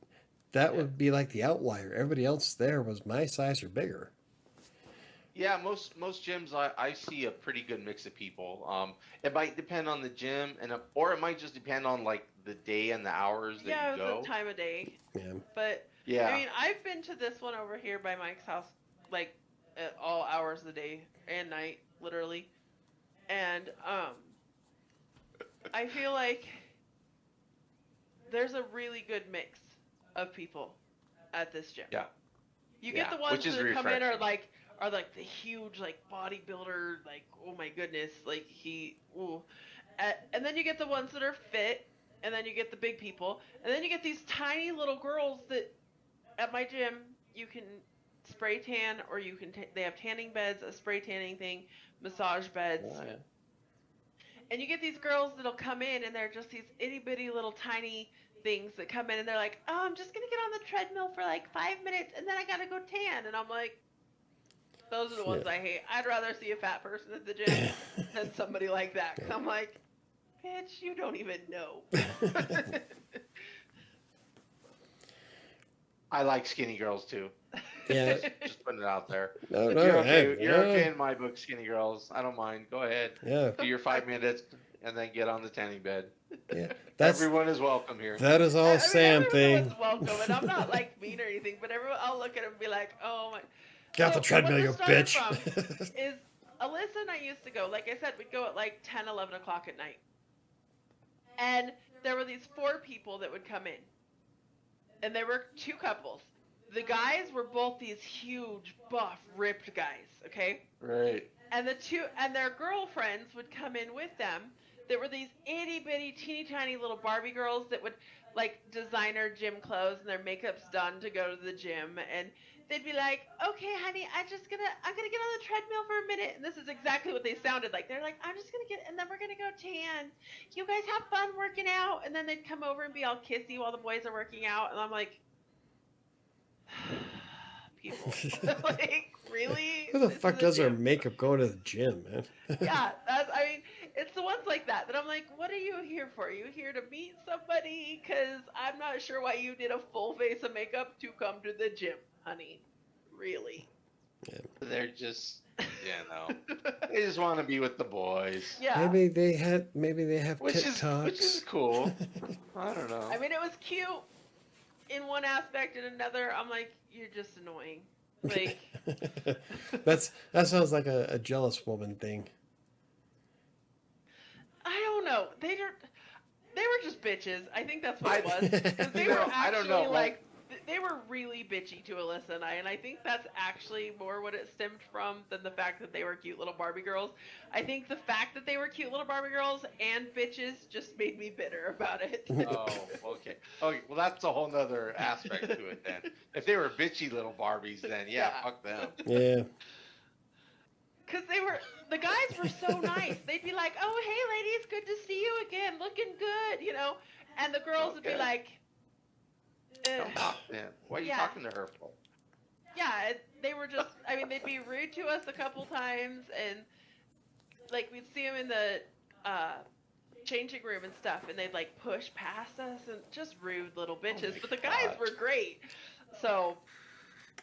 that Yeah. would be like the outlier. Everybody else there was my size or bigger. Yeah, most gyms I see a pretty good mix of people. It might depend on the gym or it might just depend on like the day and the hours that Yeah, you go. the time of day. Yeah. But Yeah. I mean, I've been to this one over here by Mike's house, like at all hours of the day and night, literally. And I feel like there's a really good mix of people at this gym. Yeah. You Yeah, get the ones which is that come in refreshing. are like the huge like bodybuilder, like oh my goodness, like and then you get the ones that are fit, and then you get the big people, and then you get these tiny little girls that at my gym you can spray tan, or you can they have tanning beds, a spray tanning thing, massage beds. Oh, yeah. And you get these girls that'll come in and they're just these itty bitty little tiny things that come in and they're like, oh, I'm just going to get on the treadmill for like 5 minutes and then I got to go tan. And I'm like, those are the ones I hate. I'd rather see a fat person at the gym than somebody like that. 'Cause I'm like, bitch, you don't even know. I like skinny girls too. Yeah. Just putting it out there. No, If no, you're okay, hey, you're yeah. okay in my book, skinny girls. I don't mind. Go ahead. Yeah. Do your 5 minutes and then get on the tanning bed. Yeah. That's Everyone is welcome here. that is all Sam thing. Everyone's welcome, and I'm not like mean or anything, but I'll look at him and be like, oh my. Get off the treadmill, what you this started bitch. from is Alyssa and I used to go, like I said, we'd go at like 10, 11 o'clock at night. And there were these 4 people that would come in. And there were 2 couples. The guys were both these huge, buff, ripped guys, okay? Right. And their girlfriends would come in with them. There were these itty bitty, teeny tiny little Barbie girls that would like designer gym clothes and their makeup's done to go to the gym, and they'd be like, "Okay, honey, I'm gonna get on the treadmill for a minute." And this is exactly what they sounded like. They're like, "I'm just gonna get, and then we're gonna go tan. You guys have fun working out." And then they'd come over and be all kissy while the boys are working out, and I'm like, people, like, really? Who the This fuck is a does their gym? makeup going to the gym, man? Yeah, I mean, it's the ones like that I'm like, what are you here for? Are you here to meet somebody? Because I'm not sure why you did a full face of makeup to come to the gym, honey. Really? They're just, no. They just want to be with the boys. Yeah. Maybe they have Which TikToks. is cool. I don't know. I mean, it was cute in one aspect, and another, I'm like, you're just annoying. Like, that sounds like a jealous woman thing. I don't know. They were just bitches. I think that's what it was. 'Cause they You were know, actually I don't know, like, they were really bitchy to Alyssa and I think that's actually more what it stemmed from than the fact that they were cute little Barbie girls. I think the fact that they were cute little Barbie girls and bitches just made me bitter about it. Oh, okay. Okay, well, that's a whole nother aspect to it then. If they were bitchy little Barbies, then yeah. Fuck them. Yeah. Because the guys were so nice. They'd be like, oh, hey, ladies, good to see you again. Looking good, And the girls would be Okay. like, Don't talk to them. What are you talking to her for? yeah, they were just, I mean, they'd be rude to us a couple times, and, like, we'd see them in the changing room and stuff, and they'd, like, push past us, and just rude little bitches, but the guys God. were great, so.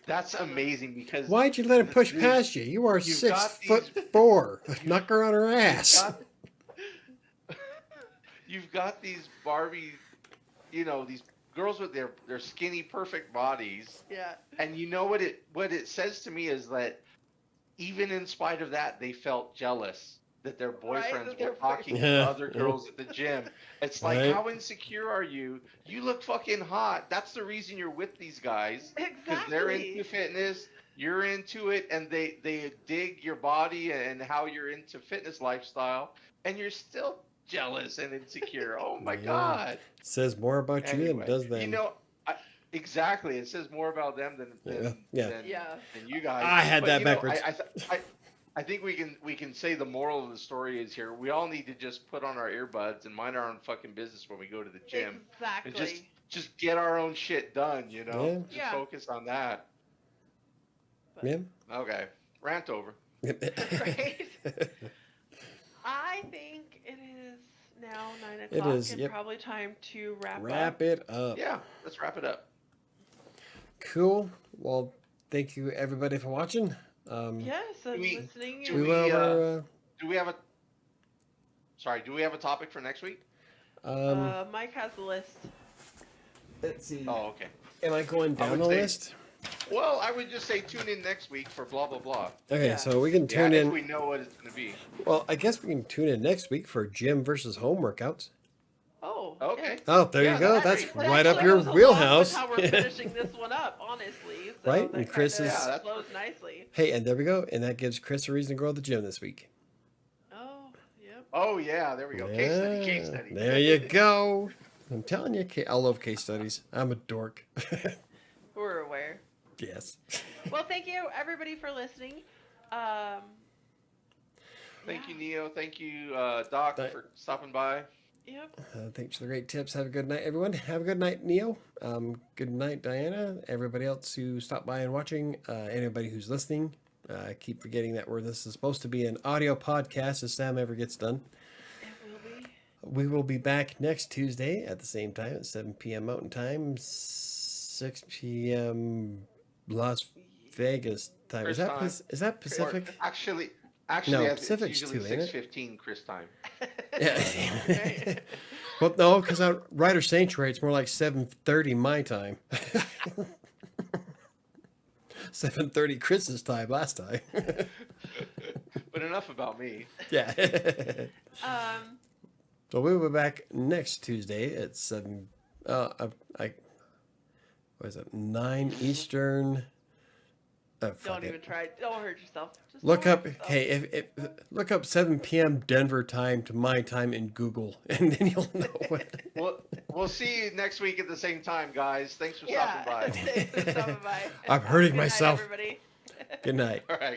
That's amazing because Why'd you let him push Dude, past you? You are you've 6'4". Knock her on her ass. You've got these Barbie, these girls with their skinny, perfect bodies. Yeah. And you know what it says to me is that even in spite of that, they felt jealous that their boyfriends were talking to Yeah. other girls at the gym. It's like, Right. how insecure are you? You look fucking hot. That's the reason you're with these guys. Because they're into Exactly. fitness. you're into it, and they dig your body and how you're into fitness lifestyle, and you're still jealous and insecure. Oh my Yeah. God. Says more about you than Anyway, it does them. you know, exactly. It says more about them than Yeah. than you guys. I had But, that you know, backwards. I think we can say the moral of the story is here. We all need to just put on our earbuds and mind our own fucking business when we go to the gym. Exactly. And just get our own shit done, you know? Yeah. Just Yeah. focus on that. But- Yeah. Okay. Rant over. Right? I think it is now 9 It o'clock is, and yep. probably time to wrap Wrap up. it up. Yeah, let's wrap it up. Cool. Well, thank you everybody for watching. Yes, and we- listening. do We and- went over. Do we have a topic for next week? Mike has a list. Let's see. Oh, okay. Am I going I down would the say- list? Well, I would just say tune in next week for blah blah blah. Okay, Yeah. so we can Yeah, tune if in. we know what it's going to be. Well, I guess we can tune in next week for gym versus home workouts. Okay. Okay. Oh, there Yeah, you go. that's That's great. right up Actually your goes along wheelhouse. with how we're finishing this one up, honestly. So Right, that and Chris kinda is- Yeah, that's flows nicely. Hey, and there we go. And that gives Chris a reason to grow at the gym this week. Oh, yep. Oh yeah, there we go. Case study, case Yeah, study. There you go. I'm telling you, I love case studies. I'm a dork. We're aware. Yes. Well, thank you everybody for listening. Thank Yeah. you, Neo. Thank you, Doc, Thank- for stopping by. Yep. Thanks for the great tips. Have a good night, everyone. Have a good night, Neo. Good night, Diana. Everybody else who stopped by and watching. Anybody who's listening. I keep forgetting that this is supposed to be an audio podcast as Sam ever gets done. It will be. We will be back next Tuesday at the same time at 7 p.m. Mountain Time, 6 p.m. Las Vegas time. Chris Is that time. is that Pacific? Or actually, No, it's Pacific's usually too, ain't it? 6:15 Chris time. Yeah. Well, no, because on Rider Sanctuary, it's more like 7:30 my time. 7:30 Chris's time last time. But enough about me. Yeah. So we will be back next Tuesday at 7. What is it? 9 Eastern. Don't Fuck even it. try. Don't hurt yourself. Just Look don't up. hurt yourself. Hey, if look up 7 p.m. Denver time to my time in Google, and then you'll know what. We'll see you next week at the same time, guys. Thanks for Yeah. stopping by. Thanks for stopping by. I'm hurting Good night, myself. everybody. Good night. All right.